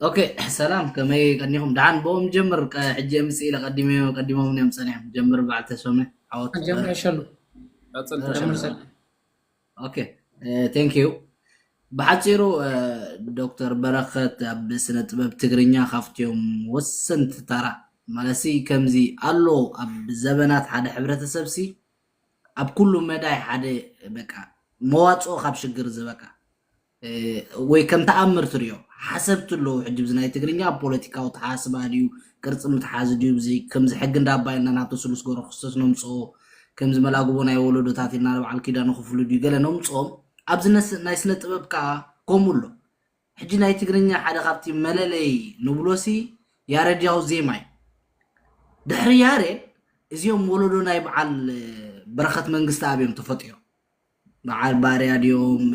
اوكي سلام كمي قديهم دعان بوم جمر حجي امسي الى قديمه من صنيع جمر بعد تسمع عوض جمع شلو جمع سل اوكي ثانك يو بحجيرو دكتور بركت بسنه طبب تግርኛ خافتيوم وسنت ترى مالسي كمزي الله اب زبنات حدا حبرتسب سي اب كل مداي حدا بقى مواصو خاب شجر زبقى ወይ ከም ተኣምር ትሪዮ ሓሰብት ሎ ሕጅብ ዝናይ ትግርኛ ፖለቲካው ተሓስባ ድዩ ቅርጽ ምትሓዝ ድዩ ብዚ ከም ዝሕግ እንዳባይና ናቶ ስሉስ ጎሮ ክስተስ ነምጾ ከም ዝመላግቦ ናይ ወለዶታት ኢና በዓል ኪዳን ክፍሉ ድዩ ገለ ነምጾም ኣብዚ ናይ ስነ ጥበብ ከዓ ከምኡሎ ሕጂ ናይ ትግርኛ ሓደ ካብቲ መለለይ ንብሎሲ ያሬድያው ዜማይ ድሕሪ ያሬድ እዚኦም ወለዶ ናይ በዓል በረኸት መንግስቲ ኣብዮም ተፈጥዮም በዓል ባርያ ድዮም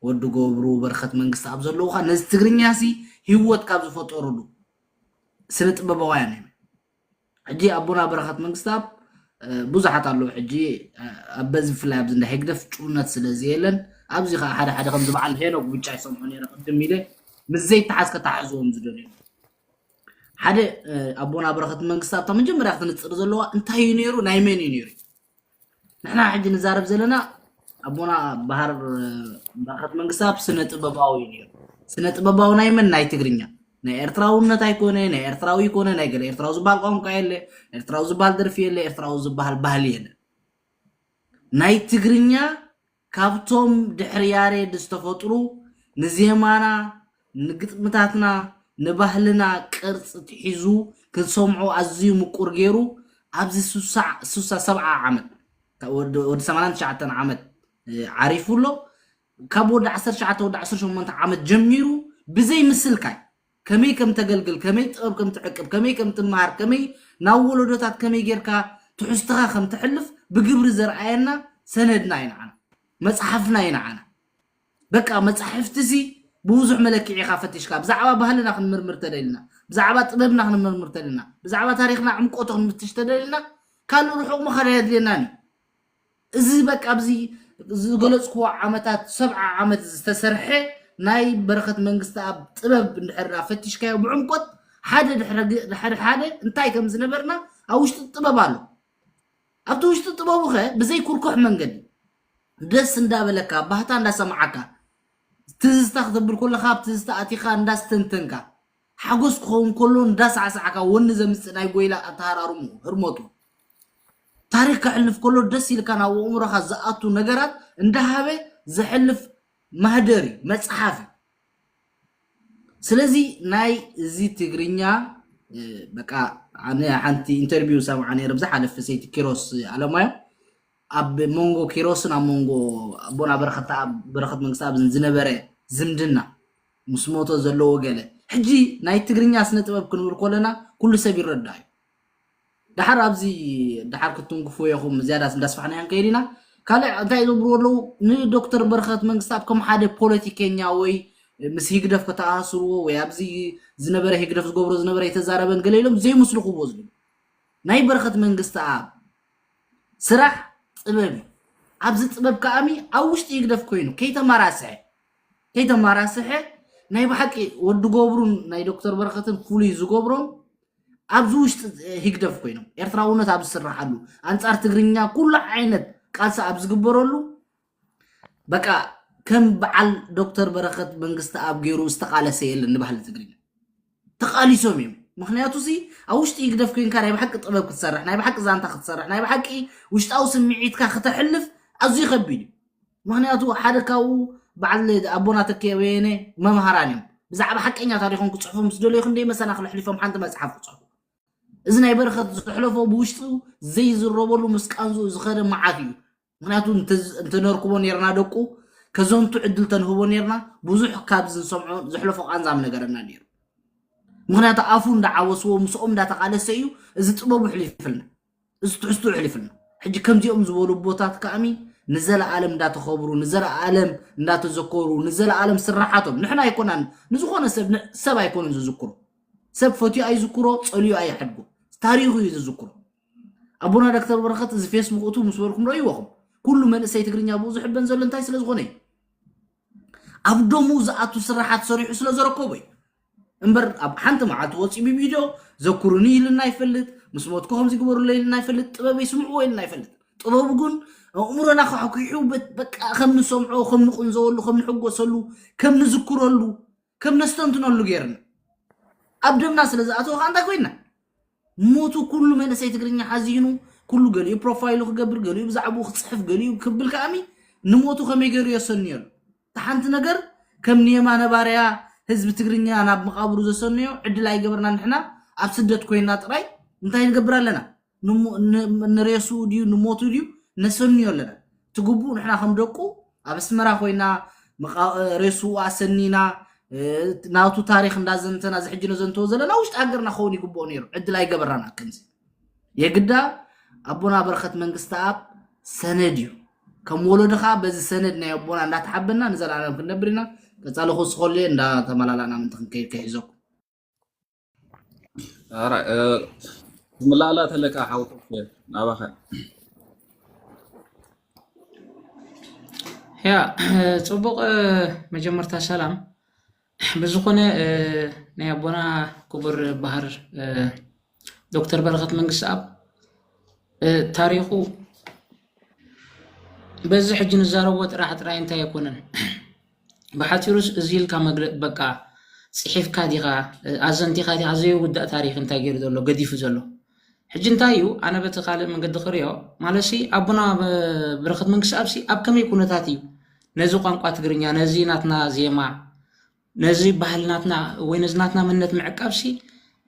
ወድ ጎብሩ በረኸት መንግስት ኣብ ዘለውኻ ነዚ ትግርኛ ሲ ህይወት ካብ ዝፈጠሩሉ ስነ ጥበባውያን እዮም ሕጂ ኣቦና በረኸት መንግስት ኣብ ብዙሓት ኣለዉ ሕጂ ኣብ በዚ ፍላይ ኣብዚ እንዳ ህግደፍ ጩነት ስለዚ የለን ኣብዚ ኸ ሓደ ሓደ ከም ዝበዓል ሄኖክ ብጫ ይሰምዑ ነይረ ቅድም ኢለ ምስ ዘይተሓዝ ከተሓዝዎም ዝደልዩ ሓደ ኣቦና በረኸት መንግስት ኣብታ መጀመርያ ክትንፅር ዘለዋ እንታይ እዩ ነይሩ ናይ መን እዩ ነይሩ ንሕና ሕጂ ንዛረብ ዘለና አቦና ባህር በረኸት መንግስት ስነ ጥበባዊ ነይሩ ስነ ጥበባዊ ናይ መን ናይ ትግርኛ ናይ ኤርትራውነት ኣይኮነ ናይ ኤርትራዊ ኮነ ናይ ገለ ኤርትራው ዝባል ቋንቋ የለ ኤርትራው ዝባል ደርፊ የለ ኤርትራው ዝባል ባህሊ የለ ናይ ትግርኛ ካብቶም ድሕሪ ያሬድ ዝተፈጥሩ ንዜማና ንግጥምታትና ንባህልና ቅርጽ ትሒዙ ክሰምዑ ኣዝዩ ምቁር ገይሩ ኣብዚ 67 ዓመት ወዲ 89 ዓመት عارف له كابود 19 ود 18 عام جميرو بزي مسلكاي كمي كم تقلقل كمي تقب كم تعقب كمي كم تمهر كمي ناولو دوتات كمي غيركا تحستها خم تحلف بقبر زرعينا سندنا ينعنا مصحفنا ينعنا بقى مصحفتسي بوزح ملكي خافتيشكا بزعبا بهلنا خنمرمر تدلنا بزعبا طببنا خنمرمر تدلنا بزعبا تاريخنا عمقوتو خنمتشتدلنا كانوا روحو مخريات لناني ازي بقى ابزي زغلصكو عامتات 7 عامت استسرحه ناي برخت منግስት اب ጥበብ እንድሕራ ፈትሽካዮ ብዕምቆት ሓደ እንታይ ከም ዝነበርና አውሽጥ ጥበብ አሎ ኣብቲ ውሽጥ ጥበቡ ኸ ብዘይ ኩርኩሕ መንገዲ ደስ እንዳበለካ ባህታ እንዳሰማዓካ ትዝታ ክትብል ኩለኻ ትዝታ ኣቲኻ እንዳስተንተንካ ሓጎስ ክኸውን ከሎ እንዳሳዕሳዓካ ወን ዘምጽ ናይ ጎይላ ኣተሃራሩሙ ህርሞቱ ታሪክ ከሕልፍ ከሎ ደስ ይልካ ናብ ኣእምሮኻ ዝኣቱ ነገራት እንዳሃበ ዝሕልፍ ማህደሪ መጽሓፍ ስለዚ ናይ እዚ ትግርኛ በቃ ኣነ ሓንቲ ኢንተርቪው ሰምዓ ነይረ ብዛሕ ሓለፈ ሰይቲ ኪሮስ ኣለማዮ ኣብ ሞንጎ ኪሮስን ኣብ ሞንጎ ኣቦና በረኸት መንግስት ኣብ ዝነበረ ዝምድና ምስ ሞቶ ዘለዎ ገለ ሕጂ ናይ ትግርኛ ስነ ጥበብ ክንብል ከለና ኩሉ ሰብ ይረዳዩ دحر ابزي دحر كتنقفو يخم زياده انداسفحنا ينكيدينا كالي انتي زبرو لو ني دكتور برخت منغستاب كم حدا بوليتيكينيا وي مس هيغدف كتاسرو وي ابزي زنبره هيغدف زغبرو زنبره يتزاربن غليلم زي مسلخو بوزلو ناي برخت منغستا سراح طبب ابزي طبب كامي اوشت يغدف كوينو كيتا ماراسح ناي بحقي ود غبرون ناي دكتور برختن فولي زغبرو ኣብዙሽት ህግደፍ ኮይኖም ኤርትራውነት ኣብ ዝስራሓሉ አንጻር ትግርኛ ኩሉ ዓይነት ቃልሳ ኣብ ዝግበረሉ በቃ ከም በዓል ዶክተር በረኸት መንግስት ኣብ ገይሩ ዝተቃለሰ የለን ንባህሊ ትግርኛ ተቃሊሶም እዮም ምክንያቱ ሲ ኣብ ውሽጢ ይግደፍ ኮይንካ ናይ ብሓቂ ጥበብ ክትሰርሕ ናይ ብሓቂ ዛንታ ክትሰርሕ ናይ ብሓቂ ውሽጣዊ ስምዒትካ ክትሕልፍ ኣዝዩ ከቢድ እዩ ምክንያቱ ሓደ ካብኡ በዓል ኣቦና ተከወየነ መምሃራን እዮም ብዛዕባ ሓቀኛ ታሪኾም ክፅሕፉ ምስ ደልዩ ክንደይ መሰናክል ሕሊፎም ሓንቲ መፅሓፍ ክፅሕፉ እዚ ናይ በረኸት ዝሕለፎ ብውሽጡ ዘይዝረበሉ ምስቃንዙ ዝኸደ መዓት እዩ ምክንያቱ እንተነርክቦ ነርና ደቁ ከዞንቱ ዕድል ተንህቦ ነርና ብዙሕ ካብ ዝሰምዖ ዝሕለፎ ቃንዛም ነገርና ነይሩ ምክንያቱ ኣፉ እንዳዓወስዎ ምስኦም እንዳተቃለሰ እዩ እዚ ጥበቡ ሕሊፍልና እዚ ትሕዝቱ ሕሊፍልና ሕጂ ከምዚኦም ዝበሉ ቦታት ከኣሚ ንዘለዓለም እንዳተኸብሩ ንዘለዓለም እንዳተዘከሩ ንዘለዓለም ስራሓቶም ንሕና ኣይኮናን ንዝኾነ ሰብ ኣይኮነን ዝዝክሮ ሰብ ፎቶ ኣይዝክሮ ፀልዩ ኣይሕድጎ ታሪኹ እዩ ዝዝክሮ ኣቦና ዶክተር በረኸት እዚ ፌስቡክ እቱ ምስ በልኩም ረእይዎኹም ኩሉ መንእሰይ ትግርኛ ብዙሕ ሕበን ዘሎ እንታይ ስለ ዝኾነ እዩ ኣብ ደሙ ዝኣቱ ስራሓት ሰሪሑ ስለ ዘረከቡ እዩ امبر اب حنت معات وصي بفيديو ذكرني لنا يفلت مسموتكم زيغبروا لنا يفلت طبب يسمعوا لنا يفلت طبب كون عمرنا خحكيو بقى خم نسمعوا خم نقنزولو خم نحقسلو كم نذكرلو كم نستنتنلو غيرنا ابدمنا سلازا اتو خانتا كوينا موتو كل من سي تغرينيا حزينو كله قالي بروفايلو خغبر قالي بزعبو خصحف قالي كبل كامي نموتو خمي غير يسنيل تحنت نجر كم نيما نباريا حزب تغرينيا انا بمقابرو زسنيو عدل اي غبرنا نحنا اب سدت كوينا طراي انتي نغبر لنا نريسو ديو نموتو ديو نسنيو لنا تغبو نحنا خم دقو اب اسمرا كوينا ريسو اسنينا ناوتو تاريخ اندازنتنا زحجنو زنتو زلنا وشت اغرنا خوني غبو نيرو عدل اي غبرنا كنزي يغدا ابونا برخت منግስት አብ ሰነድዩ ከመወለድኻ በዚ ሰነድ ናይ አቦና እንዳተሐበና ንዘላለም ክንነብርና ከጻለኹ ስቆሌ እንዳ ተመላላና ምን ተንከይ ከይዞኩ አራ መላላ ተለካ ሓውቶ ናባኸ ያ ጽቡቕ መጀመርታ ሰላም በዝኾነ ናይ አቦና ክቡር ባህር ዶክተር በረኸት መንግስት አብ ታሪኹ በዚህ ሕጂ ንዛረቦ ጥራይ እንታይ ይኮነን ብሓቲሩስ እዚልካ መግለጽ በቃ ጽሒፍካ ዲኻ ኣዘንቲኻ ዲኻ ዘይውዳእ ታሪኽ እንታይ ገይሩ ዘሎ ገዲፉ ዘሎ ሕጂ እንታይ እዩ ኣነ በቲ ካልእ መንገዲ ክሪኦ ማለሲ አቡና በረኸት መንግስት ኣብሲ ኣብ ከመይ ኩነታት እዩ ነዚ ቋንቋ ትግርኛ ነዚ ናትና ዜማ ነዚ ባህልናትና ወይ ነዚ ናትና መንነት ምዕቃብሲ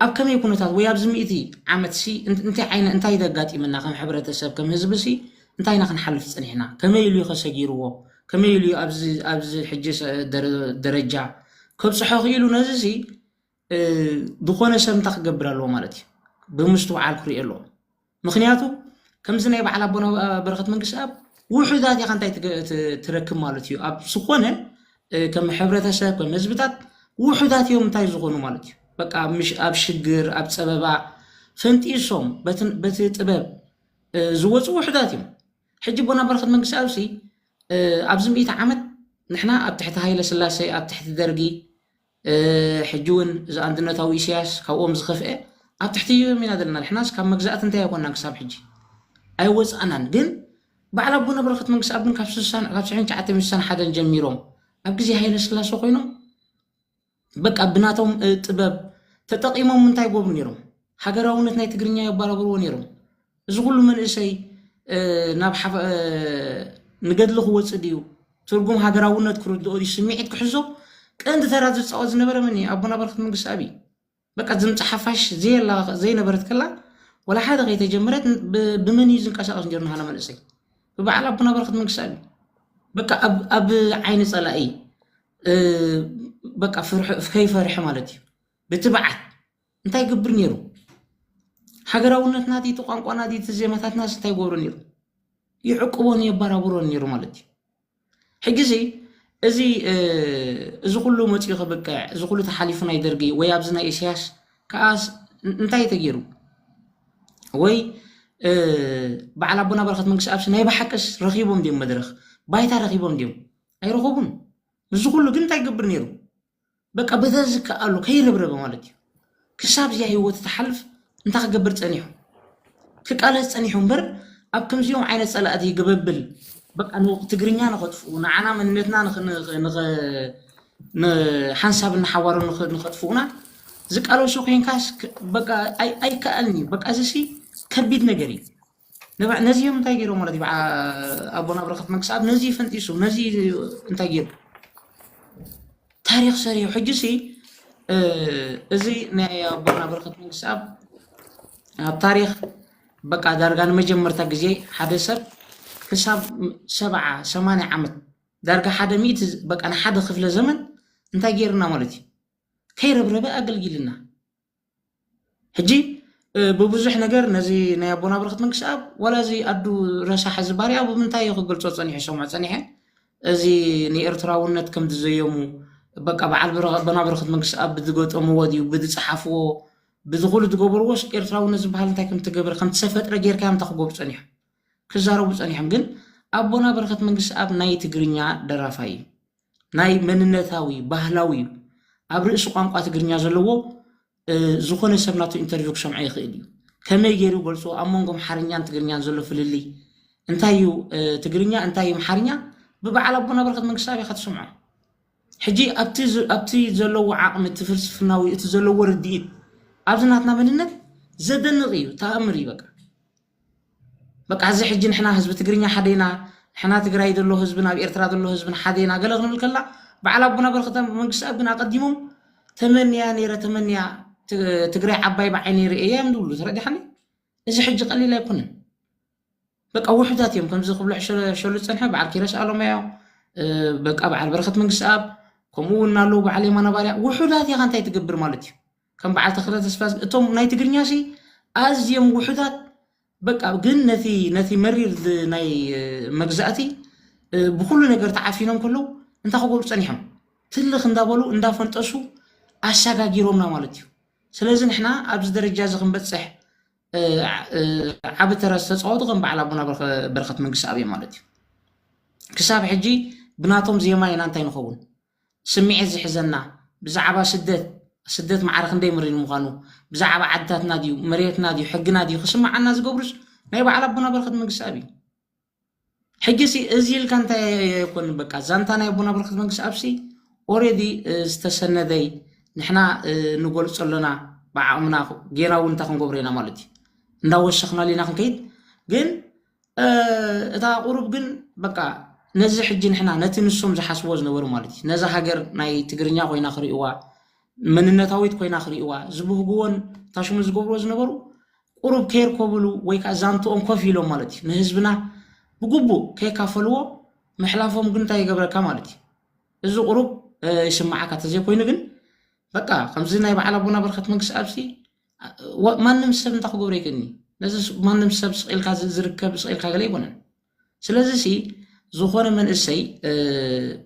ኣብ ከመይ ኩነታት ወይ ኣብ ዝምኢቲ ዓመትሲ እንታይ ደጋጢምና ከም ሕብረተሰብ ከም ህዝብሲ እንታይ ንክንሓልፍ ፅኒሕና ከመይ ኢሉ ይኸሰጊርዎ ከመይ ኢሉ ኣብዚ ሕጂ ደረጃ ከብፅሖ ክኢሉ ነዚሲ ዝኾነ ሰብ እንታይ ክገብር ኣለዎ ማለት እዩ ብምስትውዓል ክሪኦ ኣለዎ ምክንያቱ ከምዚ ናይ በዓል አቦና በረኸት መንግስት አብ ውሑዳት ኢኻ እንታይ ትረክብ ማለት እዩ ኣብ ዝኾነ ከም ሕብረተሰብ ከም ህዝብታት ውሑዳት እዮም እንታይ ዝኾኑ ማለት እዩ በቃ مش ኣብ ሽግር ኣብ ፀበባ ፈንጢሶም በቲ ጥበብ ዝወፁ ውሑዳት እዮም ሕጂ ቦና በረኸት መንግስት ኣብሲ ኣብ ዝምኢት ዓመት ንሕና ኣብ ትሕቲ ሃይለ ስላሴ ኣብ ትሕቲ ደርጊ ሕጂ እውን አንድነታዊ ኢሳያስ ካብኦም ዝኸፍአ ኣብ ትሕቲ ሚና ዘለና ንሕናስ ካብ መግዛእት እንታይ ይኮንና ክሳብ ሕጂ ኣይወፃእናን ግን በዓል አቦና በረኸት መንግስት ኣብን ካብ 1961 ጀሚሮም ኣብ ግዜ ሃይለ ስላሴ ኮይኖም በቃ ብናቶም ጥበብ ተጠቂሞም እንታይ ጎብሩ ነይሮም ሃገራውነት ናይ ትግርኛ ይባረብርዎ ነይሮም እዚ ሁሉ መንእሰይ ናብ ንገድሊ ክወፅእ ድዩ ትርጉም ሃገራውነት ክርድኦ ድዩ ስምዒት ክሕዞ ቀንዲ ተራ ዝፃወት ዝነበረ መን አቦና በረኸት መንግስት አብ በቃ ዝምፅ ሓፋሽ ዘይነበረት ከላ ወላ ሓደ ከይተጀመረት ብመን እዩ ዝንቀሳቀስ ነይርና ሃና መንእሰይ ብበዓል አቦና በረኸት መንግስት አብ በቃ ኣብ ዓይኒ ፀላኢ በቃ ከይፈርሕ ማለት እዩ ብትብዓት እንታይ ግብር ነይሩ ሃገራውነት ናቲ ቋንቋ ናቲ ዜማታት ናስ እንታይ ገብሩ ነይሩ ይዕቅቦን ይባራብሮን ነይሩ ማለት እዩ ሕጊዚ እዚ ኩሉ መፅኡ ክበቅዕ እዚ ኩሉ ተሓሊፉ ናይ ደርጊ ወይ ኣብዚ ናይ ኢሳያስ ከኣስ እንታይ ተገይሩ ወይ በዓል አቦና በረኸት መንግስት ኣብሲ ናይ ባሓቅስ ረኺቦም ድዮም መድረኽ ባይታ ረኺቦም ድዮም ኣይረኸቡን እዚ ኩሉ ግን እንታይ ግብር ነይሩ በቃ በተዝከኣሉ ከይረብረበ ማለት እዩ ክሳብ እዚኣ ህይወት ተሓልፍ እንታይ ክገብር ፀኒሑ ክቃለስ ፀኒሑ እምበር ኣብ ከምዚኦም ዓይነት ፀላእቲ ይግበብል በቃ ትግርኛ ንኸጥፍኡ ንዓና መንነትና ንሓንሳብ እናሓዋሩ ንኸጥፍኡና ዝቃለሱ ኮንካስ በቃ ኣይከኣልኒ በቃ እዚ ከቢድ ነገር እዩ ነዚኦም እንታይ ገይሮም ማለት እዩ አቦና በረኸት መንግስት አብ ነዚ ፈንጢሱ ነዚ እንታይ ገይሩ ታሪክ ሰሪሑ ሕጂሲ እዚ ናይ አቦና በረኸት መንግስት ኣብ ታሪክ በቃ ዳርጋ ንመጀመርታ ግዜ ሓደ ሰብ ክሳብ 70-80 ዓመት ዳርጋ ሓደ ሚእቲ በቃ ንሓደ ክፍለ ዘመን እንታይ ገይርና ማለት እዩ ከይረብረበ ኣገልጊልና ሕጂ ብብዙሕ ነገር ነዚ ናይ አቦና በረኸት መንግስት አብ ወላዚ ኣዱ ረሳሕ ዝባርያ ብምንታይ ክገልጾ ፀኒሑ ሰምዖ ፀኒሐ እዚ ንኤርትራውነት ከም ዝዘየሙ በቃ በዓል አቦና በረኸት መንግስት አብ ብዝገጠምዎ ድዩ ብዝፀሓፍዎ ብዝኩሉ ዝገበርዎስ ኤርትራውነት ዝበሃል እንታይ ከም ትገብር ከም ተሰፈጥረ ጌርካ እንታይ ክገብሩ ፀኒሑ ክዛረቡ ፀኒሖም ግን አቦና በረኸት መንግስት አብ ናይ ትግርኛ ደራፋይ ናይ መንነታዊ ባህላዊ ኣብ ርእሱ ቋንቋ ትግርኛ ዘለዎ ዝኾነ ሰብናቱ ኢንተርቪው ክሰምዖ ይኽእል እዩ ከመይ ገይሩ ገልጾ ኣብ መንጎ ኣምሓርኛን ትግርኛን ዘሎ ፍልሊ እንታይ እዩ ትግርኛ እንታይ እዩ ኣምሓርኛ ብበዓል ኣቦና በረኸት መንግስቲ ኢኻ ትሰምዖ ሕጂ ኣብቲ ዘለዎ ዓቕሚ እቲ ፍልስፍናዊ እቲ ዘለዎ ርድኢት ኣብዚ ናትና መንነት ዘደንቕ እዩ ተኣምር እዩ በቃ እዚ ሕጂ ንሕና ህዝቢ ትግርኛ ሓደና ንሕና ትግራይ ዘሎ ህዝብን ኣብ ኤርትራ ዘሎ ህዝብን ሓደና ገለ ክንብል ከላ በዓል ኣቦና በረኸት መንግስቲ ግን ኣቀዲሞም ተመንያ ትግራይ ዓባይ ብዓይኒ ርእያ ምድብሉ ተረዲሓኒ እዚ ሕጂ ቀሊል ኣይኮነን በቃ ውሕዳት እዮም ከምዚ ክብሉ ሕሸሉ ፀንሐ በዓል ኪሮስ ኣለማዮ በቃ በዓል በረኸት መንግስቲ ኣብ ከምኡ እውን ኣለዉ በዓል የማነ ባርያ ውሕዳት ኢኻ እንታይ ትገብር ማለት እዩ ከም በዓል ተኽለ ተስፋ እቶም ናይ ትግርኛ ሲ ኣዝዮም ውሕዳት በቃ ግን ነቲ መሪር ናይ መግዛእቲ ብኩሉ ነገር ተዓፊኖም ከለዉ እንታይ ክገብሩ ፀኒሖም ትልኽ እንዳበሉ እንዳፈንጠሱ ኣሰጋጊሮምና ማለት እዩ ስለዚ ንሕና ኣብዚ ደረጃ እዚ ክንበፅሕ ዓብ ተራ ዝተፃወቱ ከም በዓል ኣቦና በረኸት መንግስቲ ኣብ እዮም ማለት እዩ ክሳብ ሕጂ ብናቶም ዜማ ኢና እንታይ ንኸውን ስምዒት ዝሕዘና ብዛዕባ ስደት ማዕረኽ እንደይ ምሪን ምዃኑ ብዛዕባ ዓድታትና ድዩ መሬትና ድዩ ሕግና ድዩ ክስማዓና ዝገብሩስ ናይ በዓል ኣቦና በረኸት መንግስቲ ኣብ እዩ ሕጂ እዚ ኢልካ እንታይ ይኮን በቃ ዛንታ ናይ ኣቦና በረኸት መንግስቲ ኣብሲ ኦሬዲ ዝተሰነደይ ንሕና ንገልፆ ኣለና ብዓቕምና ጌና እውን እንታይ ክንገብሮ ኢና ማለት እዩ እንዳወሰኽና ሊና ክንከይድ ግን እታ ቁሩብ ግን በቃ ነዚ ሕጂ ንሕና ነቲ ንሶም ዝሓስቦ ዝነበሩ ማለት እዩ ነዛ ሃገር ናይ ትግርኛ ኮይና ክርእዋ መንነታዊት ኮይና ክርእዋ ዝብህግዎን ታሽሙ ዝገብርዎ ዝነበሩ ቁሩብ ከይርከብሉ ወይ ከዓ ዛንትኦም ኮፍ ኢሎም ማለት እዩ ንህዝብና ብግቡእ ከይካፈልዎ ምሕላፎም ግን እንታይ ይገብረካ ማለት እዩ እዚ ቁሩብ ይስማዓካ ተዘይኮይኑ ግን በቃ ከምዚ ናይ በዓል ኣቦና በረኸት መንግስቲ ኣብሲ ማንም ሰብ እንታይ ክገብሮ ይክእልኒ ነዚ ማንም ሰብ ስቂልካ ዝርከብ ስቂልካ ገለ ይኮነን ስለዚ ሲ ዝኾነ መንእሰይ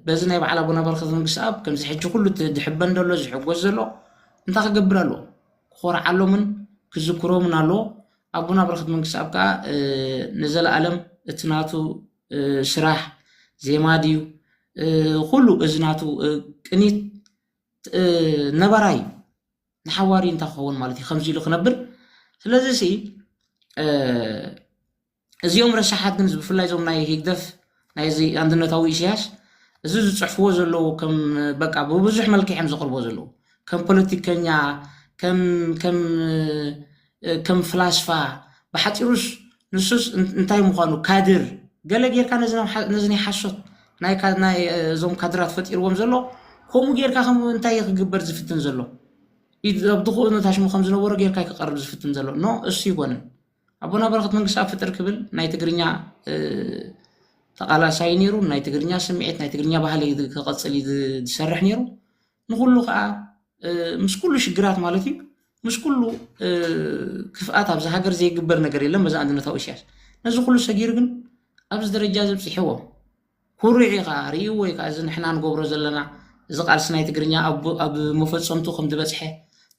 በዚ ናይ በዓል ኣቦና በረኸት መንግስቲ ኣብ ከምዚ ሕጂ ኩሉ ዝሕበን ዘሎ ዝሕጎስ ዘሎ እንታይ ክገብር ኣለዎ ክኮርዓሎምን ክዝክሮምን ኣለዎ ኣቦና በረኸት መንግስቲ ኣብ ከዓ ንዘለኣለም እቲ ናቱ ስራሕ ዜማ ድዩ ኩሉ እዚ ናቱ ቅኒት ነበራ እዩ ንሓዋሪ እንታይ ክኸውን ማለት እዩ ከምዚ ኢሉ ክነብር ስለዚ ሲ እዚኦም ረሳሓት ግን ብፍላይ ዞም ናይ ህግደፍ ናይዚ አንድነታዊ ኢሳያስ እዚ ዝፅሕፍዎ ዘለዉ ከም በቃ ብብዙሕ መልክዕ እዮም ዘቕርቦ ዘለዉ ከም ፖለቲከኛ ከም ፍላስፋ ብሓፂሩስ ንሱስ እንታይ ምዃኑ ካድር ገለ ጌርካ ነዚ ናይ ሓሶት ናይ እዞም ካድራት ፈጢርዎም ዘሎ ከምኡ ጌርካ ከም እንታይ ክግበር ዝፍትን ዘሎ ኣብ ድኹኡ ታሽሙ ከም ዝነበሮ ጌርካ ክቐርብ ዝፍትን ዘሎ ኖ እሱ ይኮነን ኣቦና በረኸት መንግስቲ ኣብ ፍጥር ክብል ናይ ትግርኛ ተቃላሳይ ነይሩ ናይ ትግርኛ ስምዒት ናይ ትግርኛ ባህሊ ክቐፅል ዝሰርሕ ነይሩ ንኩሉ ከዓ ምስ ኩሉ ሽግራት ማለት እዩ ምስ ኩሉ ክፍኣት ኣብዚ ሃገር ዘይግበር ነገር የለን በዛ አንድነታዊ ኢሳያስ ነዚ ኩሉ ሰጊሩ ግን ኣብዚ ደረጃ ዘብፅሕዎ ኩርዒ ኢኻ ርእዩ ወይ ከዓ እዚ ንሕና ንገብሮ ዘለና እዚ ቃልሲ ናይ ትግርኛ ኣብ መፈፀምቱ ከም ዝበፅሐ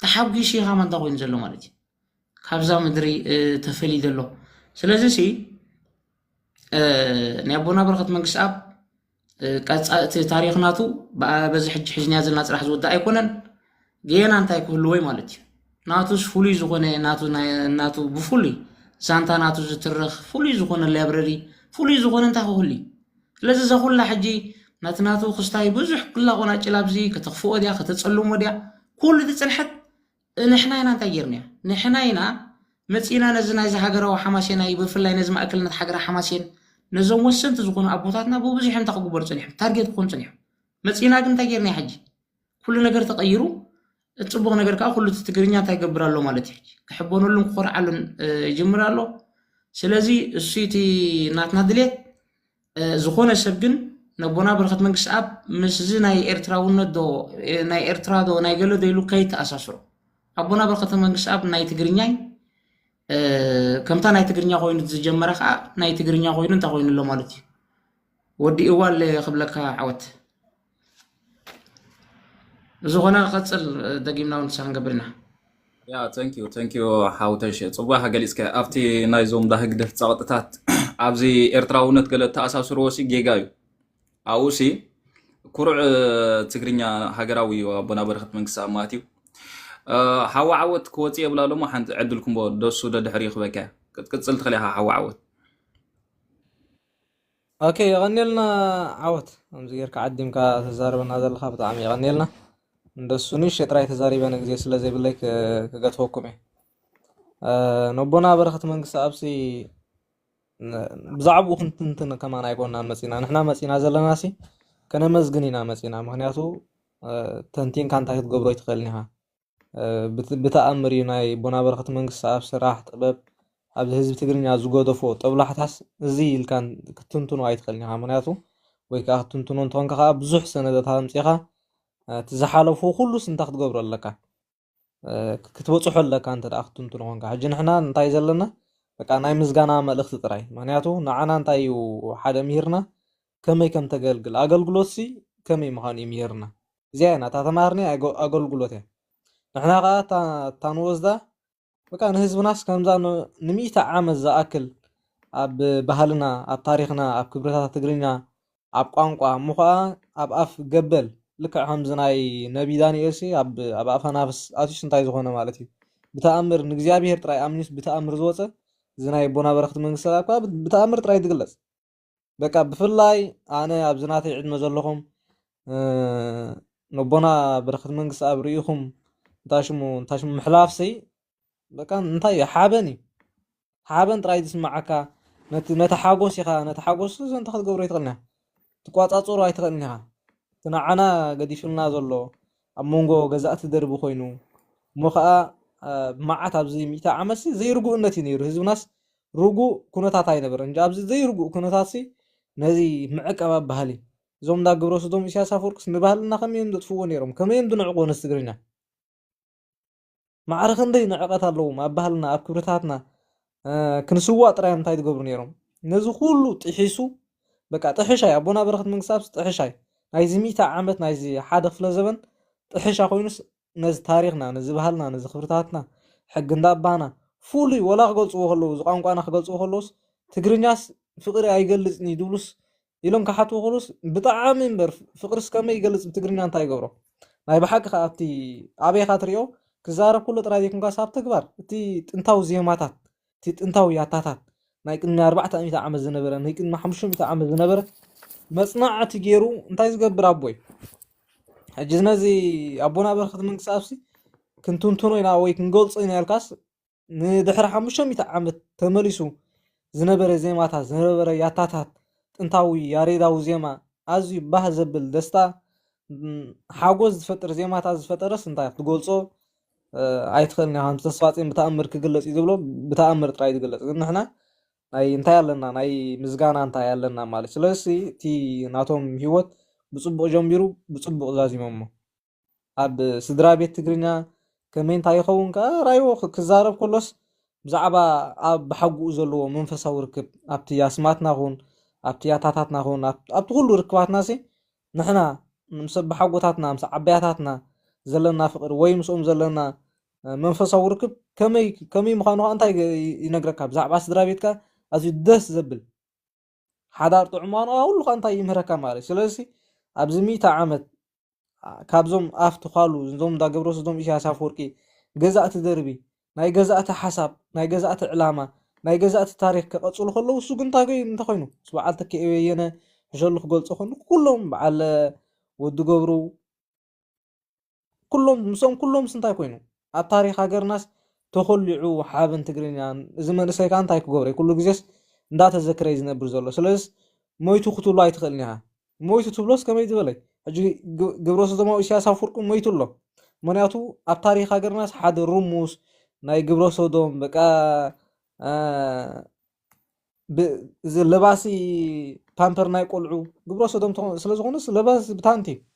ተሓጒሱ ኢኻ ማንታ ኮይኑ ዘሎ ማለት እዩ ካብዛ ምድሪ ተፈልዩ ዘሎ ስለዚ ሲ ናይ ኣቦና በረኸት መንግስቲ ኣብ ቀፃእቲ ታሪክናቱ በዚ ሕጂ ሕዝንያ ዘለና ፅራሕ ዝውዳእ ኣይኮነን ጌና እንታይ ክህልወይ ማለት እዩ ናቱስ ፍሉይ ዝኾነ ናቱ ብፍሉይ ዛንታ ናቱ ዝትርኽ ፍሉይ ዝኾነ ላይብረሪ ፍሉይ ዝኾነ እንታይ ክህሉ ስለዚ እዛ ኩላ ሕጂ ናቱ ክስታይ ብዙሕ ኩላ ቆናጭል ኣብዚ ከተኽፍኦ ድያ ከተፀልሞ ድያ ኩሉ ትፅንሐት ንሕና ኢና እንታይ ጌርና ንሕና ኢና መፂና ነዚ ናይዚ ሃገራዊ ሓማሴና ብፍላይ ነዚ ማእከልነት ሃገራ ሓማሴን ነዞም ወሰንቲ ዝኾኑ ኣቦታትና ብብዙሕ እንታይ ክግበሩ ፀኒሖም ታርጌት ክኾኑ ፀኒሖም መፂና ግን እንታይ ጌርና ሕጂ ኩሉ ነገር ተቐይሩ ፅቡቕ ነገር ከዓ ኩሉ ትግርኛ እንታይ ይገብር ኣሎ ማለት እዩ ክሕበነሉን ክኮርዓሉን ይጅምር ኣሎ ስለዚ እሱ እቲ ናትና ድሌት ዝኾነ ሰብ ግን ነቦና በረኸት መንግስቲ ኣብ ምስዚ ናይ ኤርትራውነት ዶ ናይ ኤርትራ ዶ ናይ ገለ ዶ ኢሉ ከይተኣሳስሮ ኣቦና በረኸት መንግስቲ ኣብ ናይ ትግርኛይ ከምታ ናይ ትግርኛ ኮይኑ ዝጀመረ ከዓ ናይ ትግርኛ ኮይኑ እንታይ ኮይኑ ኣሎ ማለት እዩ ወዲ እዋል ክብለካ ዓወት ዝኾነ ቅፅል ደጊምና እውን ንሳ ክንገብር ኢና ያ ተንኪዩ ሓውተሽ ፅቡቅ ገሊፅከ ኣብቲ ናይዞም ዳህግደፍ ፀቕጥታት ኣብዚ ኤርትራውነት ገለ ተኣሳስርዎ ሲ ጌጋ እዩ ኣብኡ ሲ كرع تقرينيا هجراوي وبنا برخت من قصة ماتيو حوا عوت كوتي بلا لما حنت عدلكم بود دوسو ده حريق بكا كنت صلت خليها حوا عوت اوكي غني لنا عوت امزير كعدم كتزاربنا هذا الخاب طعمي غني لنا ندسونيش تراي تزاريبنا غزي سلازي بلاك كغتوكم نبونا برخت من قصة ابسي بزعبو كنتن كمان ايكوننا مسينا نحنا مسينا زلناسي كنا مزغنينا مسينا مخنياتو تنتين كانت تغبرو يتخلنيها بتأمر يناي بونا برخت من قصة اب سراح طبب ابز حزب تግርኛ ዝጎደፎ ጠብላሕታስ እዚ ኢልካን ክትንትኑ ኣይትኽእልኒኻ ምክንያቱ ወይ ከዓ ክትንትኑ እንተኾንካ ከዓ ብዙሕ ሰነዳታት ኣምፂኻ ትዝሓለፉ ኩሉስ እንታይ ክትገብሮ ኣለካ ክትበፅሖ ኣለካ እንተ ደኣ ክትንትኑ ኮንካ ሕጂ ንሕና እንታይ ዘለና በቃ ናይ ምዝጋና መልእኽቲ ጥራይ ምክንያቱ ንዓና እንታይ እዩ ሓደ ምሂርና ከመይ ከም ተገልግል ኣገልግሎት ሲ ከመይ ምዃኑ እዩ ምሂርና እዚኣ ኢና እታ ተማሃርኒ ኣገልግሎት እያ ንሕና ከዓ ታንወስዳ በቃ ንህዝብናስ ከምዛ ንሚእቲ ዓመት ዝኣክል ኣብ ባህልና ኣብ ታሪኽና ኣብ ክብርታት ትግርኛ ኣብ ቋንቋ እሞ ከዓ ኣብ ኣፍ ገበል ልክዕ ከምዚ ናይ ነቢ ዳንኤል ሲ ኣብ ኣፈ ናፍስ ኣትዩስ እንታይ ዝኾነ ማለት እዩ ብተኣምር ንእግዚኣብሔር ጥራይ ኣምኒስ ብተኣምር ዝወፀ እዚ ናይ ቦና በረኽቲ መንግስቲ ሰላም ከዓ ብተኣምር ጥራይ ትግለጽ በቃ ብፍላይ ኣነ ኣብ ዝናተይ ዕድመ ዘለኹም ንቦና በረኽቲ መንግስቲ ኣብ ርኢኹም እንታሽሙ ምሕላፍሰይ በቃ እንታይ ሓበን ጥራይ ዝስማዓካ ነቲ ሓጎስ ኢኻ ነቲ ሓጎስ ዘንተ ክትገብሮ ይትኽእልኒኻ ትቋፃፅሮ ኣይትኽእልኒኻ እቲ ንዓና ገዲፍልና ዘሎ ኣብ መንጎ ገዛእቲ ደርቢ ኮይኑ እሞ ከዓ ብመዓት ኣብዚ 100 ዓመት ዘይርጉእነት እዩ ነይሩ ህዝብናስ ርጉእ ኩነታት ኣይነበረን እንጂ ኣብዚ ዘይርጉእ ኩነታት ሲ ነዚ ምዕቀብ ባህሊ እዞም እንዳግብረ ሰዶም ኢሳያስ ኣፈወርቅስ ንባህልና ከመይ ዘጥፍዎ ነይሮም ከመይ ድንዕቆ ነስ ትግርኛ معرخ ندي نعقات اللوم أبهلنا أبكرتاتنا كنسوا ترى متى يتقبرون يروم نزو كله تحسوا بقى تحشاي أبونا برخت من قصاب تحشاي نايزي 100 عامت نايزي حدا في الزمن تحشا خوينس نز تاريخنا نز بهلنا نز خبرتاتنا حق ندابانا فولي ولا قلصو خلوز قانقانا قلصو خلوز تقرنياس فقري أيقلصني دولس يلون كحاتو خلوز بطعام منبر فقرس كما يقلص بتقرنيا انتا يقبرو ناي بحق خاطي أبي خاطريو كزارب كله ترى يكون كاسب تكبر تي انتاو زيماتات تي انتاو ياتاتات نايكن 400 عام زنبره نايكن 500 عام زنبره مصنع تجيرو انتاي زغبر ابوي حجزنا زي ابونا برخت من قصابسي كنتونتونو ينا وي كنغلصينا يالكاس ندحر 500 عام تمليسو زنبره زيماتات زنبره ياتاتات انتاو ياريداو زيما ازي باه زبل دستا حاجوز فطر زيماتات زفطرس انتاي تغلصو ኣይትኽእልኒ ከም ተስፋፅን ብተኣምር ክግለጽ እዩ ዝብሎ ብተኣምር ጥራይ ዝግለጽ ግን ንሕና ናይ እንታይ ኣለና ናይ ምዝጋና እንታይ ኣለና ማለት ስለዚ እቲ ናቶም ሂወት ብፅቡቅ ጀምቢሩ ብፅቡቅ ዛዚሞሞ ኣብ ስድራ ቤት ትግርኛ ከመይ እንታይ ይኸውን ከዓ ራይዎ ክዛረብ ከሎስ ብዛዕባ ኣብ ብሓጉኡ ዘለዎ መንፈሳዊ ርክብ ኣብቲ ኣስማትና ኹን ኣብቲ ያታታትና ኹን ኣብቲ ኩሉ ርክባትና ሲ ንሕና ምስ ብሓጎታትና ምስ ዓበያታትና ዘለና ፍቅር ወይ ምስኦም ዘለና መንፈሳዊ ርክብ ከመይ ምዃኑ እንታይ ይነግረካ ብዛዕባ ስድራ ቤትካ ኣዝዩ ደስ ዘብል ሓዳር ጥዑማኑ ኩሉ እንታይ ይምህረካ ማለት ስለዚ ኣብዚ 100 ዓመት ካብዞም ኣፍቲ ኻሉ እዞም እንዳገብረ ሰዶም ኢሳያስ ኣፈወርቂ ገዛእቲ ደርቢ ናይ ገዛእቲ ሓሳብ ናይ ገዛእቲ ዕላማ ናይ ገዛእቲ ታሪክ ከቐፅሉ ከለዉ እሱ ግን እንታይ ኮይኑ በዓል ተከየነ ሕሸሉ ክገልፆ ኮይኑ ኩሎም በዓል ወዲ ገብሩ كلهم مسوم كلهم سنتاي كوينو التاريخ هاجرناس تخلعو حابن تجرينا إذا ما نسيك أنت هيك جبري كله جزء ندات الذكرى إذا برزولو سلس مويتو خطو لا يتخلنيها مويتو تبلوس كم يدولي أجي جبروس دما إشياء سافركم مويتو الله منياتو التاريخ هاجرناس حد الرموس ناي جبروس دوم بقى لباسي بامبر ناي قلعو جبروس دوم سلس غونس لباس بتانتي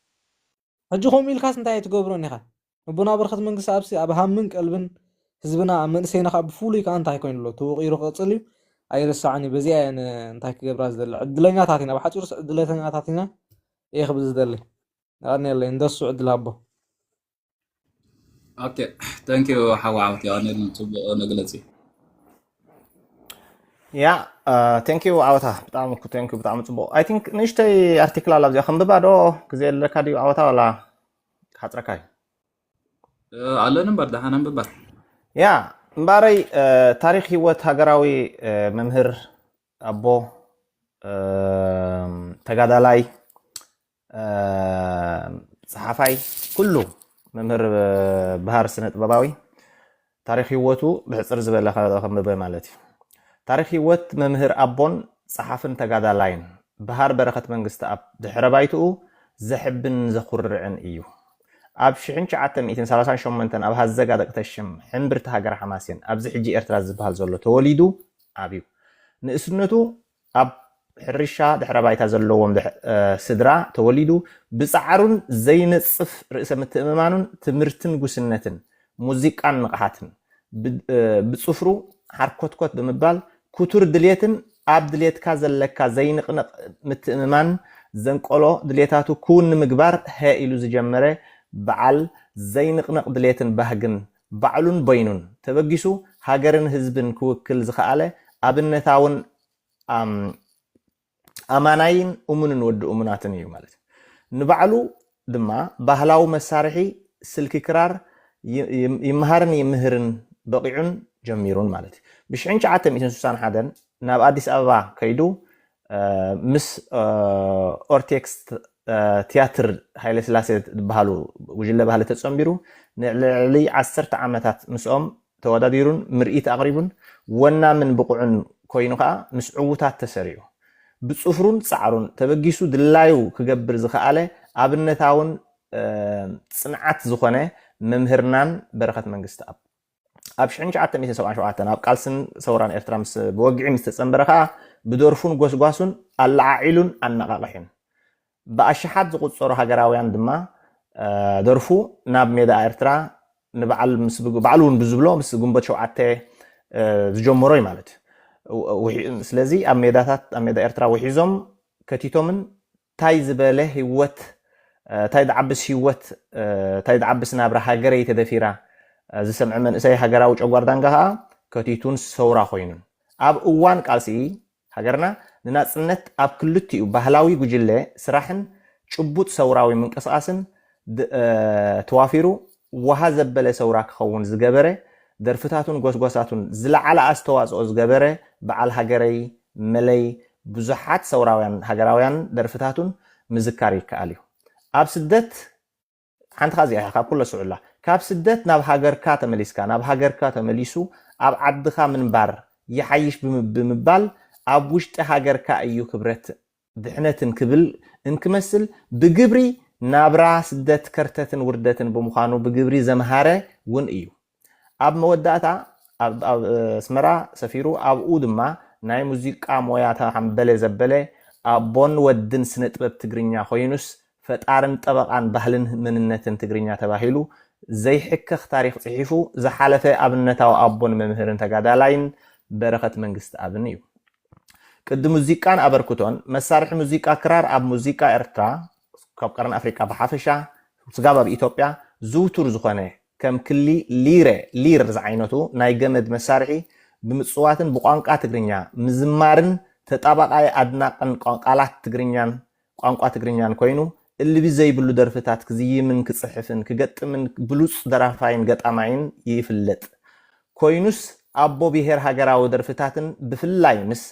أجيهم إلكاس نتاعي تقبرون يخا ربنا برخت من قصابسي أبهم من قلبن حزبنا من سينا خاب فولي كان تاعي كوين لو توغيرو قصلي أي رسعني بزي أنا نتاعي كبراز دل عدلنا تاعتنا بحث ورس عدلنا تاعتنا إيه خبز دلي أنا اللي ندسو عدل هبه أوكي ثانك يو حوا عوتي أنا نتوب نقلتي ያ ቴንክ ዩ ዓወታ ብጣዕሚ ቴንክ ዩ ብጣዕሚ ፅቡቅ አይ ቲንክ ንእሽተይ ኣርቲክል ኣላ ብዚኣ ክንብባ ዶ ግዜ ኣለካ ድዩ ዓወታ ዋላ ሓፅረካ እዩ ኣለኒ እምበር ዳሓና ንብባ ያ እምበረይ ታሪክ ሂወት ሃገራዊ መምህር ኣቦ ተጋዳላይ ፀሓፋይ ኩሉ መምህር ባህር ስነ ጥበባዊ ታሪክ ሂወቱ ብሕፅር ዝበለ ከምበ ማለት እዩ ታሪክ ሂወት መምህር ኣቦን ፀሓፍን ተጋዳላይን ባህር በረኸት መንግስቲ ኣብ ድሕረ ባይትኡ ዘሕብን ዘኹርዕን እዩ ኣብ 1938 ኣብ ሃዘጋ ደቅተሽም ሕምብርቲ ሃገር ሓማስን ኣብዚ ሕጂ ኤርትራ ዝበሃል ዘሎ ተወሊዱ ኣብዩ ንእስነቱ ኣብ ሕርሻ ድሕረ ባይታ ዘለዎም ስድራ ተወሊዱ ብፃዕሩን ዘይነፅፍ ርእሰ ምትእምማኑን ትምህርትን ጉስነትን ሙዚቃን ንቕሓትን ብፅፍሩ ሓርኮትኮት ብምባል ኩቱር ድሌትን ኣብ ድሌትካ ዘለካ ዘይንቕንቕ ምትእምማን ዘንቆሎ ድሌታቱ ክውን ንምግባር ሀ ኢሉ ዝጀመረ በዓል ዘይንቕንቕ ድሌትን ባህግን ባዕሉን በይኑን ተበጊሱ ሃገርን ህዝብን ክውክል ዝኸኣለ ኣብነታውን ኣማናይን እሙንን ወዲ እሙናትን እዩ ማለት ንባዕሉ ድማ ባህላዊ መሳርሒ ስልኪ ክራር ይመሃርን ይምህርን በቂዑን ጀሚሩን ማለት ብ1961 ናብ ኣዲስ ኣበባ ከይዱ ምስ ኦርቴክስ ቲያትር ሃይለ ስላሴ ዝበሃሉ ውጅለ ባህሊ ተፀምቢሩ ንልዕሊ 10 ዓመታት ምስኦም ተወዳዲሩን ምርኢት ኣቕሪቡን ወናምን ብቁዕን ኮይኑ ከዓ ምስ ዕውታት ተሰሪዑ ብፅፍሩን ፃዕሩን ተበጊሱ ድላዩ ክገብር ዝኸኣለ ኣብነታውን ፅንዓት ዝኾነ መምህርናን በረኸት መንግስቲ ኣብ 1977 ኣብ ቃልስን ሰውራን ኤርትራ ብወግዒ ምስ ተፀንበረ ከዓ ብደርፉን ጎስጓሱን ኣለዓዒሉን ኣነቃቅሕን ብኣሽሓት ዝቁፀሩ ሃገራውያን ድማ ደርፉ ናብ ሜዳ ኤርትራ ንበዓሉ እውን ብዝብሎ ምስ ጉንበት 7 ዝጀመሮ እዩ ማለት ስለዚ ኣብ ሜዳ ኤርትራ ውሒዞም ከቲቶምን ታይ ዝበለ ህይወት ታይ ድዓብስ ህይወት ታይ ድዓብስ ናብራ ሃገረይ ተደፊራ ዝሰምዕ መንእሰይ ሃገራዊ ጨጓርዳንጋ ከዓ ከቲቱን ሰውራ ኮይኑን ኣብ እዋን ቃልሲ ሃገርና ንናፅነት ኣብ ክልቲኡ ባህላዊ ጉጅለ ስራሕን ጭቡጥ ሰውራዊ ምንቅስቃስን ተዋፊሩ ወሃ ዘበለ ሰውራ ክኸውን ዝገበረ ደርፍታቱን ጎስጓሳቱን ዝለዓለ ኣስተዋፅኦ ዝገበረ በዓል ሃገረይ መለይ ብዙሓት ሰውራውያን ሃገራውያን ደርፍታቱን ምዝካር ይከኣል እዩ ኣብ ስደት ሓንቲ ኻዚኣ ካብ ኩለ ስዑላ ካብ ስደት ናብ ሃገርካ ተመሊስካ ናብ ሃገርካ ተመሊሱ ኣብ ዓድኻ ምንባር ይሓይሽ ብምባል ኣብ ውሽጢ ሃገርካ እዩ ክብረት ድሕነትን ክብል እንክመስል ብግብሪ ናብራ ስደት ከርተትን ውርደትን ብምዃኑ ብግብሪ ዘምሃረ እውን እዩ ኣብ መወዳእታ ኣብ ኣስመራ ሰፊሩ ኣብኡ ድማ ናይ ሙዚቃ ሞያታ ሓምበለ ዘበለ ኣቦን ወድን ስነ ጥበብ ትግርኛ ኮይኑስ ፈጣርን ጠበቃን ባህልን መንነትን ትግርኛ ተባሂሉ ዘይሕከኽ ታሪክ ጽሒፉ ዝሓለፈ ኣብነታዊ ኣቦን መምህርን ተጋዳላይን በረኸት መንግስቲ ኣብን እዩ ቅዲ ሙዚቃን ኣበርክቶን መሳርሒ ሙዚቃ ክራር ኣብ ሙዚቃ ኤርትራ ካብ ቀረን ኣፍሪካ ብሓፈሻ ስጋብ ኣብ ኢትዮጵያ ዝውቱር ዝኾነ ከም ክሊ ሊር ዝዓይነቱ ናይ ገመድ መሳርሒ ብምፅዋትን ብቋንቋ ትግርኛ ምዝማርን ተጣባቃይ ኣድናቅን ቃላት ትግርኛን ቋንቋ ትግርኛን ኮይኑ እልቢ ዘይብሉ ደርፍታት ክዝይምን ክፅሕፍን ክገጥምን ብሉፅ ደራፋይን ገጣማይን ይፍለጥ ኮይኑስ ኣቦ ብሄር ሃገራዊ ደርፍታትን ብፍላይ ምስ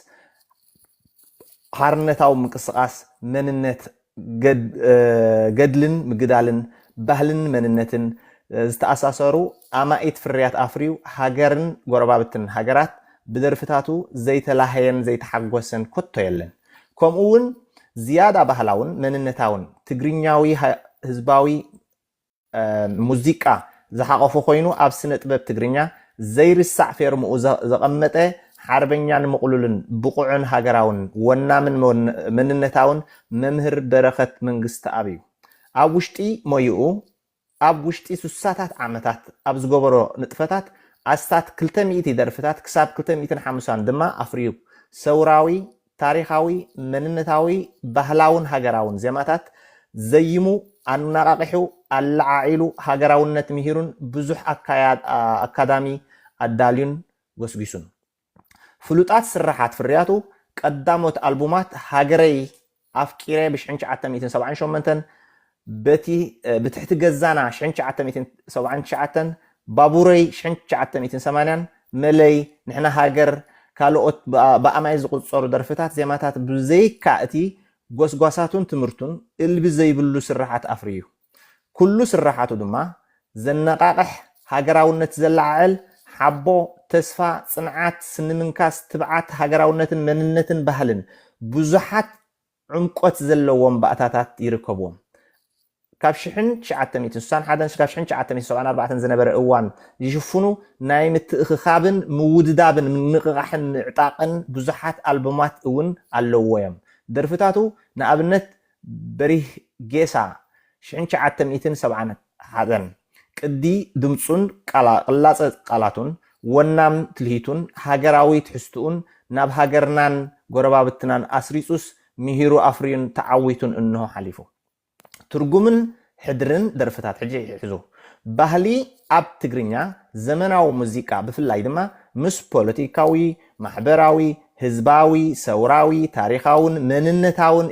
ሓርነታዊ ምንቅስቃስ መንነት ገድልን ምግዳልን ባህልን መንነትን ዝተኣሳሰሩ ኣማኢት ፍርያት ኣፍርዩ ሃገርን ጎረባብትን ሃገራት ብደርፍታቱ ዘይተላሃየን ዘይተሓጎሰን ኮቶ የለን ከምኡ እውን ዝያዳ ባህላውን መንነታውን ትግርኛዊ ህዝባዊ ሙዚቃ ዝሓቆፎ ኮይኑ ኣብ ስነ ጥበብ ትግርኛ ዘይርሳዕ ፌርምኡ ዘቐመጠ ሓርበኛን ምቁሉልን ብቁዕን ሃገራውን ወናምን መንነታውን መምህር በረኸት መንግስቲ ኣብዩ ኣብ ውሽጢ ሞይኡ ኣብ ውሽጢ 60ታት ዓመታት ኣብ ዝገበሮ ንጥፈታት ኣስታት 200 ደርፍታት ክሳብ 250 ድማ ኣፍርዩ ሰውራዊ ታሪኻዊ መንነታዊ ባህላውን ሃገራውን ዜማታት ዘይሙ ኣነቃቂሑ ኣለዓዒሉ ሃገራውነት ምሂሩን ብዙሕ ኣካዳሚ ኣዳልዩን ጎስጊሱን ፍሉጣት ስራሓት ፍርያቱ ቀዳሞት ኣልቡማት ሃገረይ ኣፍቂረ ብ1978 بتحت جزانا 1979 بابوري 1980 ملي نحنا هاجر كالوت بأمايز قصور درفتات زيماتات بزي كأتي غوسغوساتون تمرتون اللي بزي بلو سرحات أفريو كل سرحاتو دما زنقاقح هاجراونت زلعل حبو تسفا صنعات سنمنكاس تبعات هاجراونتن مننتن بهلن بزحات عمقوت زلوهم بأتاتات يركبوهم كاب شحن شعات ميتين سان حدا كاب شحن شعات ميتين سبعة أربعة زنبر أوان يشوفونه نايم خابن موددابن من نقاحن عتاقن بزحات ألبومات أون اللويم درفتاتو نابنت بريه جيسا شحن شعات ميتين سبعة حدا كدي دمصون قلاص قلاتون ونام تلهيتون هاجراوي تحستون ناب هاجرنان غربابتنان أسريسوس مهيرو أفرين تعويتون إنه حليفو ترجمن حدرن درفتات حجي يحزو ባህሊ ኣብ ትግርኛ ዘመናዊ ሙዚቃ ብፍላይ ድማ ምስ ፖለቲካዊ ማሕበራዊ ህዝባዊ ሰውራዊ ታሪኻውን መንነታውን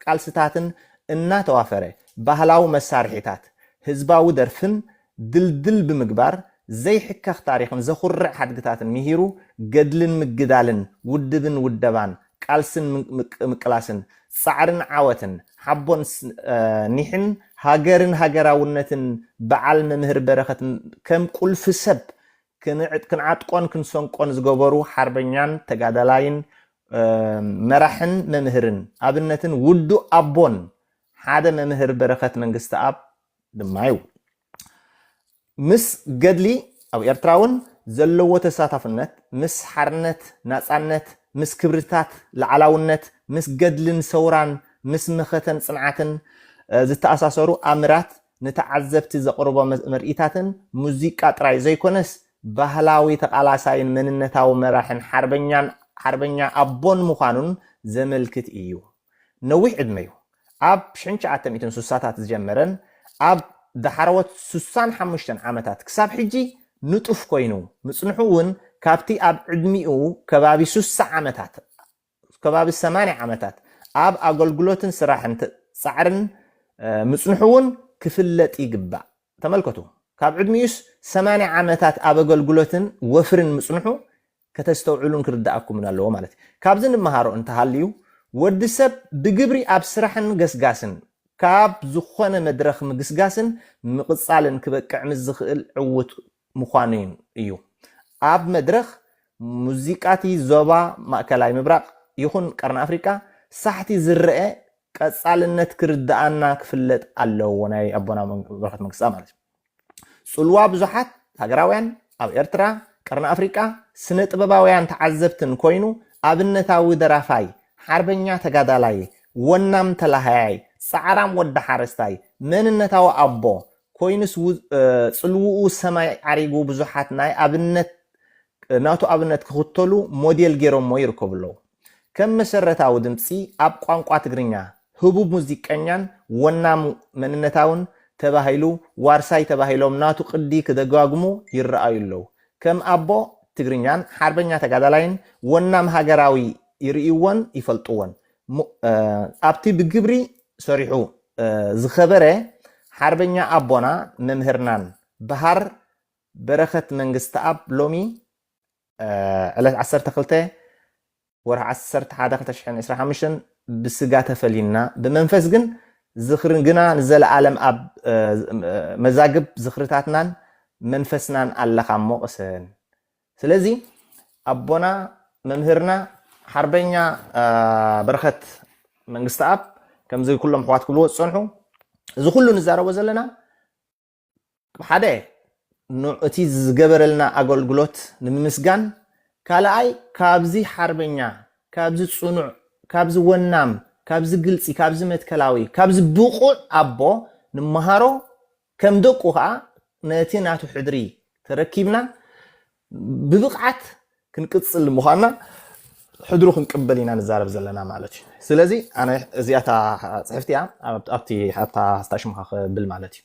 ቃልስታትን እናተዋፈረ ባህላዊ መሳርሒታት ህዝባዊ ደርፍን ድልድል ብምግባር ዘይሕከኽ ታሪኽን ዘኹርዕ ሓድግታትን ምሂሩ ገድልን ምግዳልን ውድብን ውደባን ቃልስን ምቅላስን ጻዕርን ዓወትን حبون نحن هاجرن هاجراونتن بعل ممهر بركة كم كل في سب كنعتقون كنسونقون زغبرو حربنيان تقادلاين مرحن ممهرن ابنتن ودو ابون هذا ممهر بركة منجست اب دمايو مس قدلي او ارتراون زلو تساتفنت مس حرنت ناصانت مس كبرتات العلاونت مس قدلن سوران مس مختن صنعتن زتأساسرو أمرات نتعذبت زقربا مرئيتاتن موزيقى تراي زي كونس بهلاوي تقالاساين مننتاو مراحن حربنيا أبون مخانون زملكت إيو نوح عدميو أب شنش عتميتن سوساتات زجمرن أب دحروت سوسان حمشتن عامتات كساب حجي نطف كوينو مصنحون كابتي أب عدميو كبابي سوسا عامتات كبابي 8 عامتات أب أقولجلوتن صراحة صعرن مصنحون كفلت يجبع تملكته كاب عدميس 8 عامتات أب أقولجلوتن وفرن مصنحو كتستوعلون كرداءكم من اللو مالتي كاب زن مهارو انت هاليو ود سب بجبري أب صراحة قسقاسن كاب زخونة مدرخ مقسقاسن مقصالن كبقع مزخل عوت مخانين إيو أب مدرخ موزيكاتي زوبا مأكلاي مبراق يخون قرن أفريقيا صحتي زرقه قصالنت كردانا كفلت الله وناي ابونا بركت منكسا ማለት ጽልዋ ብዙሓት ሃገራውያን ኣብ ኤርትራ ቀርና ኣፍሪቃ ስነ ጥበባውያን ተዓዘብትን ኮይኑ ኣብነታዊ ደራፋይ ሓርበኛ ተጋዳላይ ወናም ተላሃያይ ጻዕራም ወደ ሓረስታይ መንነታዊ አቦ ኮይንስ ጽልውኡ ሰማይ ዓሪጉ ብዙሓት ናይ ኣብነት ናቱ ኣብነት ክኽተሉ ሞዴል ገይሮም ይርከብለው كم مسرتاو دمصي اب قانقا تግርኛ ህቡብ ሙዚቀኛን ወናም መንነታውን ተባሂሉ ዋርሳይ ተባሂሎም ናቱ ቅዲ ክደጋግሙ ይረአዩለው ከም አቦ ትግርኛን ሓርበኛ ተጋዳላይን ወናም ሃገራዊ ይርእይዎን ይፈልጥዎን ኣብቲ ብግብሪ ሰሪሑ ዝኸበረ ሓርበኛ አቦና መምህርናን ባህር በረከት መንግስት አብ ሎሚ ዕለት 12 ورح عسرت حدا خلتشحن إسرع حمشن بسجات فلينا بمنفس جن زخرن جنا نزل عالم أب مزاجب زخرتاتنا منفسنا على خامو أسن سلزي أبونا ممهرنا حربينا برخت من قستاب كم زي كلهم حوات كلو صنحو زي كله نزار وزلنا حدا نوعتي زجبر لنا أقول قلوت نمسجان كالاي كابزي حربنيا كابزي صنع كابزي ونام كابزي قلسي كابزي متكلاوي كابزي بوقو أبو نمهارو كم دوقوها ناتي ناتو حدري تركيبنا ببقعت كنقصل المخانا حدرو كنقبلينا نزارب زلنا مالتي سلازي انا زياتا صحفتيا ابتي حتى استشمخ بالمالتي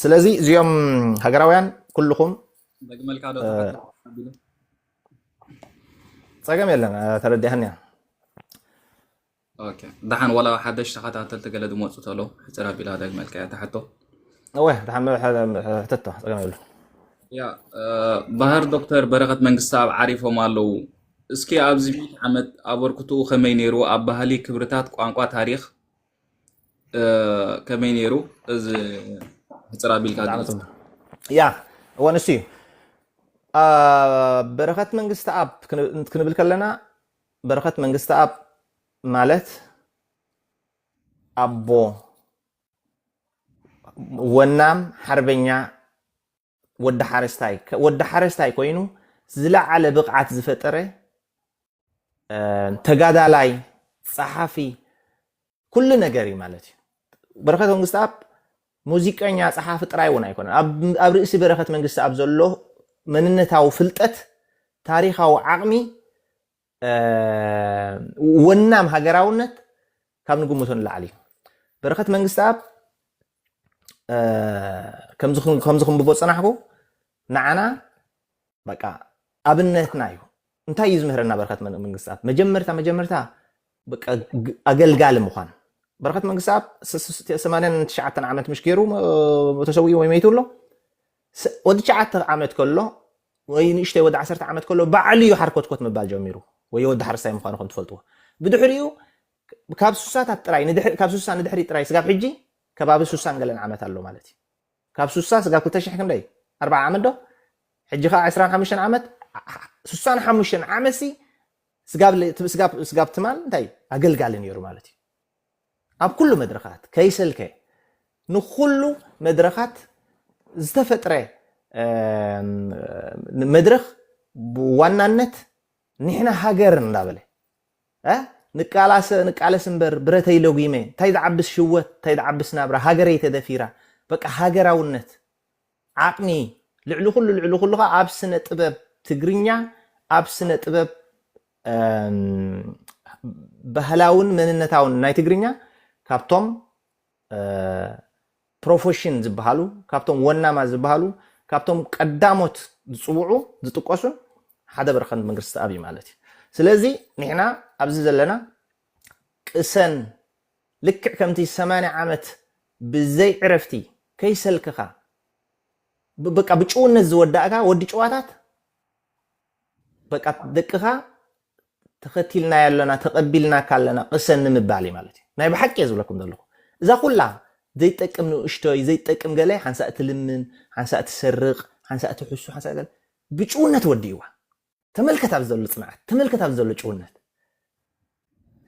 سلازي زيوم هاجراويان كلكم بجمل كادو ፀገም የለን ተረዲህን ያ اوكي دحن ولا حدش تخاتل تقلد موصو تلو حصرا بلا دغ ملكا تحتو واه دحن حتته ፀገም የለን يا ባህር ዶክተር በረከት መንግስታብ ዓሪፎም አለው እስኪ ኣብዚ ቢት ዓመት አበርክቱ ከመይ ነይሩ ኣብ ባህሊ ክብርታት ቋንቋ ታሪክ ከመይ ነይሩ እዚ ሕፅራ ቢልካ ያ ወንሲ በረከት መንግስታብ ክንብል ከለና በረከት መንግስታብ ማለት አቦ ወናም ሓርበኛ ወደ ሓረስታይ ኮይኑ ዝለዓለ ብቕዓት ዝፈጠረ ተጋዳላይ ጸሓፊ ኩሉ ነገር ማለት እዩ በረከት መንግስታብ ሙዚቀኛ ጸሓፊ ጥራይ እውን ኣይኮነን ኣብ ርእሲ በረከት መንግስታብ ዘሎ መንነታዊ ፍልጠት ታሪኻዊ ዓቕሚ ወናም ሃገራውነት ካብ ንግምቶ ንላዕሊ በረከት መንግስታብ ከምዚ ክንብቦ ፀናሕኩ ንዓና በቃ ኣብነትና እዩ እንታይ እዩ ዝምህረና በረከት መንግስታብ መጀመርታ በቃ ኣገልጋሊ ምዃን በረከት መንግስታብ 89 ዓመት ምሽ ገይሩ ተሰዊዩ ወይ መይቱ ኣሎ ወዲ 9 ዓመት ከሎ ወይ ንእሽተይ ወዲ 10 ዓመት ከሎ ባዕሉ እዩ ሓርኮትኮት ምባል ጀሚሩ ወይ ወዲ ሓረስታይ ምዃኑ ከም ትፈልጥዎ ብድሕሪኡ ካብ ሱሳታት ጥራይ ካብ ሱሳ ንድሕሪ ጥራይ ስጋብ ሕጂ ከባቢ ሱሳን ገለን ዓመት ኣሎ ማለት እዩ ካብ ሱሳ ስጋብ 2000 ክንደይ 40 ዓመት ዶ ሕጂ ኸ 25 ዓመት 65 ዓመት ስጋብ ትማል እንታይ ኣገልጋሊ ነይሩ ማለት እዩ ኣብ ኩሉ መድረኻት ከይሰልከ ንኩሉ መድረኻት ዝተፈጥረ መድረኽ ብዋናነት ንሕና ሃገር እንዳበለ ንቃለስ እምበር ብረተይ ለጉሜ እንታይ ዝዓብስ ሽወት እንታይ ዝዓብስ ናብራ ሃገረይ ተደፊራ በቃ ሃገራውነት ዓቕሚ ልዕሊ ኩሉ ኸ ኣብ ስነ ጥበብ ትግርኛ ኣብ ስነ ጥበብ ባህላውን መንነታውን ናይ ትግርኛ ካብቶም ፕሮፌሽን ዝበሃሉ ካብቶም ወናማ ዝበሃሉ ካብቶም ቀዳሞት ዝፅውዑ ዝጥቀሱን ሓደ በረከት መንግስታብ እዩ ማለት እዩ ስለዚ ንሕና ኣብዚ ዘለና ቅሰን ልክዕ ከምቲ 80 ዓመት ብዘይ ዕረፍቲ ከይሰልክኻ በቃ ብጭውነት ዝወዳእካ ወዲ ጨዋታት በቃ ደቅኻ ተኸቲልና ያለና ተቐቢልና ካለና ቅሰን ንምባል ማለት እዩ ናይ ብሓቂ ዝብለኩም ዘለኹ እዛ ኩላ ዘይጠቅም ንእሽቶይ ዘይጠቅም ገለ ሓንሳእ ትልምን ሓንሳእ ትሰርቕ ሓንሳእ ትሕሱ ሓንሳእ ብጭውነት ወዲእዋ ተመልከት ኣብ ዘሎ ጽንዓት ተመልከት ኣብ ዘሎ ጭውነት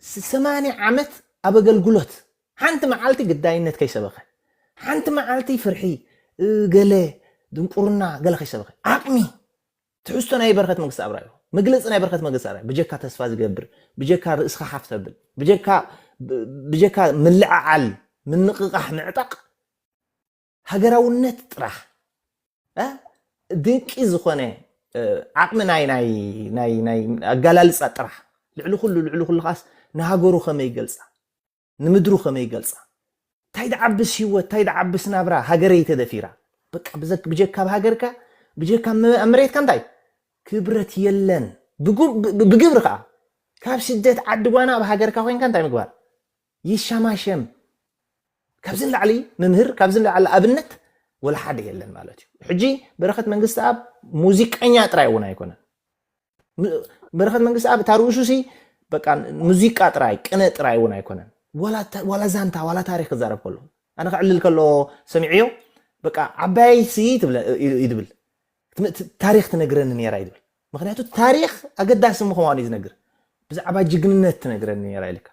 80 ዓመት ኣብ ኣገልግሎት ሓንቲ መዓልቲ ግዳይነት ከይሰበኸ ሓንቲ መዓልቲ ፍርሒ ገለ ድንቁርና ገለ ከይሰበኸ ዓቕሚ ትሕዝቶ ናይ በረከት መንግስታብ ራእዩ መግለፂ ናይ በረከት መንግስታብ ራእዩ ብጀካ ተስፋ ዝገብር ብጀካ ርእስኻ ሓፍ ተብል ብጀካ ምልዓዓል ምንቅቃሕ ምዕጣቕ ሃገራውነት ጥራሕ ድንቂ ዝኾነ ዓቕሚ ናይ ኣጋላልፃ ጥራሕ ልዕሊ ኩሉ ኻስ ንሃገሩ ከመይ ይገልፃ ንምድሩ ከመይ ይገልፃ እንታይ ዝዓብስ ህይወት እንታይ ዝዓብስ ናብራ ሃገረይ ተደፊራ በቃ ብጀካ ብሃገርካ ብጀካ መሬትካ እንታይ ክብረት የለን ብግብሪ ከዓ ካብ ስደት ዓዲ ጓና ኣብ ሃገርካ ኮይንካ እንታይ ምግባር ይሻማሸም ካብዚ ላዕሊ መምህር ካብዚ ላዕሊ ኣብነት ወላ ሓደ የለን ማለት እዩ ሕጂ በረከት መንግስታብ ሙዚቀኛ ጥራይ እውን ኣይኮነን በረከት መንግስታብ ታርኡሱሲ በቃ ሙዚቃ ጥራይ ቅነ ጥራይ እውን ኣይኮነን ወላ ዛንታ ወላ ታሪክ ክዛረብ ከሎ ኣነ ክዕልል ከሎ ሰሚዕዮ በቃ ዓባይሲ ይድብል ታሪክ ትነግረኒ ነራ ይድብል ምክንያቱ ታሪክ ኣገዳሲ ምዃኑ እዩ ዝነግር ብዛዕባ ጅግንነት ትነግረኒ ነራ ኢልካ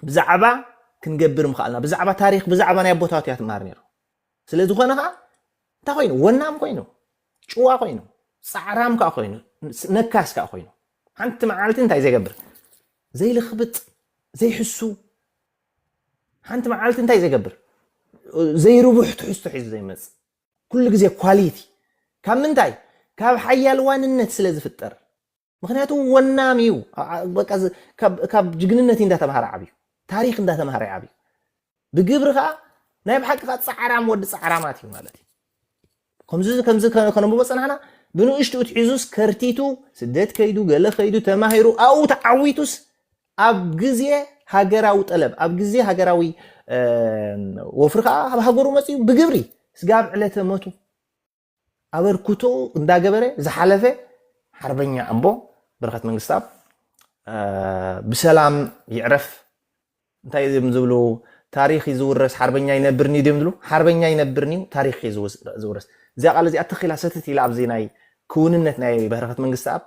ብዛዕባ ክንገብር ምኽኣልና ብዛዕባ ታሪክ ብዛዕባ ናይ ቦታታት እያ ትምሃር ነይሩ ስለዝኾነ ከዓ እንታይ ኮይኑ ወናም ኮይኑ ጭዋ ኮይኑ ፃዕራም ከዓ ኮይኑ ነካስ ከዓ ኮይኑ ሓንቲ መዓልቲ እንታይ ዘይገብር ዘይልኽብጥ ዘይሕሱ ሓንቲ መዓልቲ እንታይ ዘይገብር ዘይርቡሕ ትሕዝቶ ሒዙ ዘይመፅ ኩሉ ግዜ ኳሊቲ ካብ ምንታይ ካብ ሓያል ዋንነት ስለ ዝፍጠር ምክንያቱ ወናም እዩ ካብ ጅግንነት እንዳተምሃረ ዓብዩ ታሪክ እንዳተምሃረ ዓብዩ ብግብሪ ከዓ ናይ ብሓቂ ከዓ ፃዕራም ወዲ ፃዕራማት እዩ ማለት እዩ ከምዚ ከነብቦ ፀናሕና بنوشتو تحيزوس كرتيتو سدت كيدو قال خيدو تماهيرو أو تعويتوس أب جزية هاجراو طلب أب جزية هاجراوي وفرقة هاجرو مسيو بجبري سجاب على تموتو أبركوتو ندا جبره زحلفه حربينيا أمبو بركة من قصاب بسلام يعرف انتي زمزولو تاريخ يزورس حربينيا ينبرني ديمدلو حربينيا ينبرني تاريخ يزورس زي قال زي أتخيل ستة يلعب زيناي كوننت ناي بركة من قصاب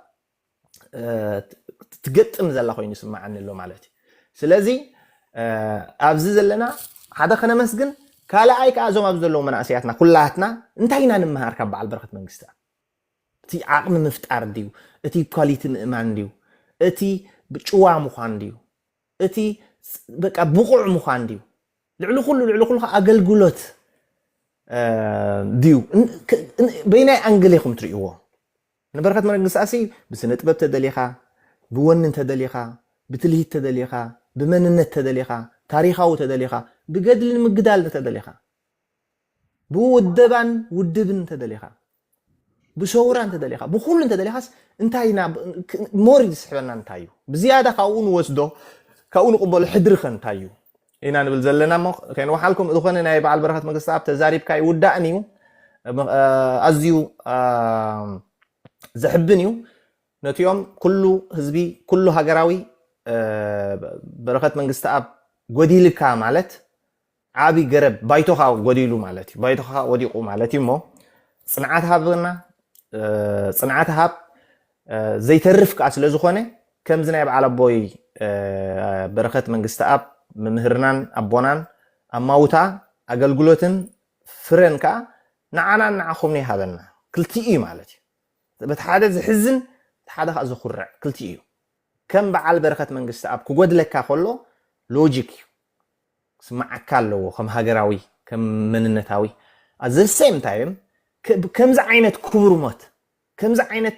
تقطم زلا خوين يسمع عن اللو مالتي سلازي أبزز لنا هذا خنا مسجن كالا أيك أزوم أبزلو من أسياتنا كلاتنا انتهينا نمهار كبع البركة من قصاب تي عقم مفتقر ديو اتي كواليتي مأمان ديو اتي بچوا مخان ديو اتي بقى بقع مخان ديو لعلو كل أقلقلوت ديو بين أنجليكم تريوه نبركة من قصاسي بسنة باب تدليخا بونن تدليخا بتلهي تدليخا بمننت تدليخا تاريخا وتدليخا بقدل المقدال تدليخا بودبان ودبن تدليخا بشوران تدليخا بكل تدليخاس انتهينا مورد سحبنا انتهيو بزيادة كاون وسدو كاون قبل حدرخن تايو إنا نبل زلنا كان وحالكم دخلنا ناي بعد بركة مقصاب تزاريب كاي ودعنيو أزيو زحبنيو نتيوم كله حزبي كله هجراوي بركة مقصاب قديلكا مالت عابي قرب بايتوها قديلو مالتي بايتوها وديقو مالتي مو صنعتها بنا صنعتها زي ترفق أصل زخونة كم زنايب على بوي بركة من قستاب ممهرنان أبونان أماوتا أقلقلوتن فرنكا نعنا نعخمني هذا كلتي إيه مالتي بتحادث حزن تحادث أزخرع كلتي إيه كم بعال بركة من قستاب كقود لك كخلو لوجيك سمع كالو كم هاجراوي كم من النتاوي at the same time كم زعينت كبرمات كم زعينت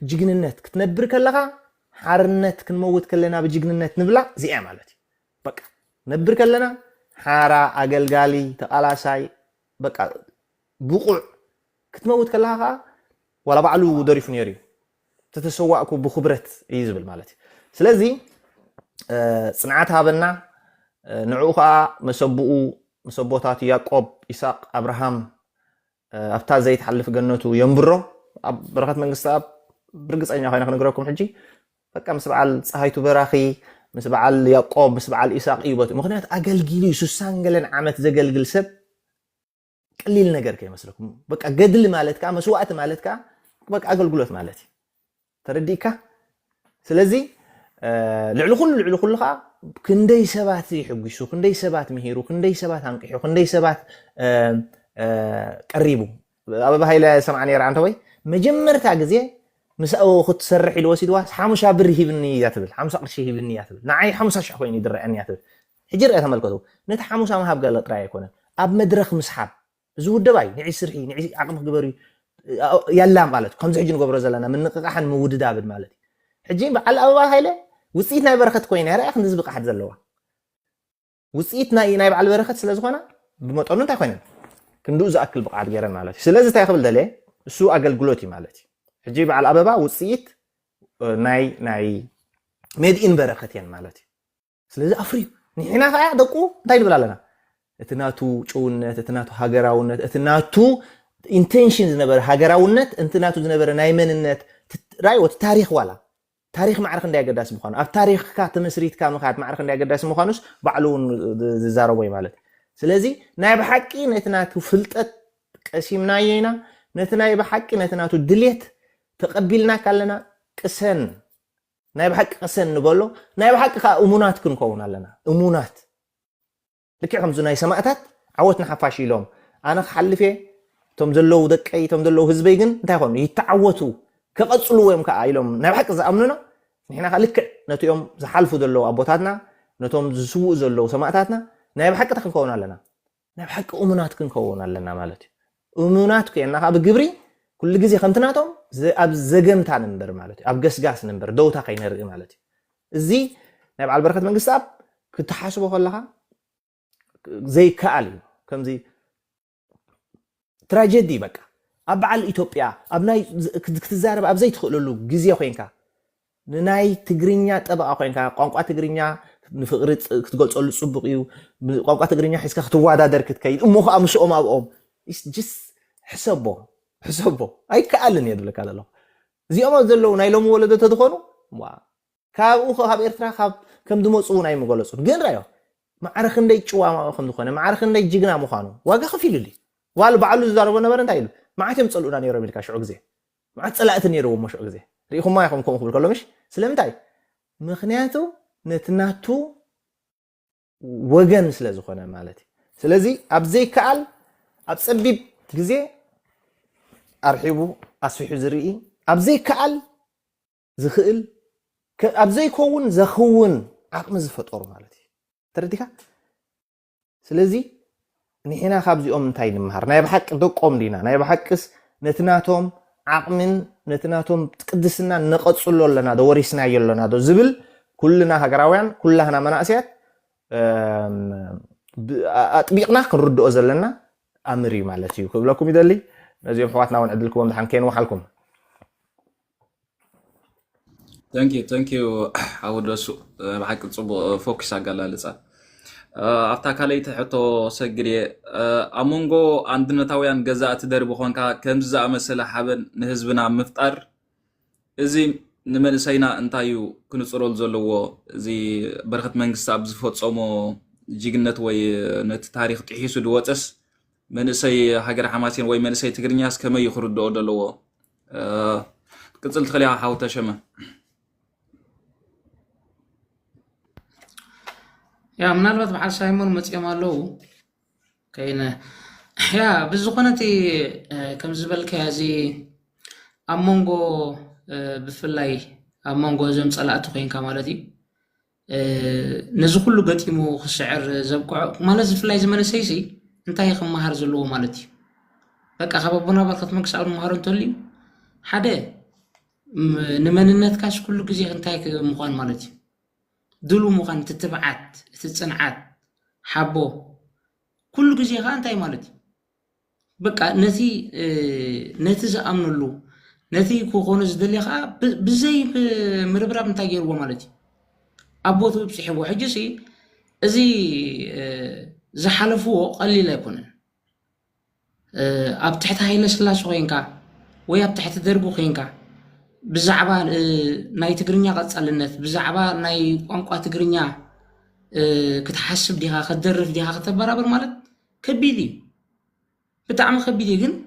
جيجننت كتنبر كلها حارنت كنموت كلنا بجيجننت نبلع زي مالتي بقى نبر كلنا حارا أقلقالي تقالاساي بقى بقع كتموت كلها ولا بعلو دوري فنيري تتسوأكو بخبرت يزبل مالتي سلازي صنعتها بنا نعوخا مسبوطات يعقوب إساق أبراهام أفتح زيت حلف جنته ينبره بركة من قصاب برقص أينا خلينا نقرأكم حجي فكم سبعال صهيتو براخي مسبعال يعقوب مسبعال إساق إيوبت مخنات أقل جيلي سوسانجلن عمت زجل جلسب قليل نجار كي مسلكم بق أقدل مالتك مسوعة مالتك بق أقل قلوت مالتي ترديك سلزي لعلو كلها كندي سبات يحبسو كندي سبات مهيرو كندي سبات هنقحو كندي سبات قريبو أبا هاي لا سمعني رعنتوي مجمرتا غزي مساو خد تسرحي الوسيد واس حمشا بري هبني ياتبل حمشا قرشي هبني ياتبل نعي حمشا شخويني درعني ياتبل حجر تملكتو نت حمشا ما هب قال طراي يكون اب مدرخ مسحاب زو دباي نعي سرحي نعي عقم غبري يلا مالت كم زحجن غبر زلنا من نقحن مود دابد مالتي حجين بعل ابا هاي لا وصيت ناي بركت كوين راه اخ نزبق حد زلوا وصيت ناي بعل بركت سلازخنا بمطونو انت كوين كندو زاكل بقعد غير مالتي سلازي تا يخبل دلي سو اغلغلوتي مالتي حجي بعل ابابا وصيت ناي ميد ان بركتين مالتي سلازي افريو نحنا فا دقو انتي نبلالنا اتناتو چونت اتناتو هاغراونت اتناتو intentions نبر هاغراونت انتناتو نبر نايمننت رايوت تاريخ ولا تاريخ معرخ ندي قداس مخانو اف تاريخ كا تمسريت كا مخات معرخ ندي قداس مخانوس بعلون زاربوي مالت سلازي ناي بحقي نتناتو فلطت قسيمنا يينا نتناي بحقي نتناتو دليت تقبلنا كلنا قسن ناي بحقي قسن نبلو ناي بحقي كا امونات كنكون لنا امونات لكي خمزو ناي سماعتات عوتنا حفاشي لهم انا خلفي توم زلو دقي توم زلو حزبي كن انت يكون يتعوتو كقصلو ويم كايلوم ناي بحقي زامننا نحنا خليك نتو يوم زحلفو دلو ابوتاتنا نتوم زسو زلو سماعتاتنا ناي بحقي تكون لنا ناي بحقي امونات كنكون لنا مالتي امونات كينا اب غبري كل غزي خمتناتهم اب زغمتا نمبر مالتي اب غسغاس نمبر دوتا كاينري مالتي ازي ناي بعل بركه منغست اب كتحاسبو خلها زي كالي كم زي تراجيدي بقى أبعل إثيوبيا أبناي كتزارب أبزي تخللو جزية خوينكا ناي تجرينيا تبع خوينكا قانقوا تجرينيا نفقرت كتقول تقول صبقيو قانقوا تجرينيا حسك ختوادا درك تكيد أمه أمشي أبقوم إيش جس حسبه أي كألن يدلك على الله زي أما زلوا نايلهم ولده تدخلوا وا كابو خاب إرترا خاب كم دموصون أي مقولصون جن رأيه معرخ ندي شوا ما خم دخانه معرخ ندي جيجنا مخانو واجا خفيل لي والو بعلو زاربنا برن تايل معتم تصلونا نيرو ملكا شعوق زي معت صلات نيرو مش عوق زي ريخم ما يخم كم خبل كلامش سلمتاي مخنياتو نتناتو وجن سلا زخانه مالتي سلازي أبزي كعل أبسبب جزء أرحبو أسفح زريء أبزي كعل زخيل أبزي كون زخون عقم زفتور مالتي ترديكا سلازي نحنا خابزي تاين مهار نايب حق دوق دينا نايب حقس نتناتهم عقمن نتناتهم تقدسنا نقصلو لنا دو وريسنا يلنا دو زبل كلنا هاغراويان كلنا مناسيات أطبيقنا كنردو زلنا أمري مالتي كبلكم يدلي نزيم حواتنا ونعدلكم امتحان كين وحالكم ثانك يو عود رسو بحق تصبو فوكس على لسا أفتا كاليت حتو سجري أمونغو عندنا تاويان جزاء تدرب خونكا كمزا مسألة حابن نهزبنا مفتر إزي نمن سينا انتايو كنو صرول زلو زي برخت منغس أبز فوت صومو جيجنت وي نت تاريخ تحيسو دواتس من سي هاجر حماسين وي من سي تجرنياس كما يخرج دولو كنت خليها حاوتا شمه يا منالبات بحال سايمون متيما لو كاين يا بزخونتي كم زبلك هذه امونغو بفلاي امونغو زم صلاتو كاين كمالتي نزو كله قتيمو خسعر زبقع مالز فلاي زمن سيسي انتي خمهار زلو مالتي بقى خبابنا بركت مكس على مهار انتولي حدا نمننت كاش كل غزي انتي مخان مالتي دلو مخان تتبعات تتصنعات حبو كل غزي خا انتي مالتي بقى نتي زامنلو نتي كوخونز دليخا بزي مربراب انتي غيرو مالتي أبوثو بسحبو حجسي ازي زحلفو قليل يكونن اب تحت هاي لسلاس خوينكا وي اب تحت دربو خوينكا بزعبا ناي تجرنيا قصالنت بزعبا ناي قانقوا تجرنيا كتحسب ديها كدرف ديها كتبرابر مالت كبيدي بتعم خبيدي جن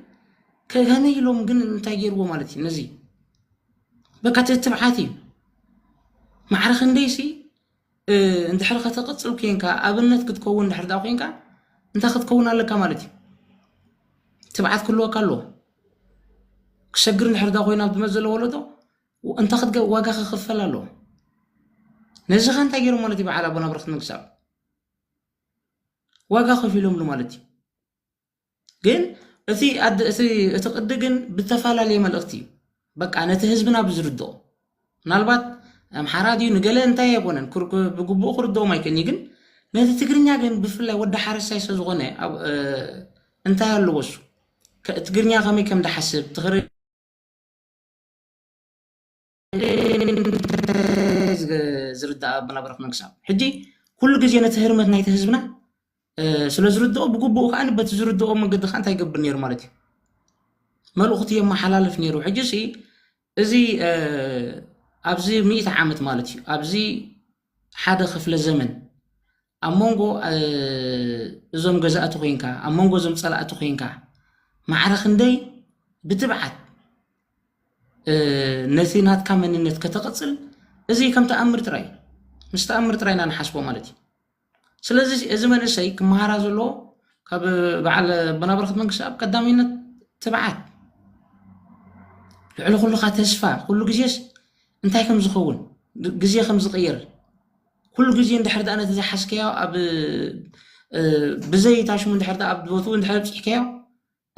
كهني لوم جن انتي غيرو مالتي نزي بقى تتبعاتي معرخ نديسي انت حلقة تقصل كينكا أبنت كتكون نحر داو كينكا انت كتكون لك مالتي تبعت كله وكله كشجر نحر داو كينا بتمزل ولده وانت خد واقع خفل له نزخ انت غيرو مالتي بعلى بنا برخ نكسب واقع خفيلهم له مالتي جن اثي تقدقن بالتفالالي مالختي بقى انا تهزبنا بزردو نالبات أمحراديو نقول أنت يا بونن كرك بجبو خردو ما يكني جن نهدي تقرني عن بفلا وده حارس سايس زغنة أنت هاللوش تقرني عن كم ده حسب تغري زرد بنا برف نكسب حجي كل جزء نتهرمت نايت هزبنا سلا زردو بجبو خان بتزردو ما قد خان تيجب نير مالتي ما الوقت يوم حلال في نيرو حجي سي زي أبزي 100 عامت مالتي أبزي حدا خفل زمن أمونغو زوم جزاء خينكا أمونغو زوم صلاة خينكا معرخ ندي بتبعت نسينات كمان النت كتقصل زي كم تأمر تراي مش تأمر تراي أنا حسبه مالتي سلازي زمن الشيء كمهارة زلو كاب بعل بنابرخ منكسب قدامينا تبعت لعلو كله خاتشفا كله جيش انتي كم زخون جزيه خم زغير كل جزيه اندحر انا تزي حسكيا اب بزي تاش من دحر اب بوتو اندحر بحكيا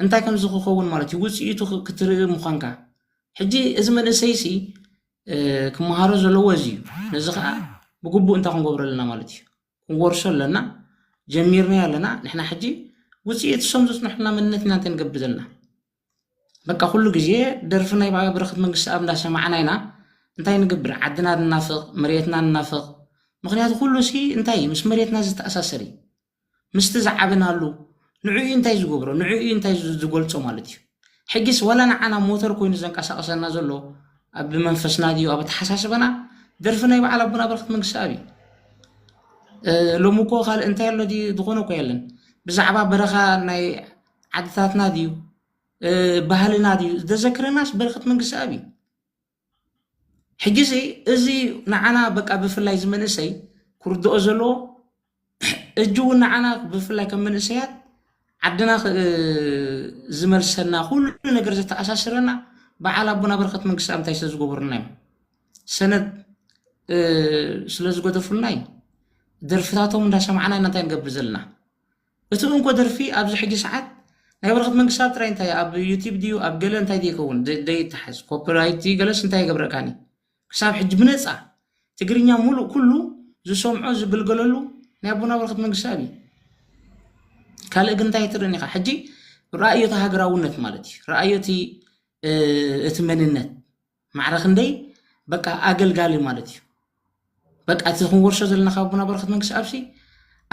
انتي كم زخون مالتي وصيتو كتر مخانكا حجي ازمن سيسي كمهارو زلو وزي نزخا بقبو انت كنغبر لنا مالتي كنورشل لنا جميرنا لنا نحنا حجي وصيت الشمس نحنا منتنا تنقبزلنا በቃ ሁሉ ጊዜ ደርፍና ይባጋ በረከት መንግስት አብ እንዳሰማዕና ኢና እንታይ ንግብር ዓድና ንናፍቕ መሬትና ንናፍቕ ምክንያቱ ሁሉ ሲ እንታይ ምስ መሬትና ዝተኣሳሰር እዩ ምስቲ ዝዓብናሉ ንዕኡ እንታይ ዝገብሮ ንዕኡ እንታይ ዝገልጾ ማለት እዩ ሕጊስ ወላ ንዓና ሞተር ኮይኑ ዘንቀሳቀሰና ዘሎ ኣብ መንፈስና ድዩ ኣብ ተሓሳስበና ደርፍና ይባዓል ኣቡና በረከት መንግስት አብ እዩ ሎሚ እኮ ካልእ እንታይ ኣሎ ዝኾነ እኮ የለን ብዛዕባ በረኻ ናይ ዓድታትና ድዩ ባህልና ድዩ ዘዘክረናስ በረከት መንግስት አብ እዩ ሕጊዚ እዚ ንዓና በቃ ብፍላይ ዝመንእሰይ ኩርድኦ ዘሎ እጁ ንዓና ብፍላይ ከም መንእሰያት ዓድና ዝመልሰና ኩሉ ነገር ዝተኣሳስረና በዓል ኣቡና በረከት መንግስት አብ እንታይ ስለዝገበሩና እዮም ሰነድ ስለዝገደፉልና እዩ ደርፍታቶም እንዳሰማዕና ኢና እንታይ ንገብር ዘለና እቲ እንኮ ደርፊ ኣብዚ ሕጂ ሰዓት ናይ በረከት መንግስት አብ ጥራይ እንታይ ኣብ ዩቲብ ድዩ ኣብ ገለ እንታይ ይከውን ደይተሓዝ ኮፒራይት ገለስ እንታይ ይገብረካኒ ክሳብ ሕጂ ብነፃ ትግርኛ ሙሉእ ኩሉ ዝሰምዖ ዝግልገለሉ ናይ ኣቡና በረከት መንግስት አብ እዩ ካልእ ግን እንታይ ትርእኒ ኢኻ ሕጂ ራእዮት ሃገራውነት ማለት እዩ ራእዮት እቲ መንነት ማዕረ ክንደይ በቃ ኣገልጋሊ ማለት እዩ በቃ እቲ ክንወርሶ ዘለና ካብ ኣቡና በረከት መንግስት ኣብሲ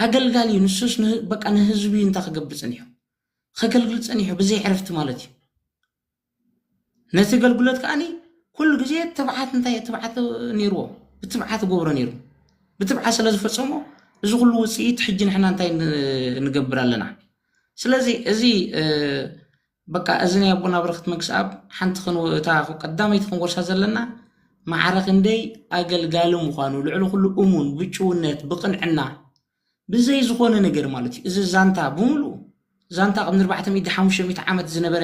ኣገልጋሊ ንሱስ በቃ ንህዝቢ እንታይ ክገብር ፀኒሑ ከገልግል ፀኒሑ ብዘይ ዕረፍቲ ማለት እዩ ነቲ ገልግሎት ከዓኒ ኩሉ ግዜ ተባዓት እንታይ ተባዓት ነይርዎ ብትብዓት ገብሮ ነይሩ ብትብዓት ስለ ዝፈፀሞ እዚ ኩሉ ውፅኢት ሕጂ ንሕና እንታይ ንገብር ኣለና ስለዚ እዚ በቃ እዚ ናይ ኣቡና በረከት መንግስት አብ ሓንቲ ክንታ ቀዳመይቲ ክንወርሳ ዘለና ማዕረ ክንደይ ኣገልጋሊ ምዃኑ ልዕሊ ኩሉ እሙን ብጭውነት ብቅንዕና ብዘይ ዝኾነ ነገር ማለት እዩ እዚ ዛንታ ብምሉእ ዛንታ ቅድሚ 450 ዓመት ዝነበረ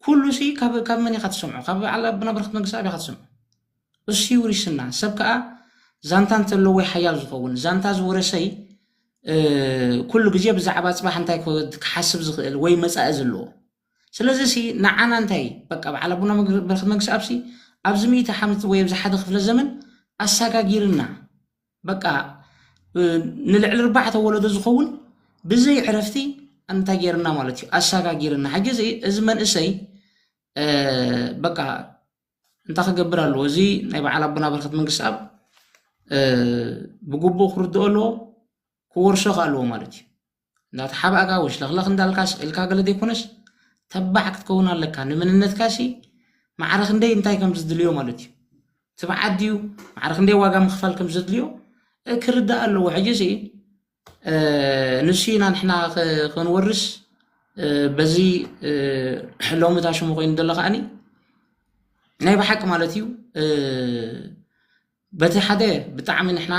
ኩሉ ሲ ካብ መን ኢኻ ትሰምዖ ካብ ኣቡና በረከት መንግስት አብ ኢኻ ትሰምዖ እሱ ይውሪስና ሰብ ከዓ ዛንታ እንተለዎ ሓያል ዝኸውን ዛንታ ዝወረሰይ ኩሉ ግዜ ብዛዕባ ፅባሕ እንታይ ክሓስብ ዝኽእል ወይ መፃኢ ዘለዎ ስለዚ ሲ ንዓና እንታይ በቃ በዓል ኣቡና በረከት መንግስት አብ ሲ ኣብዚ 100 ዓመት ወይ ኣብዚ ሓደ ክፍለ ዘመን ኣሰጋጊርና በቃ ንልዕሊ 4 ወለዶ ዝኸውን ብዘይ ዕረፍቲ እንታይ ጌርና ማለት እዩ ኣሰጋጊርና ሕጂ እዚ መንእሰይ በቃ እንታይ ክገብር ኣለዎ እዚ ናይ በዓል ኣቡና በረከት መንግስት አብ ብግቡእ ክርድኦ ኣለዎ ክወርሶ ኣለዎ ማለት እዩ እንዳተሓባእካ ወሽለኽለኽ እንዳልካስ ኢልካ ገለ ዘይኮነስ ተባዕ ክትከውን ኣለካ ንምንነትካ ሲ ማዕረ ክንደይ እንታይ ከም ዝድልዮ ማለት እዩ ትብዓት ድዩ ማዕረ ክንደይ ዋጋ ምክፋል ከም ዝድልዮ ክርዳእ ኣለዎ ሕጂ ሲ ንሱ ኢና ንሕና ክንወርስ በዚ ሎሚ ታሽሙ ኮይኑ ዘሎ ከዓኒ ናይ ብሓቂ ማለት እዩ በቲ ሓደ ብጣዕሚ ንሕና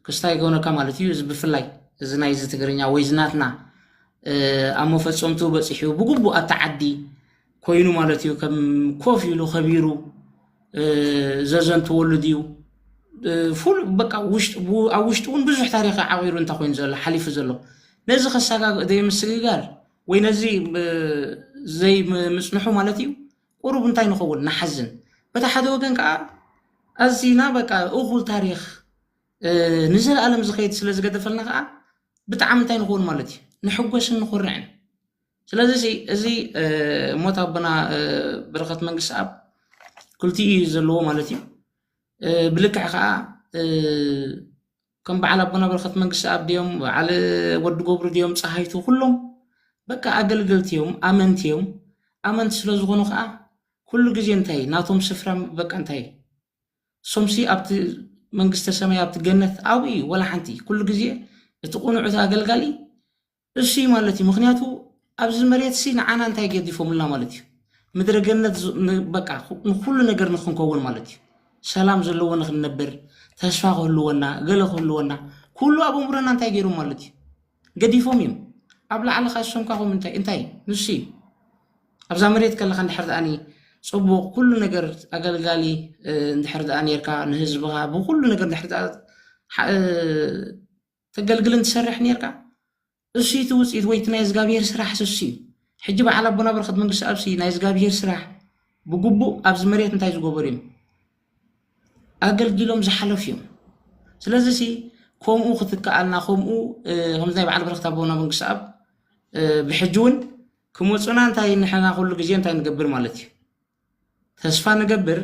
ክስታይ ገውነካ ማለት እዩ እዚ ብፍላይ እዚ ናይ እዚ ትግርኛ ወይ ዝናትና ኣብ መፈፀምቱ በፂሑ ብግቡእ ኣተዓዲ ኮይኑ ማለት እዩ ከም ኮፍ ኢሉ ከቢሩ ዘዘንትወሉ ድዩ ፉል በቃ ኣብ ውሽጡ እውን ብዙሕ ታሪክ ዓቂሩ እንታይ ኮይኑ ዘሎ ሓሊፉ ዘሎ ነዚ ከሳጋ ዘይምስግጋር ወይ ነዚ ዘይ ምፅንሑ ማለት እዩ ቁሩብ እንታይ ንኸውን ንሓዝን በታ ሓደ ወገን ከዓ ኣዝና በቃ እኹል ታሪክ ንዘለኣለም ዝኸይድ ስለ ዝገደፈልና ከዓ ብጣዕሚ እንታይ ንኸውን ማለት እዩ ንሕጎስን ንኹርዕን ስለዚ እዚ ሞት ኣቡና በረከት መንግስት አብ ክልቲኡ ዘለዎ ማለት እዩ ብልክዕ ከዓ ከም በዓል ኣቡና በረከት መንግስት አብ ድዮም በዓል ወዲ ገብሩ ድዮም ፀሃይቱ ኩሎም በቃ ኣገልገልቲ እዮም ኣመንቲ እዮም ኣመንቲ ስለ ዝኾኑ ከዓ ኩሉ ግዜ እንታይ ናቶም ስፍራ በቃ እንታይ ሶምሲ ኣብቲ መንግስተ ሰማይ ኣብቲ ገነት ኣብኡ ወላ ሓንቲ ኩሉ ግዜ እቲ ቁኑዕቲ ኣገልጋሊ እሱ ማለት እዩ ምክንያቱ ኣብዚ መሬት ሲ ንዓና እንታይ ገዲፎምልና ማለት እዩ ምድረ ገነት በቃ ንኩሉ ነገር ንክንከውን ማለት እዩ ሰላም ዘለዎ ንክንነብር ተስፋ ክህልወና ገለ ክህልወና ኩሉ ኣብ እምሮና እንታይ ገይሮም ማለት እዩ ገዲፎም እዮም ኣብ ላዕሊ ካሶምካ ኹም እንታይ ንሱ እዩ ኣብዛ መሬት ከለካ እንድሕር ደኣኒ ፅቡቅ ኩሉ ነገር ኣገልጋሊ እንድሕር ደኣ ነርካ ንህዝብካ ብኩሉ ነገር እንድሕር ደኣ ተገልግልን ትሰርሕ ነርካ እሱ እቲ ውፅኢት ወይ እቲ ናይ እግዚኣብሔር ስራሕ እሱ እዩ ሕጂ በዓል ኣቡና በረከት መንግስት አብ ሲ ናይ እግዚኣብሔር ስራሕ ብግቡእ ኣብዚ መሬት እንታይ ዝገበሩ እዮም ኣገልጊሎም ዝሓለፉ እዮም ስለዚ ሲ ከምኡ ክትከኣልና ከምኡ ከምዚ ናይ በዓል በረከት ኣቡና መንግስት አብ ብሕጂ እውን ክሞፅና እንታይ ንሕና ኩሉ ግዜ እንታይ ንገብር ማለት እዩ ተስፋ ንገብር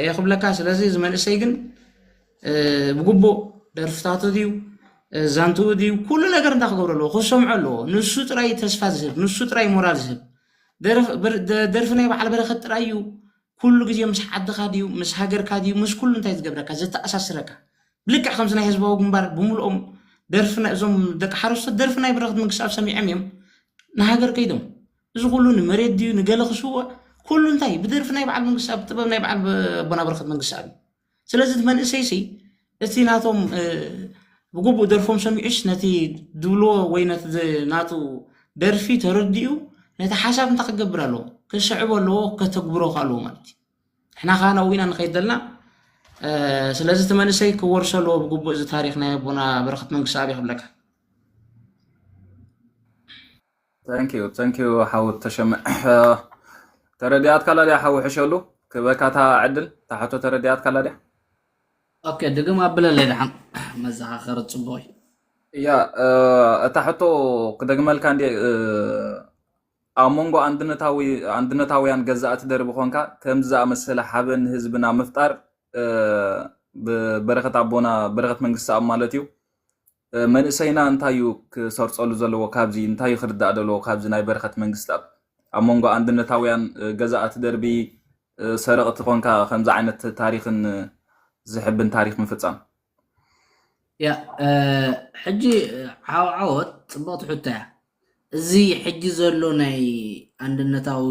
የኽብለካ ስለዚ ዝመንእሰይ ግን ብግቡእ ደርፍታቱ ድዩ ዛንትኡ ድዩ ኩሉ ነገር እንታይ ክገብሮ ኣለዎ ክሰምዖ ኣለዎ ንሱ ጥራይ ተስፋ ዝህብ ንሱ ጥራይ ሞራል ዝህብ ደርፊ ናይ በዓል በረኸት ጥራይ እዩ ኩሉ ግዜ ምስ ዓድኻ ድዩ ምስ ሃገርካ ድዩ ምስ ኩሉ እንታይ ዝገብረካ ዘተኣሳስረካ ብልክዕ ከምዚ ናይ ህዝባዊ ግንባር ብምልኦም ደርፊና እዞም ደቂ ሓረስቶት ደርፊ ናይ በረኸት መንግስቲ ኣብ ሰሚዖም እዮም ንሃገር ከይዶም እዚ ኩሉ ንመሬት ድዩ ንገለ ክስውዕ ኩሉ እንታይ ብደርፊ ናይ በዓል መንግስቲ ኣብ ጥበብ ናይ በዓል ኣቦና በረኸት መንግስቲ ኣብ ስለዚ መንእሰይሲ እቲ ናቶም ብግቡእ ደርፎም ሰሚዑስ ነቲ ድብልዎ ወይ ነቲ ናቱ ደርፊ ተረዲኡ ነቲ ሓሳብ እንታይ ክገብር ኣለዎ ክስዕብ ኣለዎ ከተግብሮ ኣለዎ ማለት እዩ ንሕና ከዓ ናዊና ንኸይድ ዘለና ስለዚ እቲ መንእሰይ ክወርሶ ኣለዎ ብግቡእ እዚ ታሪክ ናይ ኣቦና በረኸት መንግስቲ ኣብ ይኽብለካ ታንኪዩ ሓውት ተሸምዕ ተረዲኣት ካላድያ ሓዊ ሕሸሉ ክበካታ ዕድል ታሕቶ ተረዲኣት ካላድያ ኦኬ ድግም ኣበለለይ ድሓን መዘኻኸር ፅቡቅ እያ እታ ሕቶ ክደግመልካ እንዲ ኣብ መንጎ አንድነታውያን ገዛእቲ ደርቢ ኮንካ ከምዚ ዝኣመሰለ ሓበን ህዝብና ምፍጣር ብበረኸት ኣቦና በረኸት መንግስቲ ኣብ ማለት እዩ መንእሰይና እንታይ እዩ ክሰርፀሉ ዘለዎ ካብዚ እንታይ እዩ ክርዳእ ዘለዎ ካብዚ ናይ በረኸት መንግስቲ ኣብ መንጎ አንድነታውያን ገዛእቲ ደርቢ ሰረቕቲ ኮንካ ከምዚ ዓይነት ታሪክን ዝሕብን ታሪክ ምፍፃም ያ ሕጂ ዓወት ፅቡቕቲ ሕቶ እያ እዚ ሕጂ ዘሎ ናይ አንድነታዊ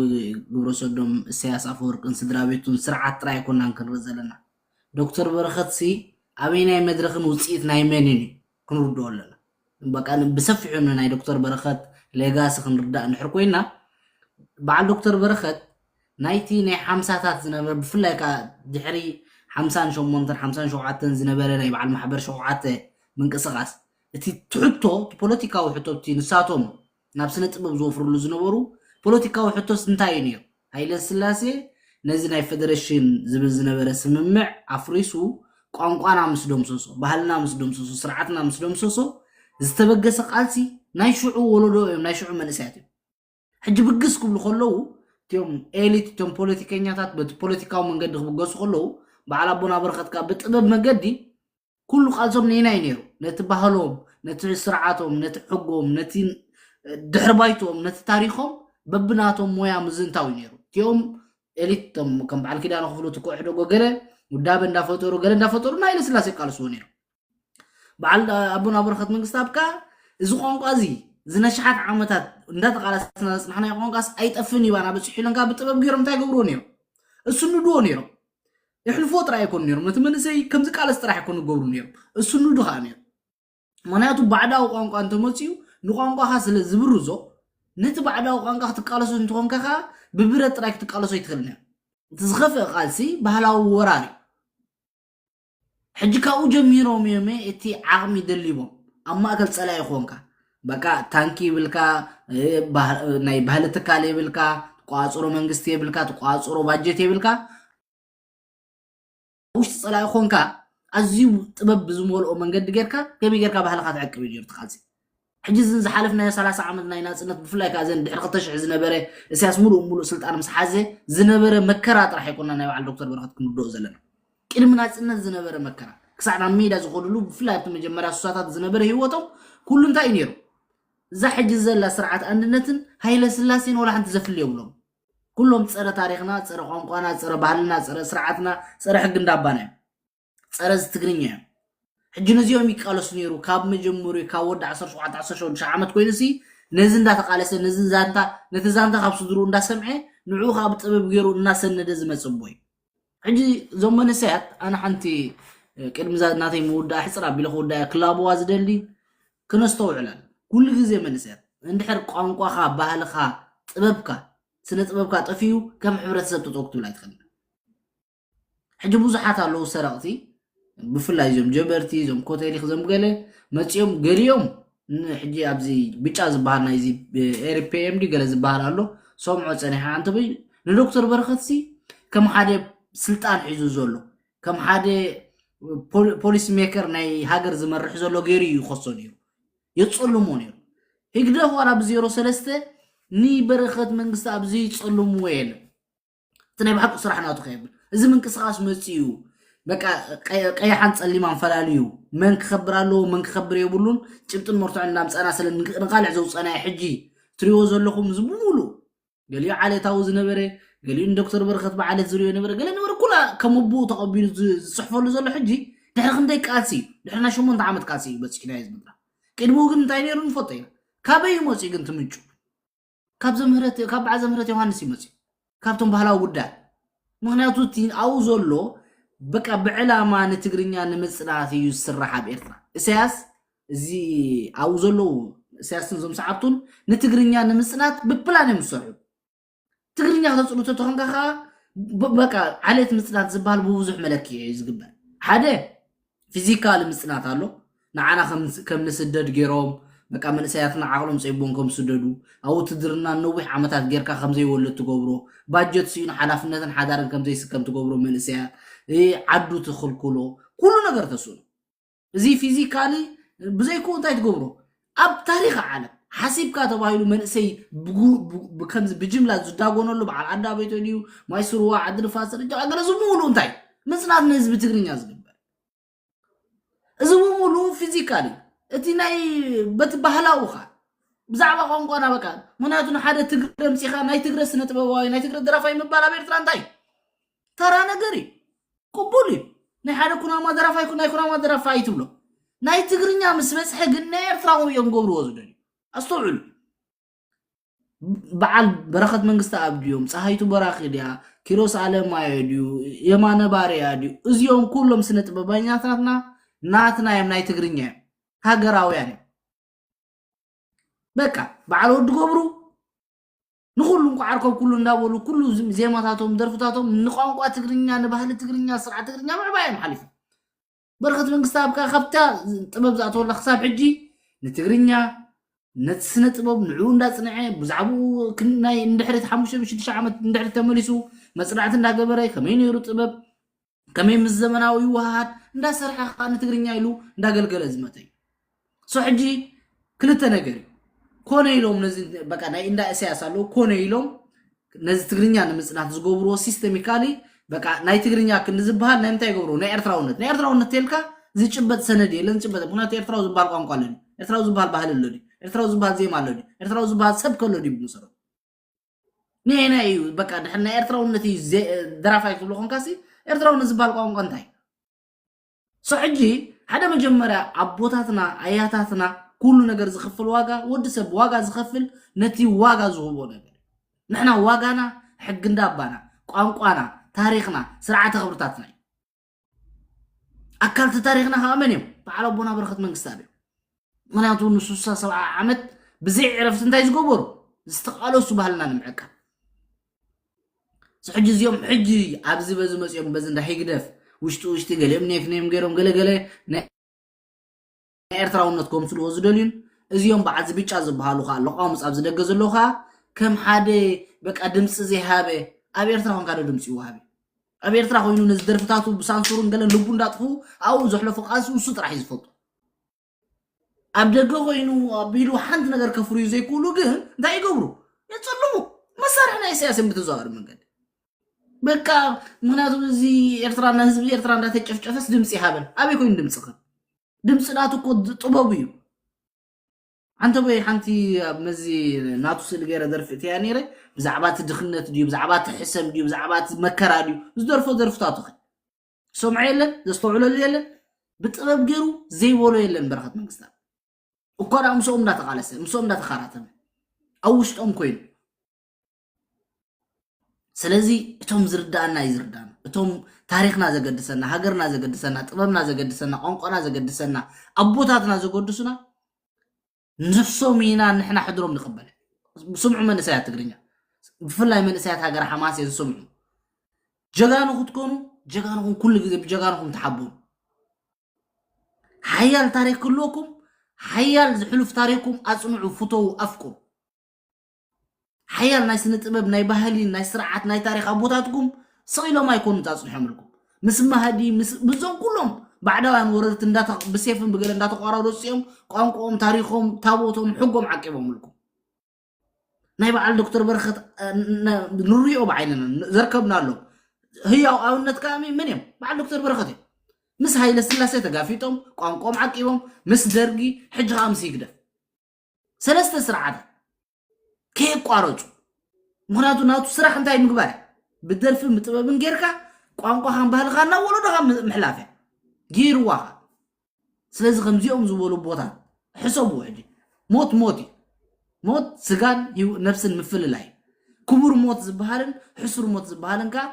ግብረ ሰዶም ኢሳያስ ኣፈወርቅን ስድራ ቤቱን ስርዓት ጥራይ ኮናን ክንርኢ ዘለና ዶክተር በረኸት ኣበይ ናይ መድረኽን ውፅኢት ናይ መን እዩ ክንርድኦ ኣለና በቃ ብሰፊሑ ናይ ዶክተር በረኸት ሌጋሲ ክንርዳእ ንሕር ኮይና በዓል ዶክተር በረኸት ናይቲ ናይ 50ታት ዝነበረ ብፍላይ ከዓ ድሕሪ 58 57 ዝነበረ ናይ በዓል ማሕበር 7 ምንቅስቓስ እቲ ትሕቶ ፖለቲካዊ ሕቶቲ ንሳቶም ናብ ስነ ጥበብ ዝወፍርሉ ዝነበሩ ፖለቲካዊ ሕቶስ እንታይ እዩ ነይሩ ሃይለ ስላሴ ነዚ ናይ ፌደሬሽን ዝብል ዝነበረ ስምምዕ ኣፍሪሱ ቋንቋና ምስ ደምሰሶ ባህልና ምስ ደምሰሶ ስርዓትና ምስ ደምሰሶ ዝተበገሰ ቃልሲ ናይ ሽዑ ወለዶ እዮም ናይ ሽዑ መንእሰያት እዮም ሕጂ ብግስ ክብሉ ከለዉ እቶም ኤሊት እቶም ፖለቲከኛታት በቲ ፖለቲካዊ መንገዲ ክብገሱ ከለዉ በዓል ኣቦና በረኸትካ ብጥበብ መንገዲ ኩሉ ቃልሶም ነና እዩ ነይሩ ነቲ ባህሎም ነቲ ስርዓቶም ነቲ ሕጎም ነቲ ድሕሪ ባይቶም ነቲ ታሪኾም በብናቶም ሞያ ምዝንታው ነይሩ እቲኦም ኤሊት ከም በዓል ኪዳነ ክፍሉ ትኮሕደጎ ገለ ውዳበ እንዳፈጠሩ ገለ እንዳፈጠሩ ናይ ለስላሴ ቃልስዎ ነይሩ በዓል ኣቦና በረኸት መንግስቲ ኣብካ እዚ ቋንቋ እዚ ዝነሽሓት ዓመታት እንዳተቃለስና ፅናሕና ቋንቋስ ኣይጠፍን ይባና በፅሒለንካ ብጥበብ ገይሮም እንታይ ገብርዎ ነይሩ እሱ ንድዎ ነይሮም يحلو فوت رأي يكون نيرو نتمنى زي كم زكال استراح يكون جبرو نيرو السنو دخان نيرو مناتو بعدا وقانق أنت ماتيو نقانق حاصل زبروزو نت بعدا وقانق تقالسو نتقانق خا ببرة رأيك تقالسو يتخلنا تزخف قالسي بهلا وراري حجك أو جميرو ميمي إتي عامي دليبهم أما أكل سلاي خوانك بكا تانكي بلكا ناي بهلتك عليه بلكا قاصرو منجستي بلكا تقاصرو باجتي بلكا وش صلاة خونكا أزيو طبب بزمول من قد جركا كبي جركا بحلقة تعقب يجير تخالسي حجز حالفنا يا 3 عامنا ناس إنك بفلاك أزين دحرقة تشع زنبرة أساس مولو سلطان مسحازة زنبرة مكرات راح يكون لنا مع الدكتور بركات كم بدو زلنا كل من ناس إن زنبرة مكرة كسعنا ميدا زخولو بفلاك تمجمرة سواتات زنبرة هوتهم كلهم تاينيرو زح حجز لا سرعة أندنتن هاي لسلاسين ولا حنت زفل يومهم كلهم تصير تاريخنا تصير قوانقنا تصير بحلنا تصير سرعتنا تصير حق ندابنا تصير استقرينيا حجنا زيهم يقالوا سنيرو كاب مجموري كاود 10 عامات كوينسي نزن دا تقالس نزن زانتا نتزانتا خاب صدرو ندا سمعي نعوها بطبب غيرو الناس ندز مصبوي حجي زمن ساعات انا حنتي قدم زادناتي مودا حصرا بلا خودا كلاب وازدلي كنستوعلان كل غزي من ساعات اندحر قانقوا ባህልኻ ጥበብካ ስነ ጥበብካ ጠፊዩ ከም ሕብረተሰብ ተጠቅቱ ላይ ተኸልና ሕጂ ብዙሓት ኣለዉ ሰረቕቲ ብፍላይ ዞም ጀበርቲ ዞም ኮቴሊ ክዘም ገለ መፅኦም ገሊኦም ሕጂ ኣብዚ ብጫ ዝበሃል ናይ እዚ ኤርፒኤምዲ ገለ ዝበሃል ኣሎ ሰምዖ ፀኒሓ አንተ በይ ንዶክተር በረኸትሲ ከም ሓደ ስልጣን ሒዙ ዘሎ ከም ሓደ ፖሊስ ሜከር ናይ ሃገር ዝመርሕ ዘሎ ገይሩ ይኸሶ ነይሩ የፅልሞ ነይሩ ህግደ ዋላ ብ03 ني برخت منقص أبزي تصلم وين تني بحق صراحة ناتخيب إذا من قصاص مسيو بقى أي حد تصلي ما فلاليو من خبرالو من خبر يقولون جبت المرتع الناس أنا سلم نقال عزوز أنا حجي تريوز لكم زبولو قال لي علي تاوز نبري قال لي دكتور برخت بعلي زريو نبري قال لي نبري كلها كمبو تقبل الصحفة اللي زول حجي نحن خندي كاسي نحن شو من دعمت كاسي بس كنا يزبطنا كده ممكن تاينيرون فطين كابي موسي كنت منشو كاب زمهرت كاب عزمهرت يوهانس يمسي كابتن بحلاو قدا مهنياتو تين أو زولو بقى بعلامة نتقرنيا نمسلاتي يسرحا بإرترا إسياس زي أو زولو إسياس نزوم ساعتون نتقرنيا نمسلات ببلان مسوحو تقرنيا خدا تسولو تتوخنكا بقى عليت مسلات زبال بوزح ملكي يزقبال حدا فيزيكال مسلات هالو نعانا كم نسدد جيروم بقى من سياتنا عقلهم صيبون كم سددو أو تدرنا نوح عمتات غيركا خمزي ولد تقبرو باجت سين حلافنة حدارن كم زي سكم تقبرو من سيات إيه عدو تدخل كله نقدر تسون زي فيزيكالي بزي كون تاي تقبرو أب تاريخ عالم حسيب كاتبايلو من سي بكنز بجملة زداغون اللو بعد عدا بيتو ديو ما يسروا عدل فاسر جو أقل زمولو انتاي مثلا نزب تقرين يازقب زمولو فيزيكالي اتي ناي بتبهلاوخا بزعبا قنقونا بكا مناتو حدا تقرم سيخا ناي تقرم سنة بواي ناي تقرم درافاي مبالا بيرتران تاي ترى نقري قبولي ناي حدا كنا ما درافاي كنا يكونا ما درافاي تبلو ناي تقرنيا مسمس حق النير تراغو يوم قبرو وزدني أستوعل بعال برخت منقستا أبديوم صحيتو براخي ديا كيروس على ما يديو يمانا باري يديو ازيوم كلهم سنة ببانياتنا ناتنا يم ناي تقرنيا هاقراو يعني بكا بعال ود قبرو نخلو عاركم كله نداولو كله زيماتاتهم درفتاتهم نقانقوا تقرنيا نبهل تقرنيا سرعة تقرنيا معبايا محلفة برخت منقستا بكا خبتا طبب زاتو الله خساب حجي نتقرنيا نتسنة طبب نعون دا صنعي بزعبو كنا ندحرت حموشة بشدش عامت ندحرت تملسو مسرعة ندا قبراي كمين يرو طبب كمين من الزمناوي وهاد ندا سرحة خانة تقرنيا يلو ندا قلقل ازمتي سو حجي كلتا نقري كونه يلوم نزي بقى ناي اندا اسياسا لو كونه يلوم نزي تقرنيا نمصنات زغبرو سيستميكالي بقى ناي تقرنيا كنزبها ناي انتا يغبرو ناي ارتراونت تيلكا زي چبت سندي لن چبت بنا ارتراو زبال قانقا لدي ارتراو زبال ባህል لدي ارتراو زبال زيما لدي ارتراو زبال سبك لدي بنصرو ناي بقى دحنا ارتراونتي درافاي تبلو خنكاسي ارتراو زبال قانقا انتاي صحجي حدا مجمرا ابوتاتنا اياتاتنا كل ነገር ዝخفل واغا ود سب واغا ዝخفل نتي واغا ዝهبو ነገር نحنا واغانا حق እንዳባና ቋንቋና ታሪክና ስርዓተ خبرتاتنا أكلت تاريخنا خامنيم بعلى بونا برخت من قصابي مناتو نصوصا 7 عمت بزي عرفت انتاي زقبر استقالو سبحلنا نمعكا سحجي يوم حجي عبزي بزو مسيوم بزن دا حيقدف وشتو قلي منيك نيم غيرهم قلي ኤርትራውነትኩም ስለወዝደልን እዚዮም ባዓዝ ብጫ ዝበሃሉ ኻ ለቋምስ ኣብ ዝደገዘለኻ ከም ሓደ በቃ ድምጽ ዘይሃበ ኣብ ኤርትራ ኮንካ ድምጽ ይወሃብ ኣብ ኤርትራ ኮይኑ ንዝደርፍታቱ ብሳንሱሩን ገለ ልቡ እንዳጥፉ ኣው ዘሕለፉ ቃሲ ውሱ ጥራሕ ይዝፈጡ ኣብ ደገ ኮይኑ ኣቢሉ ሓንት ነገር ከፍሩ ዘይኩሉ ግን እንታይ ይገብሩ የጸልሙ መሳርሕና ይስያስም ብትዛወር መንገድ በቃ ምክንያቱም እዚ ኤርትራና ህዝቢ ኤርትራ እንዳተጨፍጨፈስ ድምጽ ይሃበን ኣበይ ኮይኑ ድምጽ دمسلاتو كود طبابيو انت بي حنتي مزي ناتو سلغير درفت يعني ري بزعبات دخنت ديو بزعبات حسم ديو بزعبات مكرا ديو درفتاتو سمع يلن دستوعلو يلن بطبب غيرو زي ولو يلن برخت منغستا وقرا مسوم ناتقالس مسوم ناتخاراتم اوشتم كوين سلازي اتوم زردانا يزردان اتوم تاريخنا زقدسنا هاجرنا زقدسنا طببنا زقدسنا قنقنا زقدسنا ابوتاتنا زقدسنا نفسو مينا نحنا حضرهم نقبل سمعوا من ساعات تقرينيا بفلاي من ساعات هاجر حماس يسمعوا جغانو تكونوا جغانو كل جزء بجغانكم تحبون حيال تاريخ كلكم حيال زحلف تاريخكم اصنعوا فتو افكم حيال ناي سنه طبب ناي ባህሊ ناي سرعات ناي تاريخ ابوتاتكم صيلو ما يكون تصنح عملكم مسما هدي بزون كلهم بعدوان ورثت اندات بسيفن بقل اندات قراودو سيوم قانقوم تاريخهم تابوتهم حقهم عقبهم لكم ናይ በዓል ዶክተር በረኸት ንሪኦ ብዓይንና ዘርከብና ኣሎ ህያው ኣብነት ከኣሚ ምን እዮም በዓል ዶክተር በረኸት እዮም ምስ ሃይለ ስላሴ ተጋፊጦም ቋንቋም ዓቂቦም ምስ ደርጊ ሕጂ ከዓ ምስ ይግደፍ ሰለስተ ስርዓት ከየቋረፁ ምክንያቱ ናቱ ስራሕ እንታይ ምግባር ብደርፊ ምጥበብን ጌርካ ቋንቋኻን ባህልካ እና ወለዶኻ ምሕላፍ እያ ገይርዋ ስለዚ ከምዚኦም ዝበሉ ቦታ ሕሰብዎ ሕጂ ሞት ሞት እዩ ሞት ስጋን ነፍስን ምፍልላይ ክቡር ሞት ዝበሃልን ሕሱር ሞት ዝበሃልን ከዓ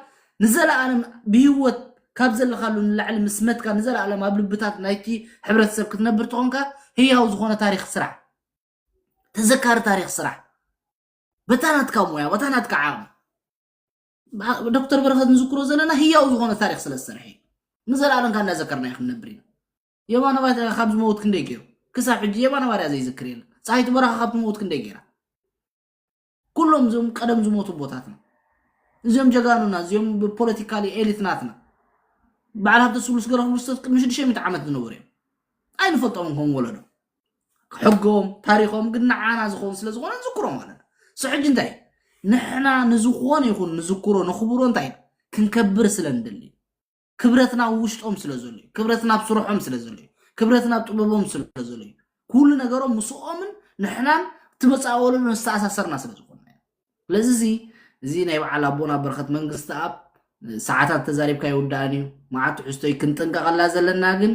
ንዘለኣለም ብህይወት ካብ ዘለኻሉ ንላዕሊ ምስመትካ ንዘለኣለም ኣብ ልብታት ናይቲ ሕብረተሰብ ክትነብር ትኾንካ ህያው ዝኾነ ታሪክ ስራሕ ተዘካሪ ታሪክ ስራሕ በታናትካ ሞያ በታናትካ ዓቕሚ ዶክተር በረኸት ንዝክሮ ዘለና ህያው ዝኾነ ታሪክ ስለ ዝሰርሐ ንዘለኣለም ካ እንዳዘከርና ይኹን ነብር ኢና የማነ ባርያ ካብ ዝመውት ክንደይ ገይሩ ክሳብ ሕጂ የማነ ባርያ ዘይዝክር የለን ፀሓይቱ በረኻ ካብ ዝመውት ክንደይ ገይራ ኩሎም እዞም ቀደም ዝሞቱ ቦታትና እዚኦም ጀጋኑና እዚኦም ብፖለቲካሊ ኤሊትናትና በዓል ሃብተ ስሉስ ገረኹ ውስተት ቅድሚ 600 ዓመት ዝነበሩ እዮም ኣይንፈልጦም ከም ወለዶ ሕጎም ታሪኾም ግን ንዓና ዝኸውን ስለ ዝኾነ ንዝክሮም ኣለና ስሕጂ እንታይ ንሕና ንዝኾነ ይኹን ንዝክሮ ንኽብሮ እንታይ ክንከብር ስለ ንደሊ ክብረትና ውሽጦም ስለ ዘሎ ክብረትና ብስርሖም ስለ ዘሎ ክብረትና ብጥበቦም ስለ ዘሎ ኩሉ ነገሮም ምስኦምን ንሕናን ትመፃወሉን ዝተኣሳሰርና ስለ ዝኾነ ስለዚ እዚ ናይ በዓል ኣቦና በረኸት መንግስቲ ኣብ ሰዓታት ተዛሪብካ ይውዳእን እዩ መዓት ሕዝቶይ ክንጥንቀቐላ ዘለና ግን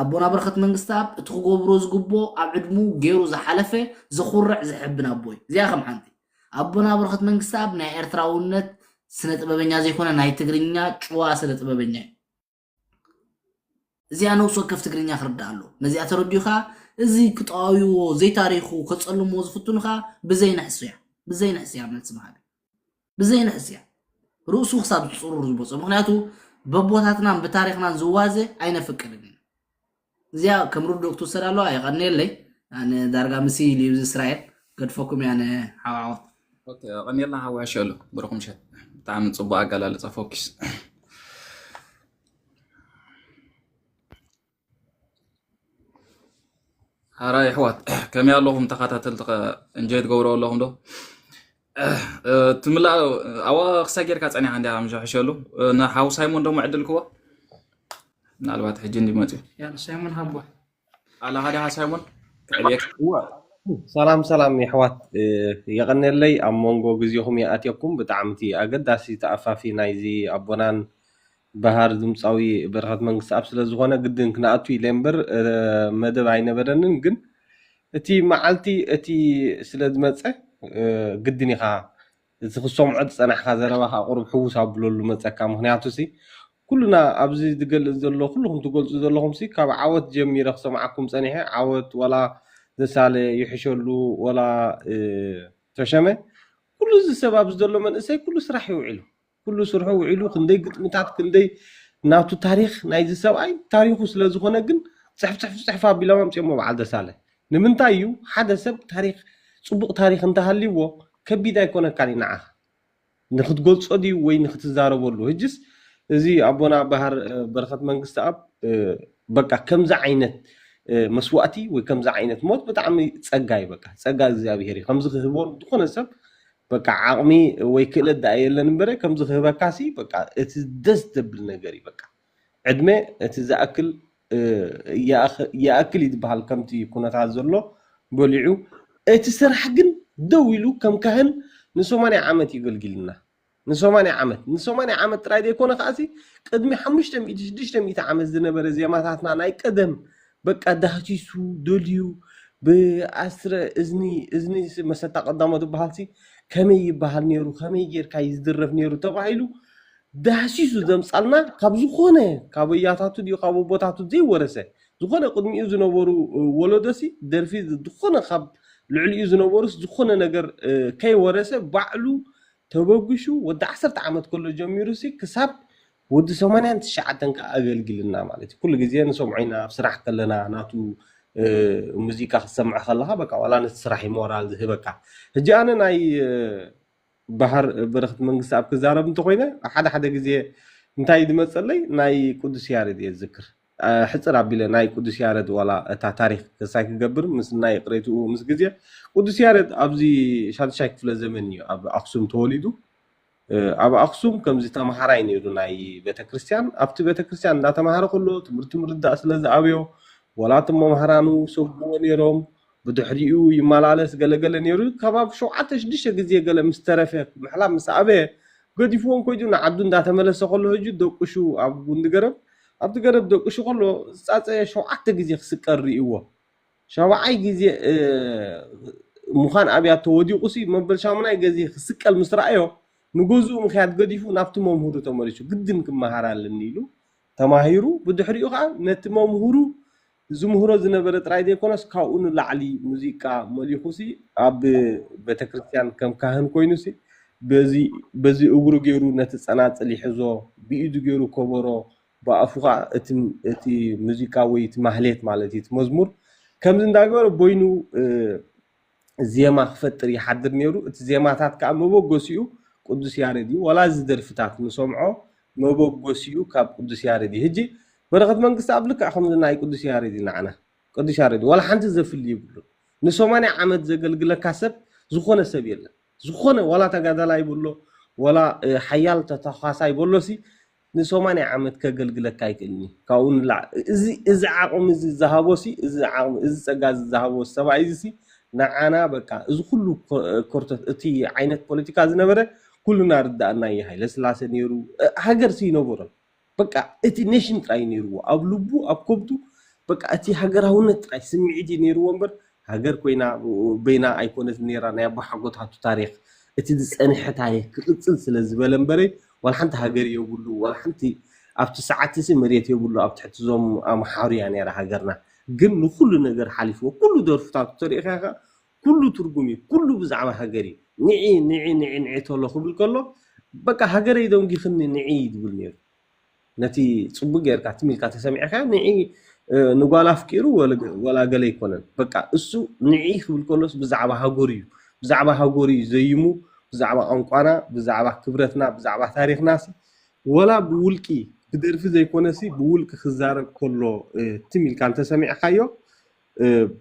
ኣቦና በረኸት መንግስቲ ኣብ እቲ ክገብሮ ዝግቦ ኣብ ዕድሙ ገይሩ ዝሓለፈ ዝኹርዕ ዝሕብን ኣቦ እዩ እዚኣ ከም ሓንቲ ኣቦና በረኸት መንግስቲ ኣብ ናይ ኤርትራውነት ስነ ጥበበኛ ዘይኮነ ናይ ትግርኛ ጭዋ ስነ ጥበበኛ እዩ እዚኣ ነብሶ ወከፍ ትግርኛ ክርዳእ ኣሎ ነዚኣ ተረዲኡኻ እዚ ክጠዋዊዎ ዘይታሪኹ ከፀልሞ ዝፍትኑኻ ብዘይንሕስ እያ መልሲ መሃቢ ብዘይንሕስ እያ ርእሱ ክሳብ ፅሩር ዝመፆ ምክንያቱ በቦታትናን ብታሪክናን ዝዋዘ ኣይነፍቅድን እዚኣ ከም ሩድ ዶክተር ሰዳሎ ኣይቀኒየለይ ኣነ ዳርጋ ምሲ ሊብዝ እስራኤል ገድፈኩም ያነ ሓዋዓወት ቀኒየልና ሓዋሽ ኣሎ ብረኹም ሸት ብጣዕሚ ፅቡቅ ኣገላለፃ ፎኪስ هراي حوات كم ياللهم تخاتل انجيت قورو اللهم دو تملا أوا خساجر كاتعني عندي عم جحشلو نحاو سايمون دو معدل كوا نالبات حجين دي ماتي يلا سايمون هبوا على هذا سايمون عليك سلام يا حوات يغني لي أمونغو جزيهم يأتيكم بتعمتي أقداسي تأفافي نايزي أبونان بهار دمصاوي برخات منግስት ኣብ ስለ ዝኾነ ግድን ክናኣቱ ኢለምበር መደብ ኣይነበረንን ግን እቲ መዓልቲ እቲ ስለ ዝመፀ ግድን ኢኻ እቲ ክሰምዖ ዝፀናሕካ ዘረባኻ ቁርብ ሕውስ ኣብለሉ መፀካ ምክንያቱ ሲ ኩሉና ኣብዚ ዝገልፅ ዘሎ ኩልኩም ትገልፁ ዘለኹም ሲ ካብ ዓወት ጀሚረ ክሰምዓኩም ፀኒሐ ዓወት ወላ ዘሳለ ይሕሸሉ ወላ ተሸመ ኩሉ ዝሰብ ኣብዚ ዘሎ መንእሰይ ኩሉ ስራሕ ይውዕሉ كل سرحه وعلو كندي قطمتات كندي ناتو تاريخ نايز سبعي تاريخه سلازخونه جن صحف بلا ما مصيمو بعد دساله نمنتايو حدا سب تاريخ صبق تاريخ انت هليو كبيدا يكون كاني نعه نخد قول صدي وين نخد تزاربولو هجس زي ابونا بحر برخت منግስት اب بقى كم ذا عينت مسواتي وكم ذا عينت موت بتعمي ጸጋይ بقى ጸጋ እግዚአብሔር كم ዝህቦን ዝኾነ ሰብ بقى عقمي ويكلد دايلن بري كم زخبكاسي بقى اتدس دبل نغري بقى عدمه اتزاكل يا اكل يتبحال كمتي كونتا زلو بوليعو اتسرح جن دويلو كم كهن نسوماني عامت يقلقلنا نسوماني عامت رايد يكون خاسي قدمي 5 عامت زنبر زياماتنا ناي قدم بقى دهتيسو دوليو بأسر اذني مستا قدامه بحالتي كمي يبحال نيرو كمي يركا يزدرف نيرو تبعيلو دهشيسو دمصالنا كاب زخونه كابياتاتو ديو كابو بوتاتو زي ورسه زخونه قدمي زنبرو ولدسي درفي زخونه خاب لعلي زنبروس زخونه نجر كاي ورسه بعلو تبغشو ود 10 عامت كله جميروسي كساب ود 8 9 كاغلغلنا مالتي كل غزي نسمعينا بصراح كلنا ناتو موسيقى خسمع خلها بقى ولا نسرحي مورال ذهبك هجي انا ناي بحر برخت منግስት اب كزارب انت خوينا حدا غزي انتاي دمصلي ناي قدس يارد يذكر حصر أبيله ناي قدس يارد ولا تاريخ كساك جبر مثل ناي قريته مسجدية قدس يارد أبزي شاد شاك في الزمنية أب أقسم توليدو أب أقسم كم زي تمهارين يدو ناي بيت كريستيان أبت بيت كريستيان لا تمهار كله تمرد أصل أبيو ولا تمهارانو سبون يروم بدحريو يمالالس قال نيرو كباب شو عتش ديش جزية قال مسترفة محلا مسابه قد يفون كويدو نعدون ده تملس كله يجو دوكشو أبو ندقرب أبو ندقرب دوكشو كله ساعات شو عت جزية سكر ريوه شو عاي جزية مخان أبيات تودي قصي ما بالشامنا جزية سكر المسرعيو نجوزو مخيات قد يفون نفتم مهورو تمريشو قدم كم مهاران للنيلو تماهيرو بدحريو خا نتمام مهورو زمهورو زنبرت رايدي كونس كاون لعلي موسيقى مليخوسي أب بتكريستيان كم كاهن كوينوسي بزي أورو جيرو نتصنات اللي حزو بيدو جيرو كبرو بأفوقا اتي موسيقى ويت مهلت مالتي مزمور كم زنداغور بوينو زيما خفتري حدر نيرو زيماتات كا مبوغوسيو قدس ياردي ولا زدرفتات نسمعو مبوغوسيو كاب قدس ياردي هجي برغت منقص قبلك أخمد ناي قدس ياردي نعنا قدس ياردي ولا حنت زفل يبلو نسوماني عمد زقلقل كاسب زخونة سبيل زخونة ولا تقادل يبلو ولا حيال تتخاص يبلو سي نسوماني عمد كقلقل كايكني كاون لا إذا عقم إذا ذهبو سي إذا عقم إذا سقاز ذهبو السبع إذا نعنا بكا إذا كله كورتت إتي عينت بوليتيكا زنبرة كلنا رد أنا يهاي لسلاسة نيرو هاجر سي نبورل بكا إتي نيشن تراي نيرو أبلبو أبكبتو بكا إتي هاجر هونت تراي سمعيدي نيرو ومبر هاجر كوينا بينا أيقونة نيران يابو حقوت هاتو تاريخ إتي دس أنا حتاريخ كل سلسلة زبالة مبري والحنت هاجر يقولوا والحنتي أبت ساعات مريت يقولوا أبت حتى زوم محاوري يعني راح هاجرنا قلنا كل نجار حليف وكل دور فتاة تاريخها كله ترجمي كله بزعمة هاجري نعي تولو خبل كله بكا هاجري دون جيخني نعيد بالنير نتي صبغ يركع تميل كاتسمع كان نعي نقال افكيرو ولا قال يكونن بكا اسو نعي خبل كلوس بزعبه هاغوري زيمو بزعبه انقانا بزعبه كبرتنا بزعبه تاريخنا ولا بولكي بدرف زي كونسي بولك خزار كله تميل كان تسمع خايو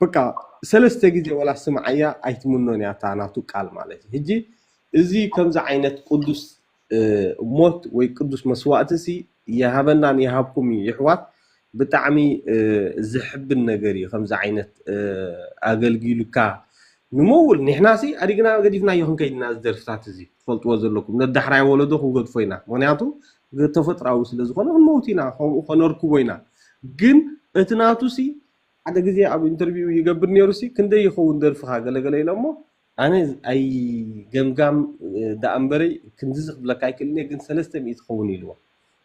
بكا سلسته جدي ولا سمعيا ايتمنون يا تاناتو قال مالتي هجي ازي كمز عينت قدس موت وي قدس مسواتسي يهبنا يهبكم يحوات بتعمي زحب النجري خمس عينت أقلقيلكا نمول نحناسي أريقنا قديفنا يهون كيدنا زدرفتات زي فلت وزر لكم ندحرع ولدو وقد فينا ونياتو قد تفتر عوس لزخونا ونموتينا ونركوينا قن اتناتو سي عدا قزي عبو انترفيو يقبر نيروسي كنده يخون درفها قلقلي لما أنا أي قمقام دا أمبري كنزق بلكاي كلني قن سلسته ميت خوني لوا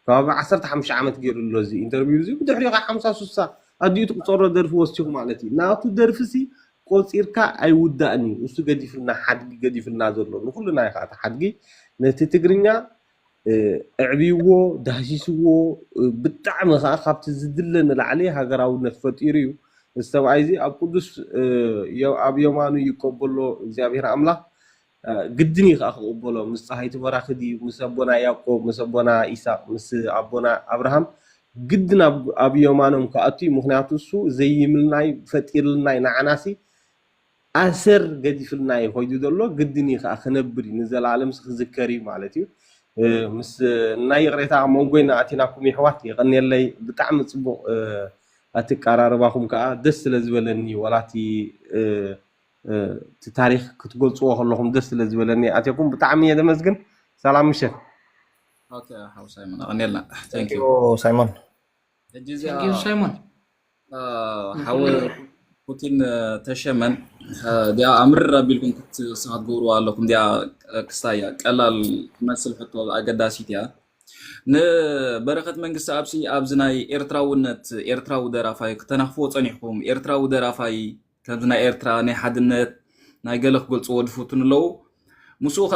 فبا عصرت حمش عمت غير اللوزي انترفيو زي بدحري 5 اديت قصور درف وسيو مالتي ناتو درفسي قصيركا اي وداني وسو قديفنا حد قديفنا زلو كلنا يخاط حدقي نتي تغرينيا اعبيو دهشيسو بتعم خابت زدلن عليه هاغراونت فطيريو استوعايزي اب قدس اب يومانو يقبلو እግዚአብሔር አምላክ قدني أقبله مستحيل براخدي مسبونا يعقوب مسبونا إيسا مس أبونا أبراهام قدنا أبيومانهم كأتي مخناتو سو زي ملناي فتير لناي نعناسي أسر قدي في الناي هويدو دولو قدني أخنبري نزل عالم سخذكري مالتي مس ناي غريتا مونغوينا أتيناكم يحواتي غني اللي بتعمل صبو أتكرر باكم كأ دس لزبلني ولاتي تاريخ كتقول صوره اللهم دس لزبلني أتيكم بتعمي هذا مسجن سلام مشان اوكي حاو سايمون غنيلنا ثانك يو سايمون ثانك يو سايمون حاول بوتين تشمن دي امر بيلكم كنت ساعات غوروا لكم دي كستايا قلال مسل حتو اقداسيتيا نبركت منግስት ابسي ابزناي ኤርትራው ደራፋይ ከተናፍፎ ጸኒሕኩም ኤርትራው ደራፋይ ከምዝና ኤርትራ ናይ ሓድነት ናይ ገለኽ ገልጽ ወድፉትን ለው مسوخ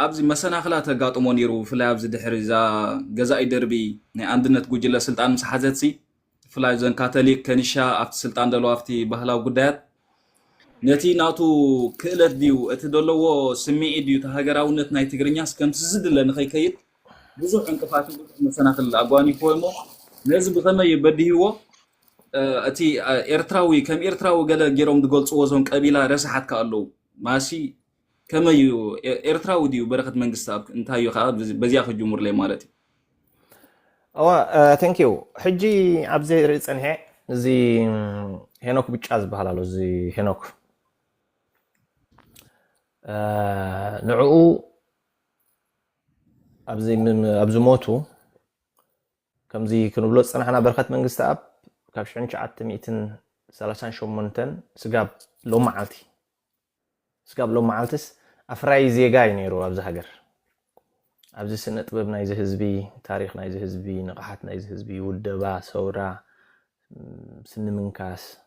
أبز مسنا خلا تقاطع مونيرو فلا أبز دحرزا جزاء دربي عندنا تقول جل سلطان مسحزتسي فلا زين كاثوليك كنيشة أفت سلطان دلو أفتي بهلا وقدات نتي ناتو كلت ديو أتدلوا سمي ديو تهجراونت نايت جرينياس كم تزيد لنا خي كيد بزوج عن كفاته مسنا خلا أبواني كويمو نزب بخمي بديهو أتي إرتراوي كم إرتراوي قال جيروم دقول صوزون قبيلة رسحت كألو ماشي كما يو إرتراوي ديو بركة من قصاب انتهايو خاب بزياخ الجمهور لي مالتي ثانك يو حجي عبزي رئيس انهي زي هنوك بيتشاز بحلالو زي هنوك نعو أبزي موتو كم زي كانوا بلوت صنحنا بركة من قصاب كابشعين شعات مئتين سلاسان شومنتن سقاب لو معالتي سقاب لو معالتس أفراي زيقاي نيرو أبزي هاجر أبزي سنة طبب نايزي هزبي تاريخ نايزي هزبي نقاحات نايزي هزبي ودبا سورا سن منكاس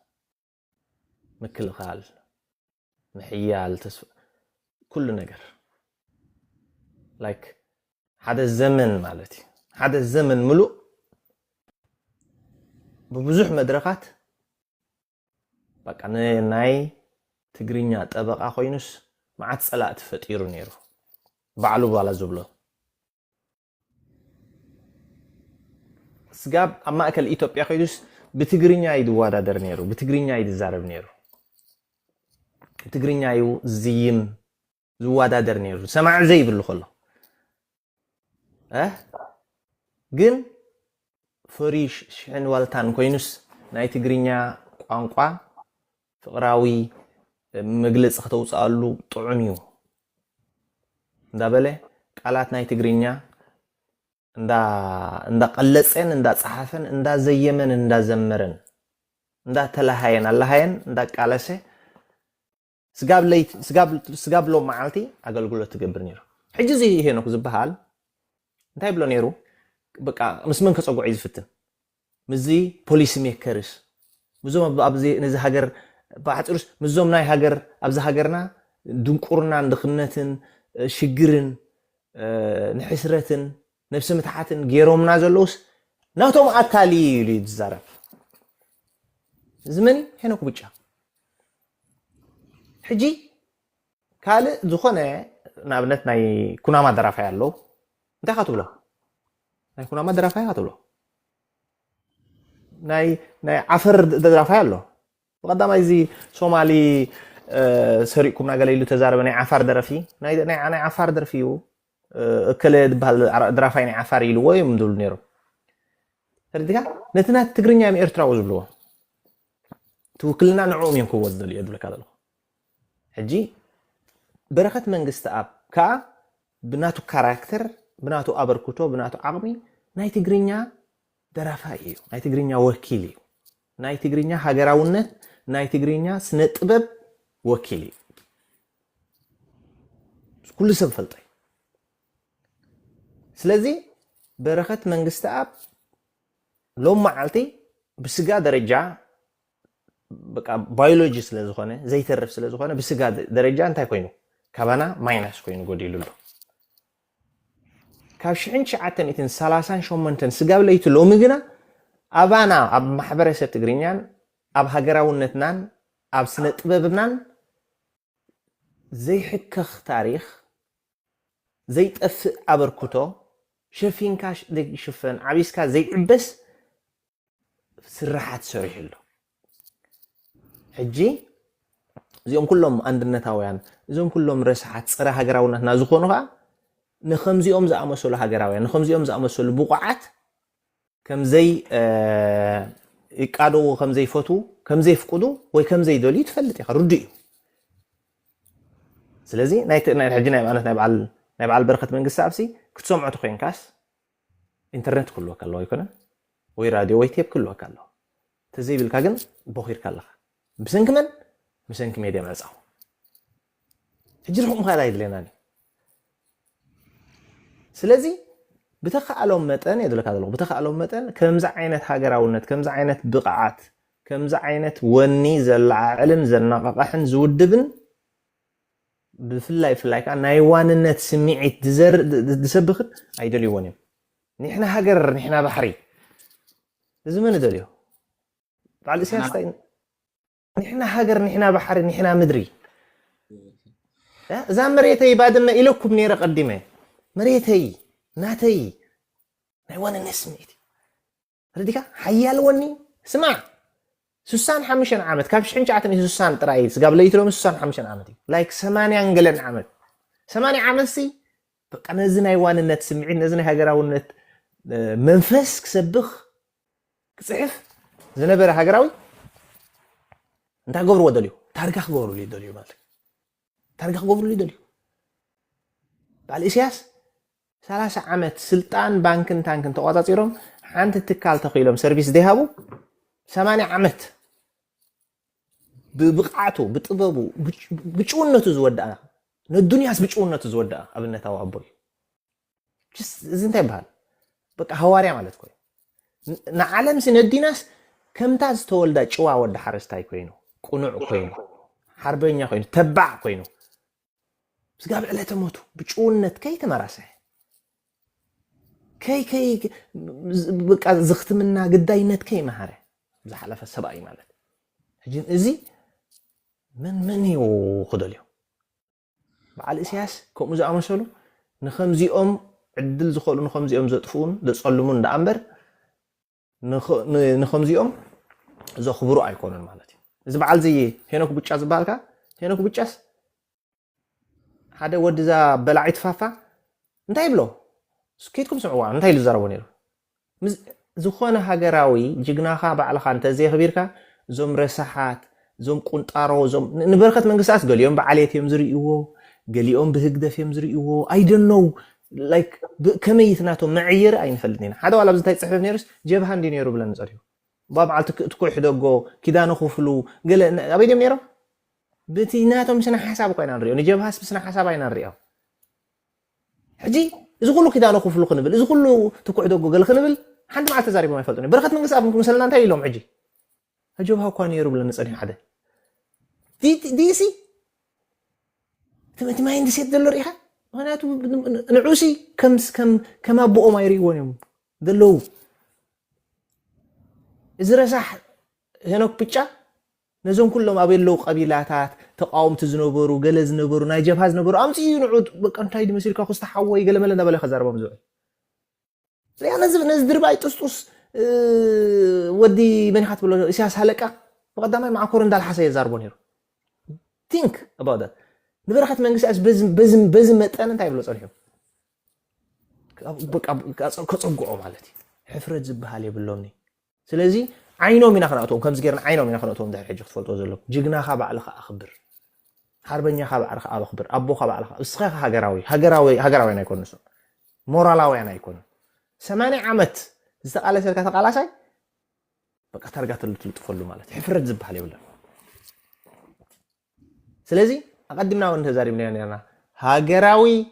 مكل خال محيال كل نجر لايك هذا الزمن مالتي هذا الزمن ملؤ ببزح مدركات بقى ناي تجرينيا طبقه خوينس معت صلات فطيرو نيرو بعلو بالا زبلو سقاب اما اكل ايثيوبيا خوينس بتجرينيا يدوادر نيرو بتجرينيا يدزارب نيرو بتجرينيا يو زيم زوادر نيرو سمع زي بلو خلو جن فريش شحن والتان كوينس ناي تجرينيا قانقا فقراوي مجلس ختوصالو طعميو እንዳበለ ቃላት ናይ ትግርኛ እንዳ ቀለጸን እንዳ ጸሐፈን እንዳ ዘየመን እንዳ ዘመረን እንዳ ተላሃየን አላሃየን እንዳ ቃለሰ ስጋብ ሎ ማዓልቲ አገልግሎት ትገብር ነይሩ ሕጂ እዚ ይሄ ነው ዝበሃል እንታይ ብሎ ነይሩ በቃ ምስመን ከጸጉዕ ይዝፍትን ምዚ ፖሊስ ሜከርስ ምዞም ኣብዚ ነዚ ሃገር ባዕጥሩስ ምዞም ናይ ሃገር ኣብዚ ሃገርና ድንቁርና እንድኽነትን ሽግርን ንሕስረትን ነፍሲ ምትሓትን ገይሮምና ዘለውስ ናቶም ኣካሊ ኢሉ ይዛረብ ዝመን ሄኖክ ብጫ ሕጂ ካልእ ዝኾነ ንኣብነት ናይ ኩናማ ደራፋይ ኣለዉ እንታይ ካትብሎ ናይ ኩናማ ደራፋይ ካትብሎ ናይ ዓፈር ደራፋይ ኣሎ ብቐዳማይ እዚ ሶማሊ سريكم نقول له تجارب ناي عفار درفي ناي عفار درفيو كل درافي ناي عفار يلو ويم دول نيرو فرديكا نتنا تجرينيا من إرترا وزبلوا توكلنا نعوم ينكو وزدل يدل كذا له حجي بركة من قستأب كا بناتو كاركتر بناتو أبركوتو بناتو عقمي ناي تجرينيا درافايو ناي تجرينيا وكيلي ناي تجرينيا هاجراونت ناي تجرينيا سنتبب وكيلي كل سب فلطي سلازي بركة منجست أب لو معلتي بسجا درجة بقى بيولوجي سلازخانة زي تعرف سلازخانة بسجا درجة أنت كوينو كابانا ماينس كوينو قدي لولو كابشين شعاتن إتن سلاسان شو منتن سجا بليت لو مجنا أبانا أب محبرة ستجرينيان أب هجراونتنان أب سنة ببنان زي حكخ تاريخ زي تأف أبركوتو شفين كاش ديك شفن عبيسكا زي بس سرحات سريح له حجي زيهم كلهم عندنا تاويان زيهم كلهم رسحات صراحة جراونا نازخونها نخمزي أم زعم مسؤول هجراويان نخمزي أم زعم مسؤول بقعات كم زي يقعدوا كم زي فوتو كم زي فقدوا وكم زي دولي تفلت يا ردي سلازي ناي حجينا أنا ناي بعل بركة من قصابسي كنت سمعت خوين كاس إنترنت كله كله يكون وي راديو وي تيب كله كله تزيب الكاجن بخير كله بسنك ميديا مزاو تجرهم هاي ليناني سلازي بتخيلهم متن يدلك هذا بتخيلهم متن كم زعينة هاجراونت كم زعينة بقعات كم زعينة وني زلع علم زلنا قحن زودبن بفلاي كان نايوان النت سميعت دسبخ ايدل يونيم نحنا هاجر نحنا بحري زمان دوليو بعد سياستين نحنا هاجر نحنا بحري نحنا مدري زام مريتي بعد ما إلكم نيرة قديمة مريتي ناتي نايوان النت سميعت رديكا حيالوني اسمع 65 عامت كاب 1960 ጥራይ ስጋብ ለይትሎም 65 ዓመት ላይክ 80 አንገለን ዓመት 80 ዓመት ሲ በቃ ነዚ ናይ ዋንነት ስምዒት ነዚ ናይ ሃገራውነት መንፈስ ክሰብኽ ክጽሕፍ ዝነበረ ሃገራዊ እንታይ ገብርዎ ደልዩ ታሪክ ክገብርሉ ይደልዩ ማለት ታሪክ ክገብርሉ ይደልዩ ባል ኢሳያስ 30 ዓመት ስልጣን ባንክን ታንክን ተቆጻጺሮም ሓንቲ ትካል ተኺሎም ሰርቪስ ደይሃቡ 80 ዓመት ብብቕዓቱ ብጥበቡ ብጭውነቱ ዝወድአ ንዱንያስ ብጭውነቱ ዝወድአ ኣብነታዊ ኣቦ እዚ እንታይ ይበሃል በቃ ሃዋርያ ማለት ኮይኑ ንዓለም ስነዲናስ ከምታ ዝተወልዳ ጭዋ ወዲ ሓረስታይ ኮይኑ ቁኑዕ ኮይኑ ሓርበኛ ኮይኑ ተባዕ ኮይኑ ስጋብ ዕለተ ሞቱ ብጭውነት ከይተመራሰ ከይ በቃ ዝኽትምና ግዳይነት ከይመሃረ ዝሓለፈ ሰብኣይ ማለት ሕጂ እዚ من هو خدليو بعد إسياس كم زي أمثله نخمزي عدل زخلو نخمزي زطفون دصلمون دأمبر نخمزي زخبرو أيقونن مالتي إذا بعد زي هنا كبتشاس بالكا هنا كبتشاس هذا ود إذا بلعت فافا نتاي بلو سكيتكم سمعوا نتاي لزاربونيرو زخانة هجراوي جناها بعد خان تزيه خبيركا زم رسحات زوم قنطارو زوم نبركت منقساس قاليوم بعليت يمزريوه قاليوم بهقدف يمزريوه I don't know like كميتناتو معير أين فلدين هذا ولا بزتاي صحيح نيرس جبهة عندي نيرو بلا نزاريو باب على تكوي حدوقو كذا نخوفلو قال أبي دم نيرو بتيناتو مسنا حساب كاين نريو نجيبها مسنا حساب كاين نريو حجي إذا كله كذا نخوفلو خنبل إذا كله تكوي حدوقو قال خنبل حد ما عتزاري ما يفلتوني بركت منقساس مثلا أنت يلوم عجي هجوبها كان يرو بلا نصري حدا دي سي تما عندي سيد دلو ريحه وانا نعوسي كما بؤ ما يريون يوم دلو اذا رصح هناك بيتشا نزوم كلهم ابيلو قبيلاتات تقاوم تزنبرو جلز نبرو ناي جبهاز نبرو امتي نعود بقى انت هيدي مسير كاخو استحوي قال ملنا بلا خزاربه مزوع لي انا نزدر باي طسطس ودي من حات بلو إسياس هلكا بقدامي مع كورن دال حسي يزاربون هيرو think about that نبرخت من قساس بزم متان انت يبلو صريحو بقى كصقعو مالتي حفرت زبحال يبلوني سلازي عينو من اخناتهم كم زغيرن عينو من اخناتهم ده حجه تفلطو زلو جغنا خا بعلخ اخبر حربنيا خا بعلخ اخبر ابو خا بعلخ اسخا هاغراوي انا يكون نسو مورالاوي انا يكون 80 عمت زتقاله سلكا تقالاساي بقى ترغات تلطفلو مالتي حفرت زبحال يبلون سلازي أقدمنا وانت زاري منينا هاجراوي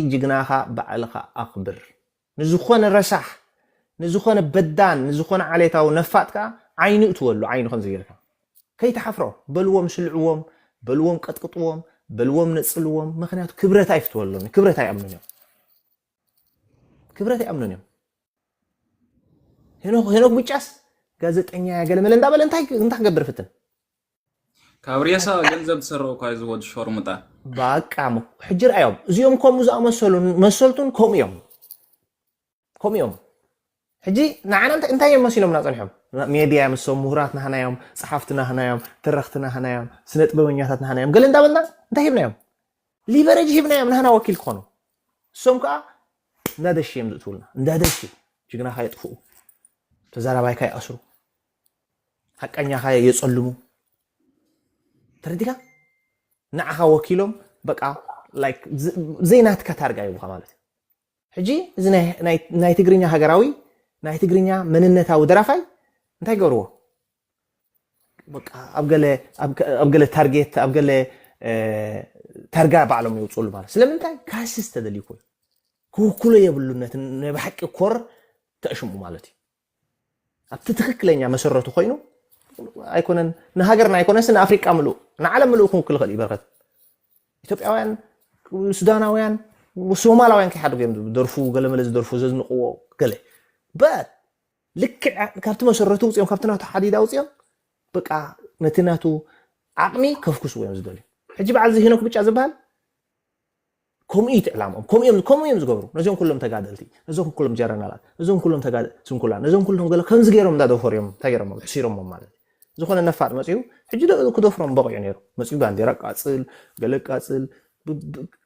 جيجناها بعلقة أخبر نزخون الرشح نزخون بدان نزخون عليتا ونفاتك عينو تولو عينو خنزيرك كي تحفرو بلوم شلعوم بلوم قطقطوم بلوم نصلوم مخنياتو كبرتاي فتولون كبرتاي أمنونيوم هنوك بيتشاس ጋዜጠኛ ያገለመለ እንዳበለ እንታይ ገበር ፍትን ካብሪያሳ ገንዘብ ተሰረው ካይዝ ወድ ሾርሙጣ ባቃሙ ሕጅር አዮም እዚኦም ኮም ዝኣመሰሉን መሰልቱን ኮሚዮም ሕጂ ንዓና እንታይ የመስሎም ናጸንሖም ሚድያ ምሶም ምሁራት ናህናዮም ጸሓፍቲ ናህናዮም ተረኽቲ ናህናዮም ስነ ጥበበኛታት ናህናዮም ገለ እንዳበልና እንታይ ሂብናዮም ሊቨሬጅ ሂብናዮም ናህና ወኪል ኮኑ እሶም ከዓ እንዳደሽዮም ዝእትውልና እንዳደሽ ጅግና ካይጥፉ ተዛራባይ ካይኣስሩ ሓቀኛ ካይ የጸልሙ ተረዲካ ንዓኻ ወኪሎም በቃ ላይክ ዘይናትካ ታርጋ ይብካ ማለት ሕጂ እዚ ናይ ትግርኛ ሃገራዊ ናይ ትግርኛ መንነታዊ ደራፋይ እንታይ ገርዎ በቃ ኣብገለ ታርጌት ኣብገለ ታርጋ ባዕሎም ይውፅሉ ማለት ስለምንታይ ካስስ ተደሊኩ ኩኩለ የብሉነት ንብሓቂ ኮር ተእሽሙ ማለት እዩ ኣብቲ ትክክለኛ መሰረቱ ኮይኑ ኣይኮነን ንሃገርና ኣይኮነስ ንኣፍሪቃ ምሉእ ንዓለም ምሉእ ክንክል ኽእል ይበርኸት ኢትዮጵያውያን ሱዳናውያን ሶማላውያን ከይሓደጉ እዮም ደርፉ ገለመለ ዝደርፉ ዘዝንቕዎ ገለ በት ልክዕ ካብቲ መሰረቱ ውፅኦም ካብቲ ናቱ ሓዲዳ ውፅኦም በቃ ነቲ ናቱ ዓቕሚ ከፍኩስዎ እዮም ዝደልዩ ሕጂ በዓል እዚ ሄኖክ ብጫ ዝበሃል كوميت إعلامهم كوميم زجبروا نزوم كلهم تجادلتي نزوم كلهم جرنالات نزوم كلهم تجادل سنكولان نزوم كلهم قالوا كم زجيرهم ده دفوريهم تجرم بحسيرهم مالك زخون النفار مسيو حجي ده كدفرهم بقى يعني مسيو باندي رك أصل قالك أصل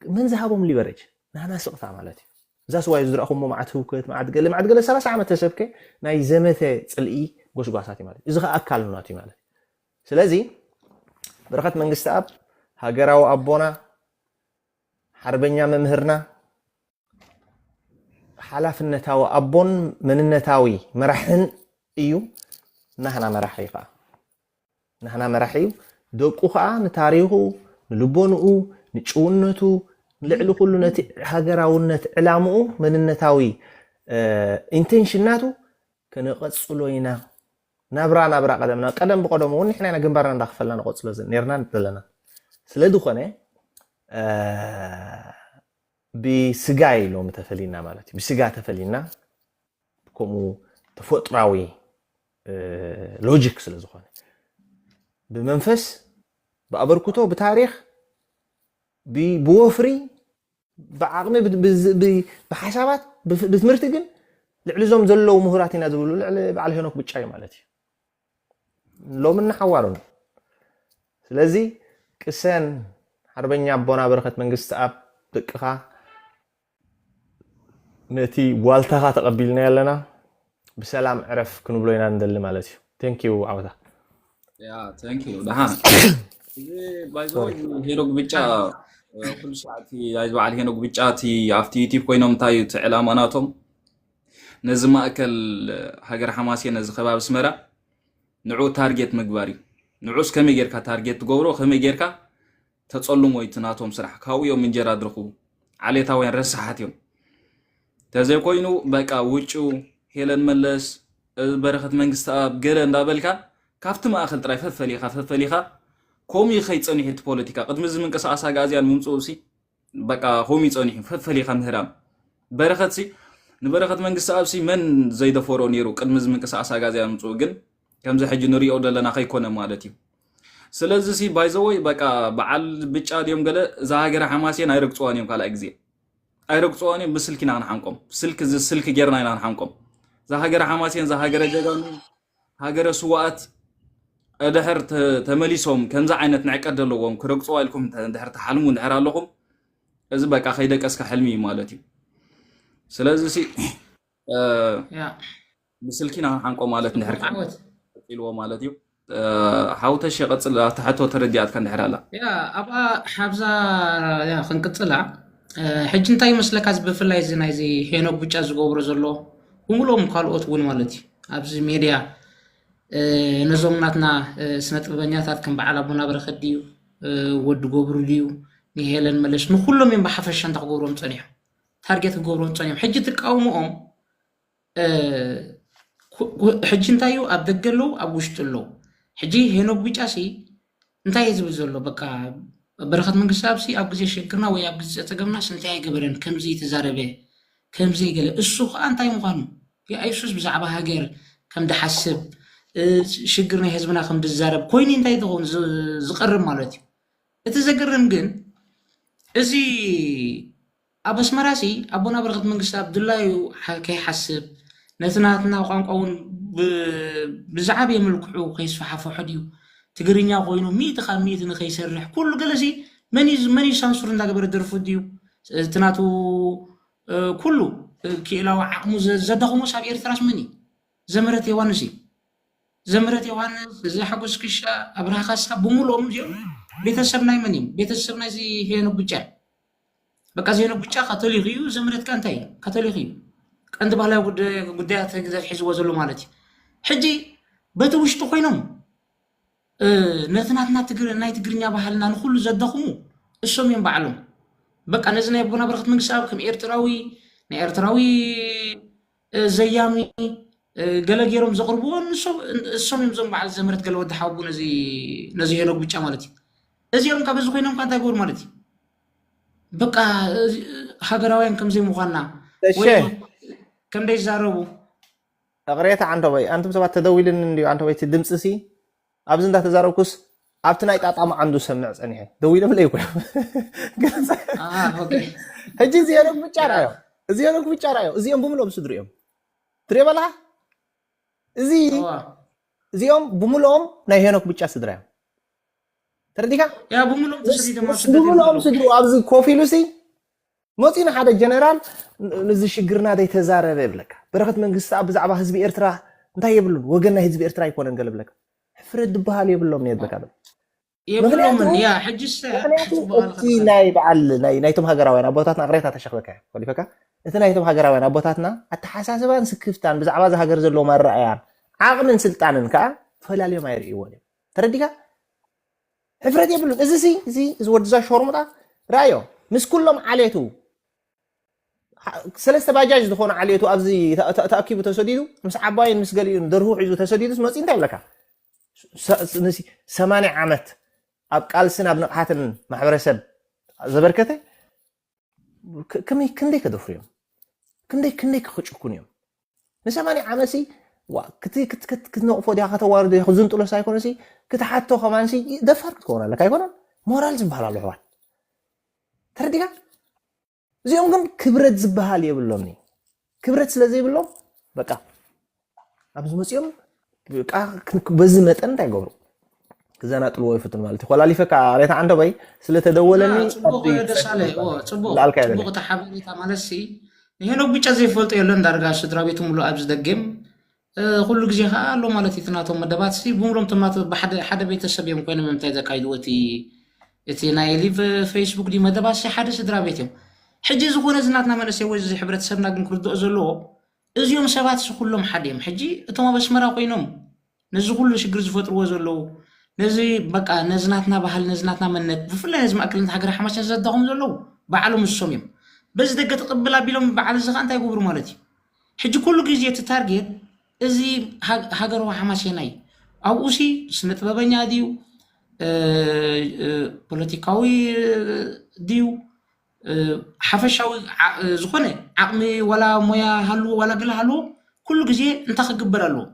من ذهبهم اللي برج نحن سقطة مالتي زاس وايد زرقهم ما عاد هوكت ما عاد قال سلاس عام تسبكه ناي زمته تلقي قوش قاساتي مالتي إذا أكل ناتي مالتي سلازي بركات من قستاب هاجراو أبونا حربنا ممهرنا حلاف النتاوي أبون من النتاوي مرحن إيو نحنا مرحيقا نحنا مرحيو دوقوها نتاريخو نلبونو نتشونتو نلعلو كله هاجراونت علامو من النتاوي انتنشناتو كنقصلوينا نبرا قدم بقدمو نحنا جنبرنا ندخفلنا نقصلو زين نيرنا نتلنا سلدو خنه بسجاي لو متفلينا مالتي بسجا تفلينا كومو تفطراوي لوجيك سلازخونه بمنفس بأبركتو بتاريخ بوفري بعقمه بحسابات بتمرتجن لعلزوم زلو مهراتنا زبلو لعل بعل هناك بتشاي مالتي لو من حوارون سلازي كسان حربنا أبونا بركة منجست أب دقها نتي والتها تقبلنا لنا بسلام عرف كنو بلوينا ندل مالتي thank you عوضة يا thank you ده بايزوي هيروك بيتشا كل ساعتي عايز بعد هيروك بيتشاتي عفتي يوتيوب كوينهم تاي تعلم أناتهم نزم أكل هجر حماسي نز خباب سمرة نعو تارجت مقباري نعوس كم يجرك تارجت تجورو كم يجرك تتصلوا مويتناتهم سرح كاويهم من جراد رخو عليه تاوين رسحاتهم تزي كوينو بقى وجو هيلن ملس برخت منغستاب جرن دابلكا كافت ما اخل طراي ففليخا كومي خيت صنيحت بوليتيكا قدم زمن قصاصا غازيان ممصوسي بقى كومي صنيح ففليخا مهرام برخت سي نبرخت منغستاب سي من زي دفورو نيرو قدم زمن قصاصا غازيان ممصو ግን كمزي حج نريو دلنا خيكونه مالتي ስለዚህ ሲ ባይዘወይ በቃ በዓል ብጫ ዲዮም ገለ ዛሃገረ ሐማሴን አይረግጿኒም ካላ ግዜ አይረግጿኒም በስልኪና አንሐንቆም ስልክ ጌርና ኢና አንሐንቆም ዛሃገረ ሐማሴን ዛሃገረ ጀጋኑ ሃገረ ስዋአት እድህር ተመሊሶም ከምዛ አይነት ንዕቀደለዎም ክረግጹ አልኩም እንድህር ተሐልሙ እንድህር አለኩም እዚ በቃ ከይደቀስከ ሕልሚ ማለት እዩ ስለዚህ ሲ በስልኪና አንሐንቆም ማለት እንድህር ይልዎ ማለት እዩ حاوتش يقصل تحته ترديات كان دحرالا يا ابا حبزا يا خنقصلا حج انتاي مسلك از بفلاي زي زي هينوك بيچا زغبر زلو ሁሉም ካልኦት ውን ማለት ኣብዚ ሚዲያ ነዞምናትና ስነጥበኛታት ከም በዓል አቡና በረኸዲዩ ወድ ጎብሩ ዲዩ ንሄለን መለስ ንኩሎም ይም በሐፈሻ እንታ ጎብሮም ጸኒሑ ታርጌት ጎብሮም ጸኒሑ ሕጂ ተቃውሞኦም ሕጂ እንታዩ ኣብ ደገሎ ኣብ ውሽጥሎ ሕጂ ሄኖክ ቢጫሲ እንታይ ይዝብል ዘሎ በቃ በረኸት መንግስት ኣብሲ ኣብ ግዜ ሽግርና ወይ ኣብ ግዜ ተገምና ስንታይ ገበረን ከምዚ ተዛረበ ከምዚ ገለ እሱ እንታይ ምዃኑ የአይሱስ ብዛዕባ ሃገር ከም ደሐስብ ሽግርና ህዝብና ከም ድዛረብ ኮይኑ እንታይ ተኾን ዝቀርብ ማለት እዩ እቲ ዘገርም ግን እዚ ኣብ አስመራሲ አቡና በረኸት መንግስት አብዱላዩ ከይሐስብ ነትናትና ቋንቋውን ብዛዕባ የምልክዑ ከይስፋሓፈሑ ድዩ ትግርኛ ኮይኑ ሚት ኻሚት ንኸይሰርሕ ኩሉ ገለሲ መኒ ሳንሱር እንዳገበረ ደርፉ ድዩ ትናቱ ኩሉ ኪላው ዓቅሙ ዘደኹሙ ሳብ ኤርትራስ መኒ ዘመረት ዮሐንስ ዮሐንስ ዘሐጎስ ክሻ አብራኻሳ በሙሉም ዲዩ ቤተሰብ ናይ መኒ ቤተሰብ ናይ ሄኖክ ብቻ በቃ ሄኖክ ብቻ ካቶሊክ እዩ ዘመረት ካንታይ ካቶሊክ እዩ ቀንድ ባህላዊ ጉዳያት ግዛት ሒዝዎ ዘሎ ማለት እዩ ሕጂ በቲ ውሽጡ ኮይኖም ነትናትና ናይ ትግርኛ ባህልና ንኩሉ ዘደኹሙ እሶም እዮም ባዕሎም በቃ ነዚ ናይ አቡና በረኸት መንግስት ኣብ ከም ኤርትራዊ ዘያሚ ገለ ገይሮም ዘቕርብዎ እሶም እዮም ዞም በዓል ዘመረት ገለ ወዲ ሓቡ ነዚ ሄኖክ ብቻ ማለት እዩ እዚኦም ካብ እዚ ኮይኖም ካ እንታይ ገበሩ ማለት እዩ በቃ ሃገራውያን ከምዘይ ምዃንና كم دايش زاربو أغريت عن ربي أنتم سبعة تدويلن اللي عن ربي تدمس سي أبزن ده تزاربكوس أبتنايت أطعم عنده سمع عنيه دويلن لا يكون اوكي ሕጂ እዚኦም ብጫ ራእዮም እዚኦም ብምልኦም ስድሪኦም ትሪኦ በልኻ እዚኦም ብምልኦም ናይ ሄኖክ ብጫ ስድራ እዮም ተረዲካ ያ ብምልኦም ብምልኦም ስድሩ ኣብዚ ኮፍ ኢሉ ሲ መፂና ሓደ ጀነራል ነዚ ሽግርና ዘይተዛረበ ይብለካ በረኸት መንግስቲ ብዛዕባ ህዝቢ ኤርትራ እንታይ የብሉን ወገን ናይ ህዝቢ ኤርትራ ኣይኮነን ገለ ብለካ ሕፍረት ድበሃል የብሎም ነየድለካ የብሎምን ያ ሕጂ እቲ ናይ በዓል ናይቶም ሃገራውያን ኣቦታትና ቅሬታ ተሸክበካ ኮሊፈካ እቲ ናይቶም ሃገራውያን ኣቦታትና ኣተሓሳስባን ስክፍታን ብዛዕባ እዚ ሃገር ዘለዎ መረኣያን ዓቕምን ስልጣንን ከዓ ተፈላለዮም ኣይርእይዎን እዮም ተረዲካ ሕፍረት የብሉን እዚ ወዲዛ ሾርሙጣ ራእዮ ምስ ኩሎም ዓሌቱ ሰለስተ ባጃጅ ዝኾነ ዓሌቱ ኣብዚ ተኣኪቡ ተሰዲዱ ምስ ዓባይን ምስ ገሊኡን ደርሁ ሒዙ ተሰዲዱስ መፂ እንታይ ይብለካ 80 ዓመት ኣብ ቃልስን ኣብ ንቕሓትን ማሕበረሰብ ዘበርከተ ክንደይ ከደፍሩ እዮም ክንደይ ክጭኩን እዮም ን80 ዓመት ክትነቕፎ ዲኻ ከተዋርዶ ክዝንጥሎ ሳይኮነሲ ክትሓቶ ከማንሲ ደፋር ክትከውን ኣለካ ኣይኮነን ሞራል ዝበሃል ኣሎ ሕዋት ተረዲካ እዚኦም ግን ክብረት ዝበሃል የብሎምኒ ክብረት ስለዘይብሎም በቃ ኣብዚ መፅኦም በዚ መጠን እንታይ ይገብሩ ክዘናጥልዎ ይፍቱን ማለት እዩ ኮላሊፈካ ሬታ ዓንደበይ ስለተደወለኒ ፅቡቅ ተሓበሬታ ማለት ሲ ሄኖክ ብጫ ዘይፈልጦ የለን ዳርጋ ስድራ ቤቱ ሙሉ ኣብዚ ደገም ኩሉ ግዜ ከዓ ኣሎ ማለት እዩ ትናቶም መደባት ሲ ብምሎም ተማቶ ሓደ ቤተሰብ እዮም ኮይኖም ምንታይ ዘካይድዎ እቲ ናይ ሊቭ ፌስቡክ ዲ መደባት ሲ ሓደ ስድራ ቤት እዮም ሕጂ ዝኾነ ዝናትና መንእሰይ ወይ እዚ ሕብረተሰብና ግን ክርድኦ ዘለዎ እዚኦም ሰባት ኩሎም ሓደ እዮም ሕጂ እቶም ኣብ ኣስመራ ኮይኖም ነዚ ኩሉ ሽግር ዝፈጥርዎ ዘለዉ ነዚ በቃ ነዝናትና ባህል ነዝናትና መንነት ብፍላይ ነዚ ማእከልነት ሃገር ሓማሽን ዘዳኹም ዘለዉ በዓሎም ንሶም እዮም በዚ ደገ ተቕብል ኣቢሎም በዓል እዚ ከዓ እንታይ ይገብሩ ማለት እዩ ሕጂ ኩሉ ግዜ እቲ ታርጌት እዚ ሃገራዊ ሓማሽና እዩ ኣብኡ ሲ ስነ ጥበበኛ ድዩ ፖለቲካዊ ድዩ ሓፈሻዊ ዝኾነ ዓቕሚ ወላ ሞያ ሃልዎ ወላ ገለ ሃልዎ ኩሉ ግዜ እንታይ ክግበር ኣለዎ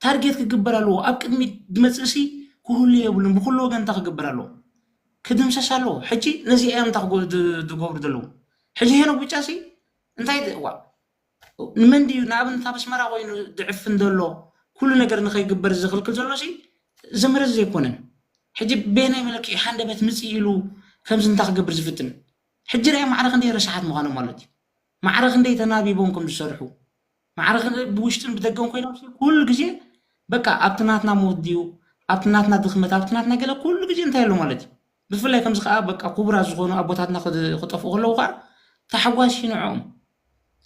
ታርጌት ክግበር ኣለዎ ኣብ ቅድሚት ድመፅእ ሲ ክህሉ የብሉን ብኩሉ ወገን እንታይ ክግበር ኣለዎ ክድምሰስ ኣለዎ ሕጂ ነዚኦም እንታይ ዝገብሩ ዘለዉ ሕጂ ሄኖክ ብጫ ሲ እንታይ ንመን ድዩ ንኣብነት ኣብ ኣስመራ ኮይኑ ድዕፍን ዘሎ ኩሉ ነገር ንኸይግበር ዝኽልክል ዘሎ ሲ ዘመረዝ ዘይኮነን ሕጂ ቤናይ መለክዒ ሓንደበት ምፅእ ኢሉ ከምዚ እንታይ ክገብር ዝፍትን ሕጂ ራእይ ማዕረኽ እንደይ ረሳሓት ምዃኖም ማለት እዩ ማዕረኽ እንደይ ተናቢቦም ከም ዝሰርሑ ማዕረኽ ብውሽጥን ብደገን ኮይኖም ኩሉ ግዜ በቃ ኣብቲ ናትና ሞት ድዩ ኣብቲ ናትና ድኽመት ኣብቲ ናትና ገለ ኩሉ ግዜ እንታይ ኣሎ ማለት እዩ ብፍላይ ከምዚ ከዓ በቃ ክቡራት ዝኾኑ ኣቦታትና ክጠፍኡ ከለዉ ከዓ ተሓጓሲ ንዕኦም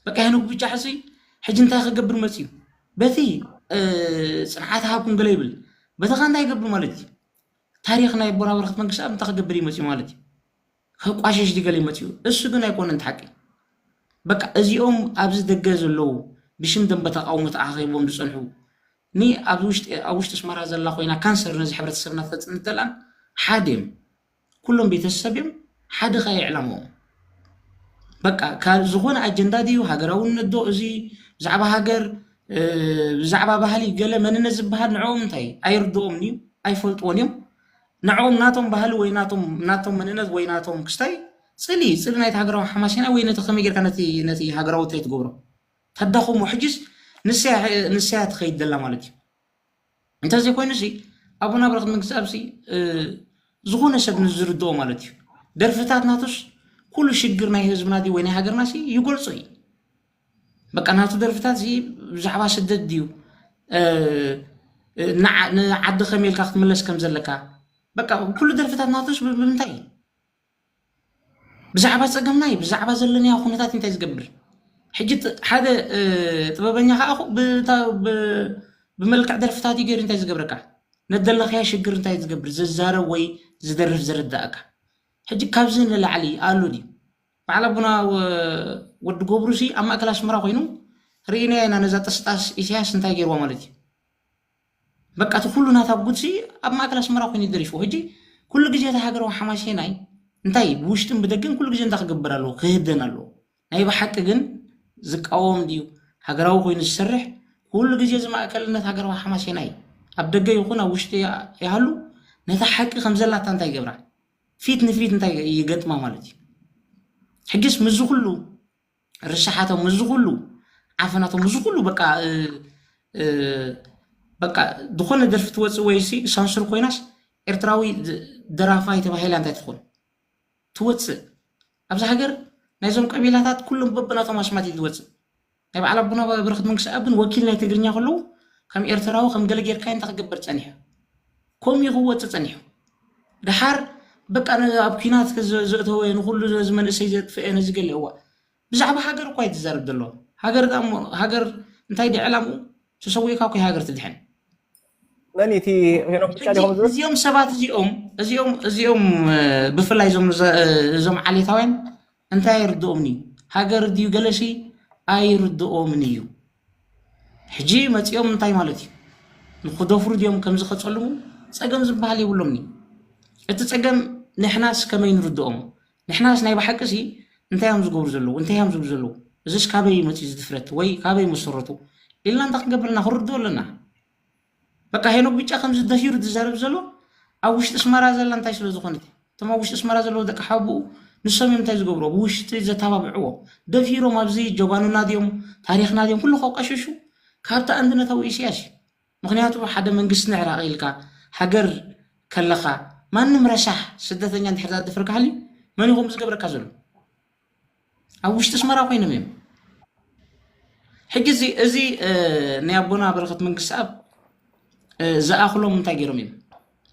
በቃ ሄኖክ ብጫ ሕጂ እንታይ ክገብር መፅ እዩ በቲ ፅንዓት ሃብኩም ገለ ይብል በቲ ኸ እንታይ ይገብር ማለት እዩ ታሪክ ናይ ቦራ በረኸት መንግስቲ ኣብ እንታይ ክገብር ይመፅ እዩ ማለት እዩ ከቋሸሽ ዲገለ ይመፅ እዩ እሱ ግን ኣይኮነን ተሓቂ በቃ እዚኦም ኣብዚ ደገ ዘለዉ ብሽም ደንበ ተቃውሞ ተኣኺቦም ዝፀንሑ ኒ ኣብ ውሽጢ ኣስመራ ዘላ ኮይና ካንሰር ነዚ ሕብረተሰብና ተፅንት ዘላን ሓደ እዮም ኩሎም ቤተሰብ እዮም ሓደ ኸ ይዕላምዎም በቃ ዝኾነ ኣጀንዳ ድዩ ሃገራውነት ዶ እዚ ብዛዕባ ሃገር ብዛዕባ ባህሊ ገለ መንነት ዝበሃል ንዕኦም እንታይ ኣይርድኦም እዩ ኣይፈልጥዎን እዮም ንዕኦም ናቶም ባህሊ ወይ ናቶም መንነት ወይ ናቶም ክስታይ ፅሊ ናይቲ ሃገራዊ ሓማሽና ወይ ነቲ ከመይ ጌርካ ነቲ ሃገራዊ እንታይ ትገብሮ ተዳኹሞ ሕጂስ ንስያ ትኸይድ ዘላ ማለት እዩ እንተዘይኮይኑ ሲ ኣቡና በረኸት መንግስቲ ኣብሲ ዝኾነ ሰብ ንዝርድኦ ማለት እዩ ደርፍታት ናቱስ ኩሉ ሽግር ናይ ህዝብና ወይ ናይ ሃገርና ሲ ይገልጾ እዩ በቃ ናቱ ደርፍታት ብዛዕባ ስደት ድዩ ንዓዲ ከመይ ኢልካ ክትምለስ ከም ዘለካ በቃ ኩሉ ደርፍታት ናቱስ ብምንታይ እዩ ብዛዕባ ፀገምና እዩ ብዛዕባ ዘለና ኩነታት እንታይ ዝገብር ሕጂ ሓደ ጥበበኛ ከዓ ብመልክዕ ደርፍታት እዩ ገይሩ እንታይ ዝገብረካ ነደለኸያ ሽግር እንታይ ዝገብር ዝዛረብ ወይ ዝደርፍ ዝርዳእካ ሕጂ ካብዚ ንላዕሊ ኣሉ ድዩ በዓል ኣቡና ወዲ ገብሩ ሲ ኣብ ማእከል ኣስመራ ኮይኑ ርኢና ኢና ነዛ ጠስጣስ ኢሳያስ እንታይ ገይርዎ ማለት እዩ በቃ እቲ ኩሉ ናታ ጉድ ሲ ኣብ ማእከል ኣስመራ ኮይኑ ይደሪፉ ሕጂ ኩሉ ግዜ እቲ ሃገራዊ ሓማሽናይ እንታይ ብውሽጥን ብደገን ኩሉ ግዜ እንታይ ክግበር ኣለዎ ክህደን ኣለዎ ናይ ብሓቂ ግን ዝቃወም ድዩ ሃገራዊ ኮይኑ ዝሰርሕ ኩሉ ግዜ ዝማእከልነት ሃገራዊ ሓማሽናይ ኣብ ደገ ይኹን ኣብ ውሽጢ ይሃሉ ነታ ሓቂ ከም ዘላታ እንታይ ይገብራ ፊት ንፊት እንታይ ይገጥማ ማለት እዩ ሕجስ مزخلو رشحاتهم مزخلو عفناتهم مزخلو بقى دخول درف توص ويسي سانسور كويناس إرتراوي درافاي تبهيلا أنت تدخل توص أبز حجر نايزهم قبيلات كلهم ببناتهم أسماتي توص يبقى على بنا برخد منكس أبن وكيل لا تجرني خلو كم إرتراو كم جلجير كاين تقبر تانيها كم يهو تانيها دحار بقى أنا أبكينات كزت هو نقول زمن السيد في أنا زقل هو بزعب حجر كويت الزرب دلو حجر انتي دي علامو تسوي كاوكي حجر تدحن نانيتي هنا بتشالي هم زيوم سبات زيوم بفلاي زوم علي ثوين انتي يردومني حجر ديو جلسي أي يردومنيو حجي متيوم انتي مالتي نخدو فرد يوم كم زخت علمو سأجم زبالي ولمني اتسأجم نحناس كما ينردوم نحناس نايب حكسي انتي هم زقور زلو انتي هم زقور زلو زش كابي متيز دفرت وي كابي مسرتو إلا أنت قبلنا خردو لنا بقى هينو بيجا خمس دهير تزارب زلو أو وش تسمع زل أنت يسلو زخنتي تما وش تسمع زلو دك حبو نسمي متى يزقبرو وش تيجي تابعوه دهيرو ما بزي جوانو ناديوم تاريخ ناديوم كله خوق أشوشو كارتا عندنا توي إيش مغنياتو حدا من قصنا عراقيلكا حجر كلخا ما نمرشح سدتني عند حدا دفرك حالي ما نقوم زقبرك زلو أو وش تسمع راقين ميم حجزي أزي نيابونا برخت من قصاب زأخلو من تاجرهم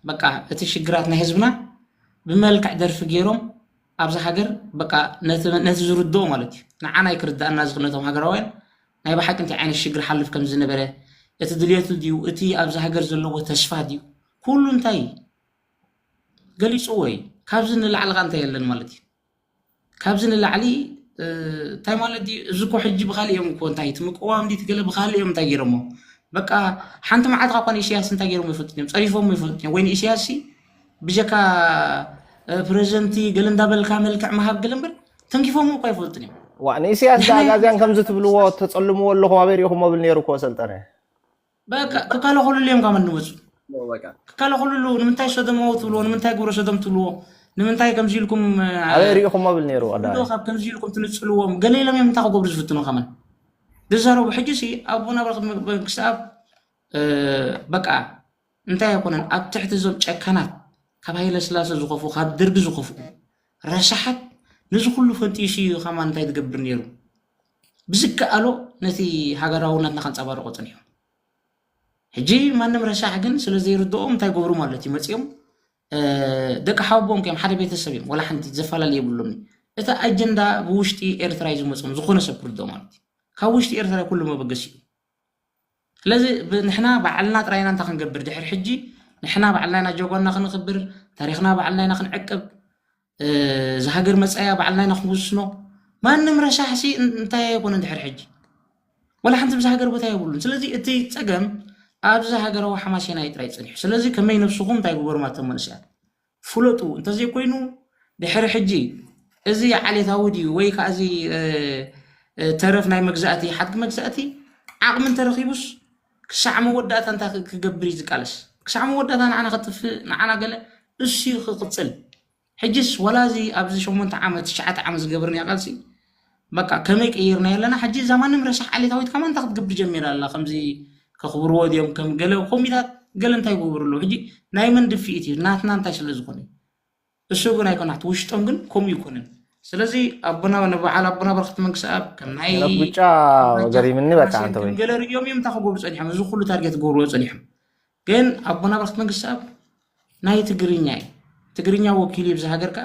بقى اتشجرات نهزبنا بملك درف جيرهم أبز حجر بقى نتزور الدوم مالتي نعنا يكرد الناس غنتهم حجر وين نايب حق أنت عين الشجر حلف كم زنبرة اتدليتو ديو اتي أبز حجر زلو وتشفى ديو كله انتاي قال يسوي كابزن اللي على غنتي يلن مالتي كابزن اللي علي تاي مالتي زكو حجي بخالي يوم كون تاي تمقوام دي تقلب بخالي يوم تاجرمو بقى حنت ما عاد غاقون إشياس نتاجرهم يفوتني صريفهم يفوتني وين إشياسي بجكا بريزنتي قلن دابل كامل كعمها بقلنبر تنكيفهم مو يفوتني وأنا إشياس دا غازيان كم زت بلو تصلموا والله ما بيريهم ما بالنيرو كوسل ترى بقى كقالوا كل اليوم كمان نوزو كقالوا كل له نمنتاي صدم موت بلو نمنتاي قرو صدم تلو نمنتاي كم جيلكم أبيريهم ما بالنيرو أدا لو خاب كم جيلكم تنصلوهم قليل لم يمتاقوا قبل فتنو كمان دزارو بحجسي أبونا برخد مكساب بقى انت يكون أب تحت زوج كانت كباي لسلاسة زخفو خاب درج زخفو رشحت نزخلو فنتيشي خمان انت يتقبر نيرو بزك قالو نتي هاجراونا نخن صبارو قطنيو حجي ما نم رشح جن سلازي يردوهم انت يقبروا مالتي متيوم دك حابهم كم حدا بيت السبيم ولا حنتي زفالا لي يبلوني اتا اجندا بوشتي ايرترايز مسم زخونه سبردو مالتي كوشتي ايرتراي كله ما بقسي لازم نحنا بعلنا تراينا انت خنقبر دحر حجي نحنا بعلنا جوغنا خنخبر تاريخنا بعلنا خنعقب زهاجر مسايا بعلنا خنوسنو ما نمرشح شي انت يكون دحر حجي ولا حنت بزهاجر بتا يقولون سلازي اتي تصقم ابز هاجر وحماشينا يطراي صنيح سلازي كمي نفسكم تاي غبر ما تمنسات فلطو انت زي كوينو دحر حجي ازي علي تاودي وي كازي ترف ناي مجزاتي حد مجزاتي عقم انت رخيبس كسع مودات انت كغبري زقالس كسع مودات انا خطف انا قال اسي خقصل حجس ولا زي ابز 8 عام 9 عام زغبرني قالسي بقى كمي قيرنا يلنا حجي زمان مرشح علي تاويت كمان تقبر جميل الله خمزي كخبر وديوم كم قالو قوميታት قال انت يغبرلو حجي نايمن دفيتي ناتنا انت شلزغوني እሱ ግን አይኮናት ውሽጦም ግን ኮም ይኮነን ስለዚህ አቡና ወነባዓል አቡና በርክት መንግስት ከም ናይ ብጫ ወገሪ ምን በቃ አንተ ወይ ገለሪዮም የምታخጎ ብጸኒሕ ብዙ ሁሉ ታርጌት ጎሮ ጸኒሕ ግን አቡና በርክት መንግስት ናይ ትግርኛ ወኪል ይብዛ ሀገር ካ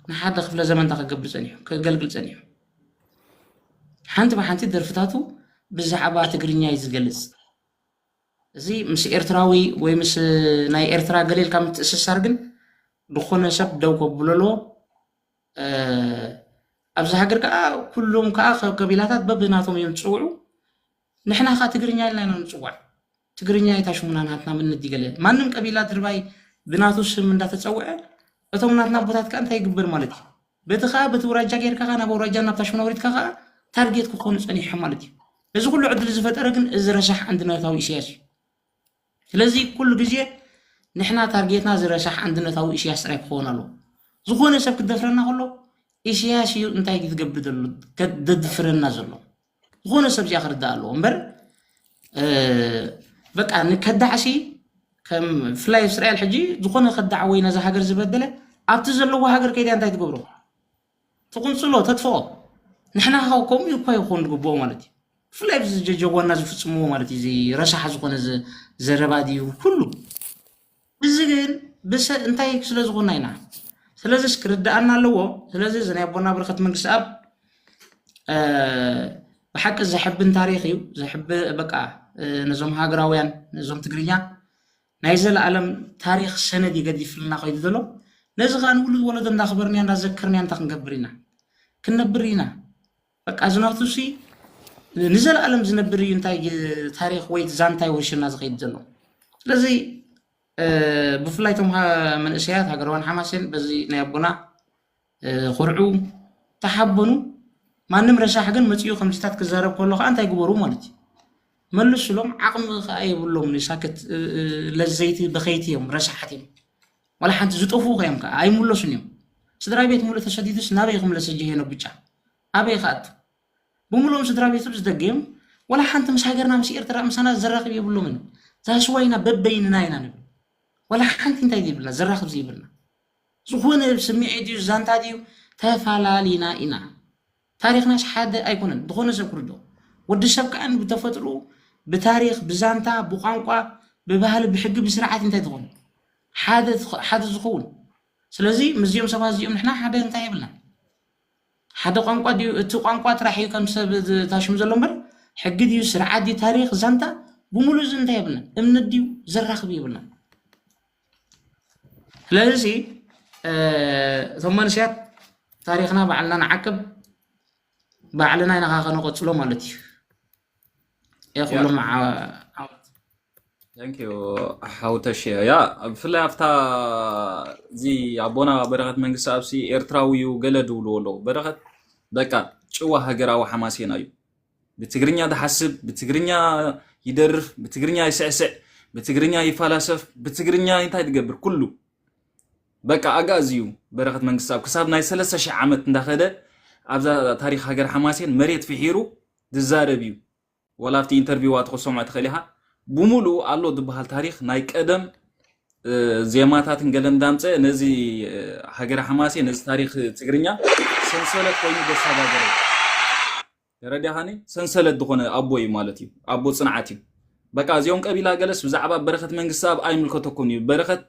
ንሓደ ክፍለ ዘመን ተኸገብር ጸኒሕ ከገልግል ጸኒሕ ሓንቲ በሓንቲ ደርፍታቱ ብዛዕባ ትግርኛ ይዝገልጽ እዚ ምስ ኤርትራዊ ወይ ምስ ናይ ኤርትራ ገሌል ከም ትእስሳር ግን دخونا سب دو قبللو أبز حجر كا كلهم كا قبيلات ببناتهم يمتصوعوا نحنا خا تجرينيا لنا نتصوع تجرينيا يتاشمونا ناتنا من ندي قليل ما نم قبيلات رباي بناتوس من دات تصوع أتوم ناتنا بوتات كأنت يقبر مالتي بتخا بتوراجع غير كا أنا بوراجعنا بتاشمونا وريت كا تارجت كونس أني حمالتي لازم كل عدل زفت أركن إذا رشح عندنا ثاوي سياسي لازم كل جزء نحنا تارجتنا زرشح عندنا ثاوي إشي يسرق خونا له زخونة سب كدفرنا كله ኢሳያስ እዩ እንታይ ክትገብር ዘሎ ከድፍረና ዘሎ ዝኾነ ሰብ እዚኣ ክርዳእ ኣለዎ እምበር በቃ ንከዳዕሲ ከም ፍላይ እስራኤል ሕጂ ዝኾነ ከዳዕ ወይ ነዛ ሃገር ዝበደለ ኣብቲ ዘለዎ ሃገር ከይዳ እንታይ ትገብሮ ትቁንፅሎ ተጥፍኦ ንሕና ከምኡ እኳ ይኹን ዝግብኦ ማለት እዩ ፍላይ ብዝጀጀጎና ዝፍፅምዎ ማለት እዩ ረሳሕ ዝኾነ ዘረባ ድዩ ኩሉ እዚ ግን እንታይ ስለ ዝኾና ኢና ስለዚ ክርዳእና ኣለዎ ስለዚ እዚ ናይ ኣቦና በረኸት መንግስቲ ኣብ ብሓቂ ዘሕብን ታሪክ እዩ ዘሕብ በቃ ነዞም ሃገራውያን ነዞም ትግርኛ ናይ ዘለኣለም ታሪክ ሰነድ ይገዲፍልና ከይዱ ዘሎ ነዚ ከዓ ንውሉድ ወለዶ እንዳኽበርንያ እንዳዘከርንያ እንታይ ክንገብር ኢና ክንነብር ኢና በቃ ዝናብቱሲ ንዘለኣለም ዝነብር እዩ እንታይ ታሪክ ወይ ዛንታይ ወሽና ዝኸይድ ዘሎ ስለዚ ብፍላይ ቶም መንእሰያት ሃገራውያን ሓማስን በዚ ናይ ኣቦና ኩርዑ ተሓበኑ ማንም ረሳሕ ግን መፅኡ ከምዚታት ክዛረብ ከሎ ከዓ እንታይ ግበሩ ማለት እዩ መልሱሎም ዓቕሚ ከዓ የብሎም ንሳክት ለዘይቲ በኸይቲ እዮም ረሳሓት እዮም ወላ ሓንቲ ዝጠፉ ከዮም ከዓ ኣይምለሱን እዮም ስድራ ቤት ሙሉእ ተሰዲዱስ ናበይ ክምለስ እጅ ሄኖ ብጫ ኣበይ ከኣቱ ብምሉኦም ስድራ ቤቱ ዝደገዮም ወላ ሓንቲ ምስ ሃገርና ምስ ኤርትራ ምሳና ዘራኽብ የብሎምን ዛስዋይና በበይንና ኢና ንብል ወላ ሓንቲ እንታይ ዘይብልና ዘራኽብ ዘይብልና ዝኾነ ስምዒት እዩ ዛንታ ድዩ ተፈላለዩና ኢና ታሪክናስ ሓደ ኣይኮነን ዝኾነ ሰብ ክርዶ ወዲ ሰብ ከዓ ብተፈጥሩ ብታሪክ ብዛንታ ብቋንቋ ብባህሊ ብሕጊ ብስርዓት እንታይ ትኾን ሓደ ዝኸውን ስለዚ ምዝዮም ሰባት እዚኦም ንሕና ሓደ እንታይ የብልና ሓደ ቋንቋ ድዩ እቲ ቋንቋ ጥራሕ እዩ ከም ሰብ ታሽሙ ዘሎ እምበር ሕጊ ድዩ ስርዓት ድዩ ታሪክ ዛንታ ብምሉእ እዚ እንታይ የብልና እምነት ድዩ ዘራኽብ የብልና ስለዚ እቶም መንእሰያት ታሪክና ባዕልና ንዓቅብ ባዕልና ኢና ከነቆፅሎ ማለት እዩ يخلهم عوض ثانك يو حاوتش يا بفلا افتا زي ابونا برغت منغس ابسي ايرتراويو ገለዱ ولو برغت بقى ጭዋ ሃገራዊ ሓማሴና እዩ بتግርኛ دحسب بتግርኛ يدرف بتግርኛ يسعسع بتግርኛ يفلسف بتግርኛ እንታይ ትገብር ኩሉ بقى اغازيو برغت منغس اب كساب ናይ 3000 ዓመት እንዳኸደ ኣብዛ ታሪክ ሃገር ሓማሴን መሬት ፍሒሩ ዝዛረብዩ ولا في انترفيوات خصومة تخليها بمولو الله دبها التاريخ ناي قدم زيماتات نقلن دامصه نزي هاجر حماسي نزي تاريخ تግርኛ سنسلت ኮይኑ ደሳጋ ገረ يردهاني سنسلت دخونه ابوي مالتي ابو صنعتي بقى زيون قبيله جلس بزعبا برخت منግስት اب اي ملكتكم برخت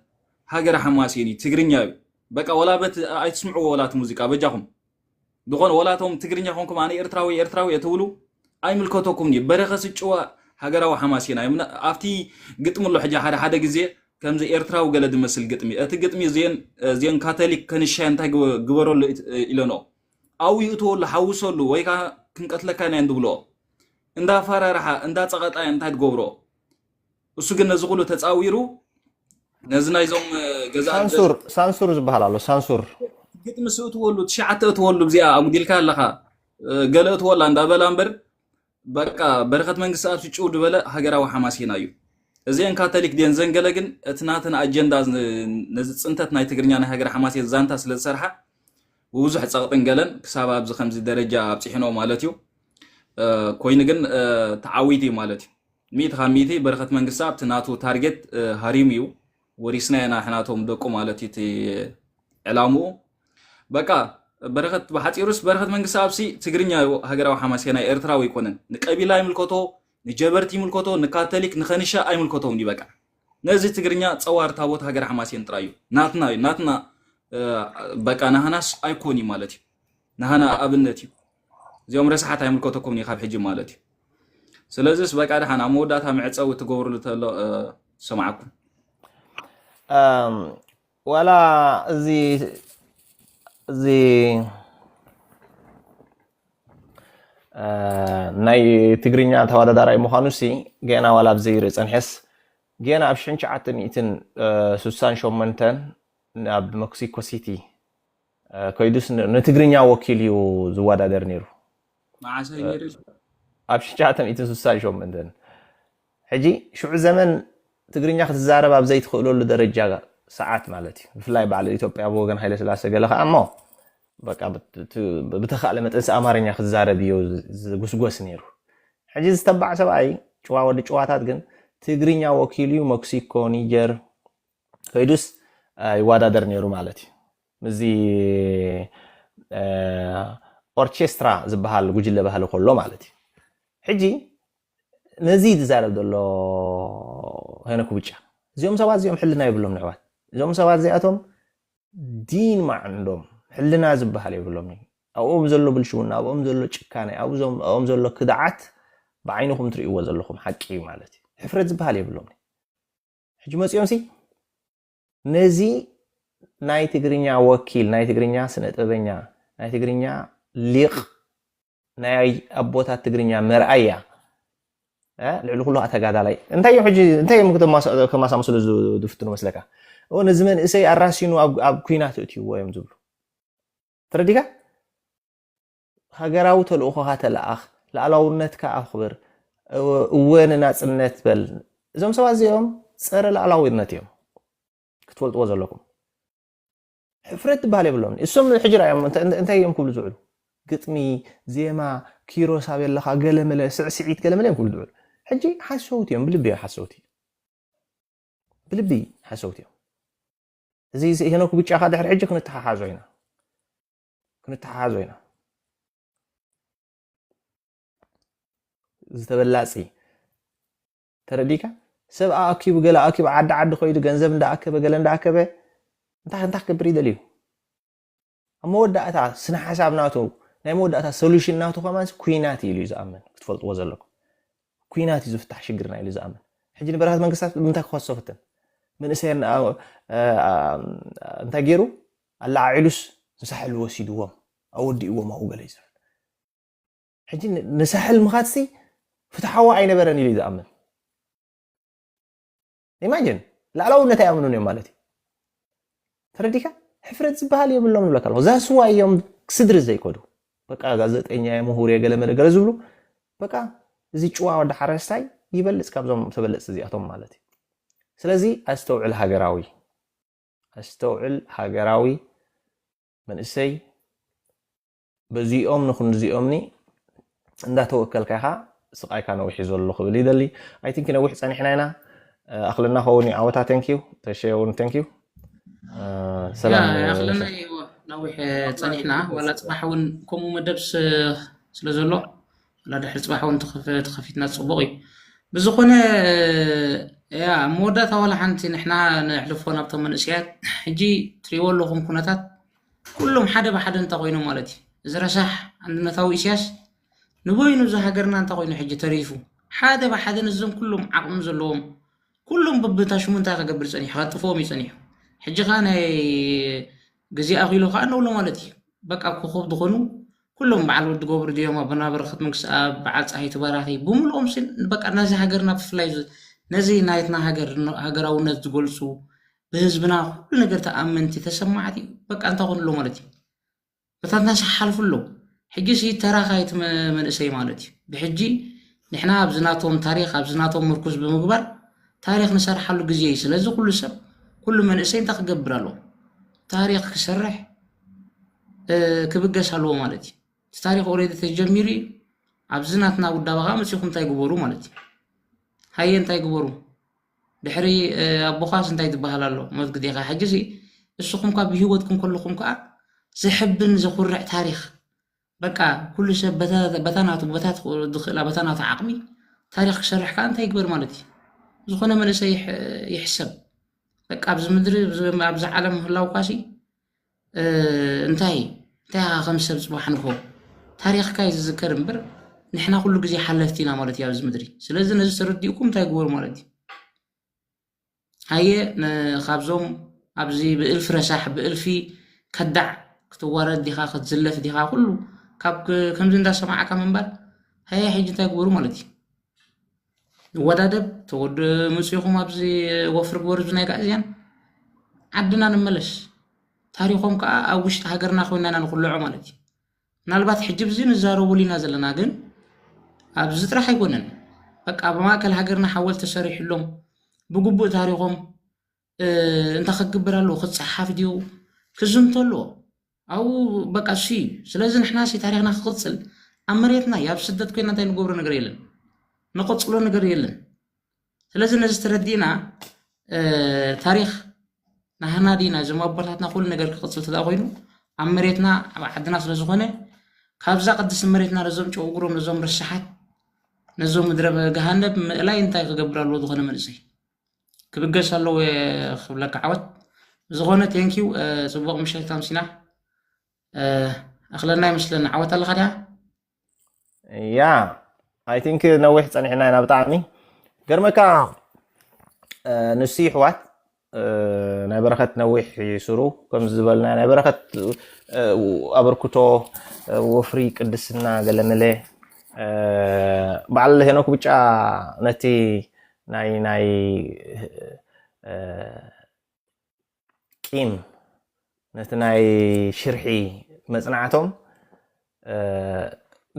هاجر حماسيني تግርኛ بقى ولا بت اي تسمعوا ولا موسيقى بجاهم دخون ولا توم تግርኛ ሆንኩም انا ኤርትራዊ يتولو اي ملكتكم ني برخص ጭዋ ሃገራዊ ሓማሲና ይምና አፍቲ ግጥምሉ ሕጂ ሓደ ግዜ ከምዚ ኤርትራዊ ገለ ድመስል ግጥሚ እቲ ግጥሚ ዜን ካቶሊክ ከንሻይ እንታይ ግበረሉ ኢለኖ አው ይእትወሉ ሓውሰሉ ወይካ ክንቀትለካ ናይ እንድብሎ እንዳ ፈራራሓ እንዳ ጸቀጣ እንታይ ትገብሮ እሱ ግን ነዚ ሁሉ ተጻዊሩ ነዚ ናይዞም ገዛ ሳንሱር ዝበሃል ኣሎ ሳንሱር ግጥሚ ስእትወሉ ትሽዓተ እትወሉ ብዚኣ አሙዲልካ ኣለኻ ገለ እትወላ እንዳበላ እምበር بقى بركة منغس اب ሲጭው ድበለ ሃገራዊ ሓማሲና እዩ እዚን ካቶሊክ ዴን ዘንገለ ግን እትናተን አጀንዳ ነዚ ጽንተት ናይ ትግርኛ ናይ ሃገር ሓማሲ ዛንታ ስለ ዝሰርሓ ብዙሕ ጸቅጥን ገለን ክሳብ ኣብዚ ከምዚ ደረጃ ኣብጽሕኖ ማለት እዩ ኮይኑ ግን ተዓዊቲ ማለት እዩ ሚት ኻሚቲ بركة መንግስት اب ትናቱ ታርጌት ሃሪም እዩ ወሪስናና ሕናቶም ደቁ ማለት እቲ ዕላሙ بقى بركت بحاتيروس بركت منغس ابسي تግርኛ ሃገራዊ ሓማሲና ኤርትራዊ ይኮነን ንቀቢላ ይምልከቶ ንጀበርቲ ይምልከቶ ንካቶሊክ ንኸንሻ አይምልከቶም ይበቃ ነዚ ትግርኛ ጸዋር ታቦት ሃገር ሓማሲን ጥራዩ ናትና በቃ ናህናስ አይኮኒ ማለት እዩ ናህና ኣብነት እዩ እዚኦም ረሳሓት አይምልከተኩም ካብ ሕጂ ማለት እዩ ስለዚስ በቃ ደሓና መወዳታ ምዕፀው ትገብሩሉ ተሎ ሰማዓኩም ወላ زي ناي تግርኛ ተወዳዳራይ ምዃኑሲ ገና ዋላ ብዘይር ጸንሐስ ገና ኣብ 1968 ናብ ሜክሲኮ ሲቲ ኮይዱስ ንትግርኛ ወኪል እዩ ዝወዳደር ነይሩ ማዓሰይ ነይሩ ኣብ 1968 ሕጂ ሽዑ ዘመን ትግርኛ ክትዛረብ ኣብ ዘይትኽእለሉ ደረጃ ሰዓት ማለት እዩ ብፍላይ ባዕለ ኢትዮጵያ ብወገን ሃይለ ስላሴ ገለ ከዓ እሞ በቃ ብተኻለ መጠንስ አማርኛ ክዛረብ እዩ ዝጉስጎስ ነይሩ ሕጂ ዝተባዕ ሰብኣይ ጨዋ ወዲ ጨዋታት ግን ትግርኛ ወኪል እዩ ሜክሲኮ ኒጀር ከይዱስ ይዋዳደር ነይሩ ማለት እዩ ምዚ ኦርኬስትራ ዝበሃል ጉጅለ ባህሊ ከሎ ማለት እዩ ሕጂ ነዚ ዝዛረብ ዘሎ ሄኖክ ብጫ እዚኦም ሰባት እዚኦም ሕልና ይብሎም ንዕዋት እዞም ሰባት እዚኣቶም ዲን ማዕንዶም ሕልና ዝበሃል ይብሎም ኣብኦም ዘሎ ብልሽውና ኣብኦም ዘሎ ጭካኔ ኣብኦም ዘሎ ክድዓት ብዓይንኩም ትርእይዎ ዘለኹም ሓቂ ማለት እዩ ሕፍረት ዝበሃል ይብሎም ሕጂ መፅኦም ሲ ነዚ ናይ ትግርኛ ወኪል ናይ ትግርኛ ስነ ጥበበኛ ናይ ትግርኛ ሊቅ ናይ ኣቦታት ትግርኛ መርኣያ ልዕሊ ኩሉ ኣተጋዳላይ እንታይዮም ሕጂ እንታይዮም ከማሳምስሉ ዝፍትኑ መስለካ ነዚ መንእሰይ ኣራሲኑ ኣብ ኩናት እትይዎ እዮም ዝብሉ ትረዲካ ሃገራዊ ተልእኾካ ተለኣኽ ላዕላውነትካ ኣኽብር እወ ንናፅነት በል እዞም ሰባት እዚኦም ፀረ ላዕላዊነት እዮም ክትፈልጥዎ ዘለኩም ሕፍረት ትበሃል የብሎም እሶም ሕጂ ራእዮም እንታይ እዮም ክብሉ ዝውዕሉ ግጥሚ ዜማ ኪሮስ ኣበለካ ገለመለ ስዕስዒት ገለመለ እዮም ክብሉ ዝውዕሉ ሕጂ ሓሰውት እዮም ብልቢ እዮም ሓሰውት ብልቢ ሓሰውት እዮም እዚ ሄኖክ ብጫ ካ ድሕሪ ሕጂ ክንተሓሓዞ ኢና ዝተበላፂ ተረዲካ ሰብ ኣኪቡ ገለ ኣኪቡ ዓዲ ኮይዱ ገንዘብ እንዳኣከበ ገለ እንዳኣከበ እንታይ ክገብር ይደልዩ ኣብ መወዳእታ ስነ ሓሳብ ናቱ ናይ መወዳእታ ሶሉሽን ናቱ ከማንስ ኩናት ኢሉ ዝኣምን ክትፈልጥዎ ዘለኩም ኩናት እዩ ዝፍታሕ ሽግርና ኢሉ ዝኣምን ሕጂ ንበረኻት መንግስታት ምንታይ ክኸሰፍትን መንእሰይ እንታይ ገይሩ ኣላዓዒሉስ ንሳሕል ወሲድዎም ኣወዲእዎም ኣብኡ ገለ ይዝብል ሕጂ ንሳሕል ምኻትሲ ፍትሓዊ ኣይነበረን ኢሉ ዝኣምን ኢማጅን ላዕላውነት ኣይኣምኑን እዮም ማለት እዩ ተረዲካ ሕፍረት ዝበሃል የብሎም ንብለካ ኣለኹ ዛስዋ እዮም ክስድሪ ዘይኮዱ በቃ ጋዜጠኛ ምሁር የገለመለ ገለ ዝብሉ በቃ እዚ ጭዋ ወዲ ሓረስታይ ይበልፅ ካብዞም ተበለፅቲ እዚኣቶም ማለት እዩ ስለዚ ኣስተውዕል ሃገራዊ መንእሰይ በዚኦም ንኹን እዚኦምኒ እንዳተወከልካ ኢኻ ስቃይካ ነዊሕ ዘሎ ክብል ይደሊ ኣይ ቲንክ ነዊሕ ፀኒሕና ኢና ኣኽልና ኸውን ዓወታ ተንኪዩ ተሸውን ተንኪዩ ሰላም ኣኽልና ነዊሕ ፀኒሕና ዋላ ፅባሕ እውን ከምኡ መደብ ስለ ዘሎ ዋላ ድሕሪ ፅባሕ እውን ተኸፊትና ፅቡቕ እዩ ብዝኾነ ያ መወዳእታ ዋላ ሓንቲ ንሕና ነሕልፎ ናብቶም መንእስያት ሕጂ ትሪእዎ ኣለኹም ኩነታት ኩሎም ሓደ ብሓደ እንታይ ኮይኖም ማለት እዩ እዚ ረሳሕ አንድነታዊ ኢሳያስ ንበይኑ እዚ ሃገርና እንታይ ኮይኑ ሕጂ ተሪፉ ሓደ ብሓደ ነዞም ኩሎም ዓቕሚ ዘለዎም ኩሎም በብታሽሙ እንታይ ክገብር ፀኒሑ ከጥፎም ይፀኒሑ ሕጂ ኸ ናይ ግዜ ኣኺሉ ከዓ ነብሎ ማለት እዩ በቃ ኮኸብ ዝኾኑ ኩሎም በዓል ወዲ ገብሩ ድዮም ኣቦና በረኸት መንግስቲ ኣብ በዓል ፀሓይቱ በራኺ ብምልኦም ሲን በቃ ነዚ ሃገርና ብፍላይ ነዚ ናይትና ሃገራውነት ዝገልፁ ብህዝብና ኩሉ ነገር ተኣመንቲ ተሰማዕቲ በቃ እንታይ ኮንሎ ማለት እዩ በታትና ሰሓልፍሎ ሕጂ ሲ ተራኻይት መንእሰይ ማለት እዩ ብሕጂ ንሕና ኣብዝናቶም ታሪክ ኣብዝናቶም ምርኩዝ ብምግባር ታሪክ ንሰርሓሉ ግዜ እዩ ስለዚ ኩሉ ሰብ ኩሉ መንእሰይ እንታይ ክገብር ኣለዎ ታሪክ ክሰርሕ ክብገስ ኣለዎ ማለት እዩ እቲ ታሪክ ኦልሬዲ ተጀሚሩ እዩ ኣብዝናትና ውዳበኻ መፅኹም እንታይ ግበሩ ማለት እዩ ሃየ እንታይ ግበሩ ድሕሪ ኣቦኻስ እንታይ ትበሃል ኣሎ ሞት ግዜኻ ሕጂ ሲ እስኹም ካ ብሂወትኩም ከለኹም ከዓ ዝሕብን ዘኹርዕ ታሪክ በቃ ኩሉ ሰብ በታናቱ በታት ድኽእላ በታናቱ ዓቕሚ ታሪክ ክሰርሕ ከዓ እንታይ ይግበር ማለት እዩ ዝኾነ መንእሰይ ይሕሰብ በቃ ኣብዚ ምድሪ ኣብዚ ዓለም ምህላውካሲ እንታይ ከም ሰብ ፅባሕ ንርሆ ታሪክካ እዩ ዝዝከር እምበር ንሕና ኩሉ ግዜ ሓለፍቲ ኢና ማለት እዩ ኣብዚ ምድሪ ስለዚ ነዚ ተረዲእኩም እንታይ ግበሩ ማለት እዩ ሃየ ካብዞም ኣብዚ ብእልፊ ረሳሕ ብእልፊ ከዳዕ ክትዋረድ ዲኻ ክትዝለፍ ዲኻ ኩሉ ካብ ከምዚ እንዳሰማዓካ ምንባር ሃየ ሕጂ እንታይ ግበሩ ማለት እዩ ወዳደብ ተወድ መፅኹም ኣብዚ ወፍሪ ግበሩ ናይ ጋእዝያን ዓድና ንመለስ ታሪኾም ከዓ ኣብ ውሽጢ ሃገርና ኮይና ንኩልዖ ማለት እዩ ምናልባት ሕጂ ብዚ ንዛረበሉ ኢና ዘለና ግን ኣብዚ ጥራሕ ኣይኮነን በቃ ብማእከል ሃገርና ሓወልቲ ተሰሪሕሎም ብግቡእ ታሪኾም እንታይ ክግበር ኣለዎ ክፀሓፍ ድዩ ክዝምቶ ኣለዎ او بقى شي سلازم احنا سي تاريخنا خقصل امريتنا يا بسدت كنا تاي نغبر ነገር የለን نقصلو ነገር የለን ስለዚህ እነዚህ ተረዲና ታሪክ ናህና ዲና ዘማበርታትና ኩሉ ነገር ክቅፅል ተዳቆይኑ ኣብ መሬትና ኣብ ዓድና ስለ ዝኾነ ካብዛ ቅድስ መሬትና ነዞም ጨውጉሮም ነዞም ርሳሓት ነዞም ምድረ ገሃነብ ምእላይ እንታይ ክገብራሉ ዝኾነ መልሰይ ክብገስ ኣለዎ ክብለካ ዓወት ዝኾነ ቴንኪዩ ፅቡቕ ምሽት ታምሲና ኣኽለና ይመስለና ዓወት ኣለኻ ዲያ ያ አይ ቲንክ ነዊሕ ፀኒሕና ኢና ብጣዕሚ ገርመካ ንሱ ሕዋት ናይ በረኸት ነዊሕ ይስሩ ከም ዝበልና ናይ በረኸት ኣበርክቶ ወፍሪ ቅድስና ገለመለ በዓል ሄኖክ ብጫ ነቲ ናይ ቂም ነቲ ናይ ሽርሒ መፅናዕቶም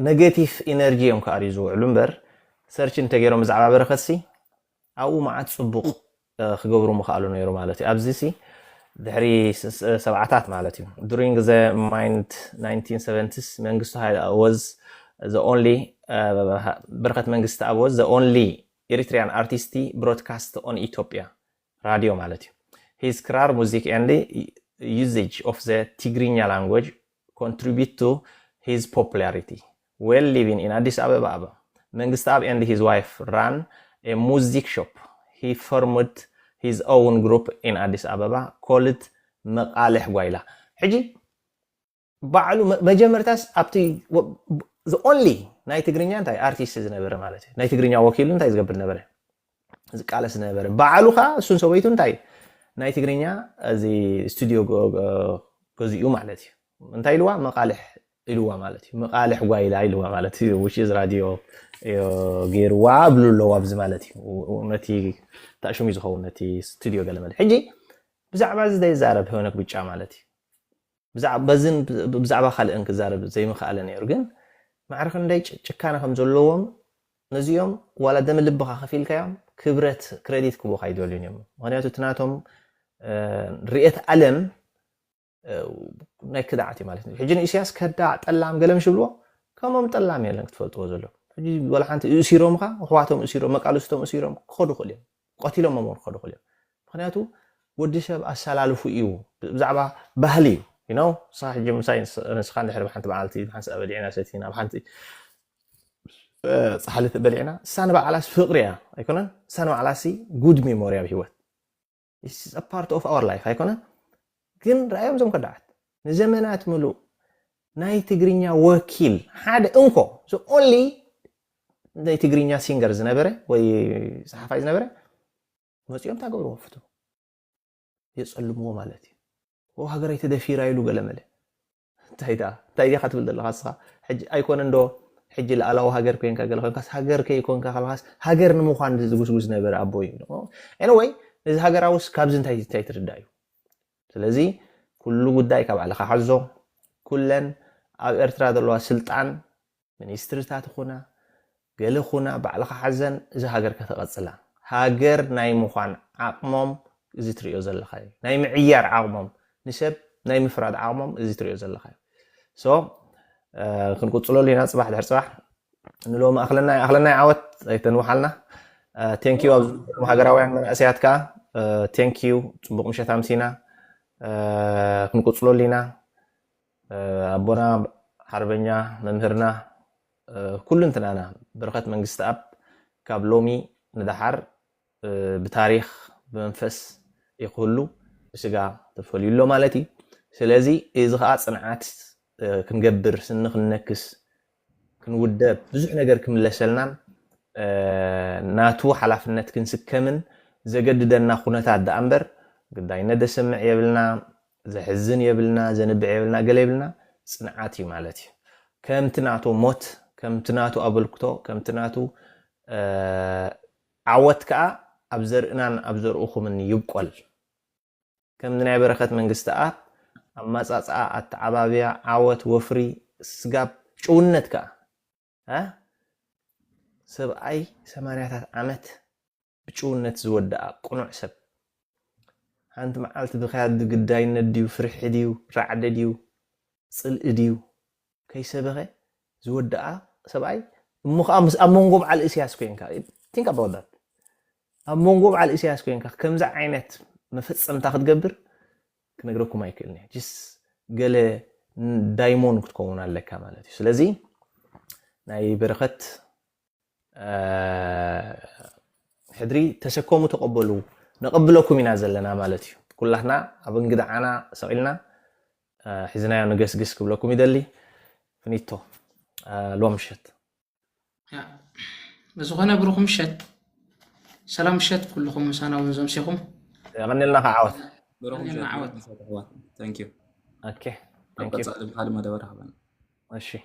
ኔጌቲቭ ኢነርጂ እዮም ከኣርዩ ዝውዕሉ እምበር ሰርች እንተገይሮም ብዛዕባ በረኸት ሲ ኣብኡ መዓት ፅቡቕ ክገብሩ ምኽኣሉ ነይሩ ማለት እዩ ኣብዚ ሲ ድሕሪ ሰብዓታት ማለት እዩ during the 1970s መንግስቱ was the only በረኸት መንግስቲ ኣብ was the only Eritrean artist broadcast on Ethiopia radio ማለት እዩ his ክራር ሙዚክ and usage of the Tigrinya language contribute to his popularity while living in Addis Ababa Mengistu Ab and his wife ran a music shop he formed his own group in Addis Ababa called Maqaleh Gwaila ሕጂ ባዕሉ መጀመርታስ ኣብቲ the only ናይ ትግርኛ እንታይ አርቲስት ዝነበረ ማለት እዩ ናይ ትግርኛ ወኪሉ እንታይ ዝገብር ነበረ ዝቃለስ ነበረ ባዕሉ ኻ እሱን ሰበይቱ እንታይ ናይ ትግርኛ እዚ ስቱዲዮ ገዚኡ ማለት እዩ እንታይ ኢልዋ መቃልሕ ኢልዋ ማለት እዩ መቃልሕ ጓይላ ኢልዋ ማለት እዩ which is radio ገይርዋ ብሉሎ ኣብዚ ማለት እዩ ነቲ ታሽሙ ዝኸውን ነቲ ስቱዲዮ ገለመለ ሕጂ ብዛዕባ እዚ ዘይዛረብ ሄኖክ ብጫ ማለት እዩ ብዛዕባ ካልእን ክዛረብ ዘይምኽኣለ ነይሩ ግን ማዕርኽ እንዳይ ጭካነ ከም ዘለዎም ነዚኦም ዋላ ደም ልብኻ ከፊልካዮም ክብረት ክሬዲት ክቦ ካይደሉን እዮም ምክንያቱ ትናቶም ርኤት ዓለም ናይ ክዳዕቲ ማለት እዩ ሕጂ ኢሳያስ ከዳዕ ጠላም ገለም ሽብልዎ ከምኦም ጠላም የለን ክትፈልጥዎ ዘሎ ሕጂ ወላ ሓንቲ እሲሮም ኻ ኣሕዋቶም እሲሮም መቃልስቶም እሲሮም ክኸዱ ክእል እዮም ቆቲሎም መሞር ክኸዱ ክእል እዮም ምክንያቱ ወዲ ሰብ ኣሰላልፉ እዩ ብዛዕባ ባህሊ እዩ you know صح جم ساينس نسخان دحر بحنت بعالتي بحنس أبلينا سيتينا بحنت صحلت بلينا سنة بعلاس فقرية هيكونا سنة بعلاسي good memory بهوت this is a part of our life هيكونا كن رأيهم زم كدعت نزمنات ملو ناي تجرينيا وكيل هذا انكو so only ناي تجرينيا singers نبره وي صحفايز نبره بس يوم تاقبروا وفتو يسألوا مالتي وهاجر يتدفير عيلو قلمله تايدا خاتم الله خاصة حج أيكون عنده حج الألا وهاجر كين كقول خلاص هاجر كي يكون كخلاص هاجر نموخان جوز نبر أبوي anyway إذا هاجر عاوز كابزن تاي تردايو سلزي كله قداي كاب على خحزو كلن أرتراد الله سلطان من يسترتات خونا قال خونا بعلى خحزن إذا هاجر كثقصلا هاجر نايموخان عقمم إذا تريو زل خاي نايم عيار عقمم نسب نايم فراد عامم إذا تريو زل خاي so كنقول لنا صباح دحر صباح نلوم أخلنا عوت يتنو حالنا thank you مهاجراوين من أسياتك thank you تبقى مش تامسينا كنقول لنا أبونا حربنا ممهرنا كل انتنا بركة منجست أب كابلومي ندحر بتاريخ بمنفس يقولوا سجا تفولي له مالتي سلازي إذا خاص صنعات كنجبر سنخ النكس كنودب بزح نجار كملسلنا ناتو حلفنت كنسكمن زجددنا خونتات دأمبر قداينا دسمع يبلنا زحزن يبلنا زنبع يبلنا قل يبلنا صنعاتي مالتي كم تناتو موت كم تناتو أبلكتو كم تناتو عوتك أبزرنا أبزر أخو من يبقل كم من بركة من قستاء أما صاصع التعبابية عوت وفري سقاب شونتك ها سبعي 8 عامات بشونت زود قنوع سب أنت معلت بخير قداي نديو فرح ديو رعد ديو ፅልኢ ድዩ ከይሰበኸ ዝወድኣ ሰብኣይ እሞ ከዓ ምስ ኣብ መንጎ በዓል እስያስ ኮንካ ቲንክ ኣባውት ዳት ኣብ መንጎ በዓል እስያስ ኮንካ ከምዚ ዓይነት መፈፀምታ ክትገብር ክነግረኩም ኣይክእልኒ ጅስ ገለ ዳይሞን ክትከውን ኣለካ ማለት እዩ ስለዚ ናይ በረኸት ሕድሪ ተሰከሙ ተቀበሉ ነቀብለኩም ኢና ዘለና ማለት እዩ ኩላትና ኣብ እንግዳዓና ሰቂልና ሒዝናዮ ንገስግስ ክብለኩም ይደሊ ፍኒቶ ሎም ምሸት بزخنا بروخم شت سلام شت كلكم مسانا ونزم سيخم غني لنا عاود بروح غني لنا عاود. ثانك يو اوكي ثانك يو هذا ما دورها ماشي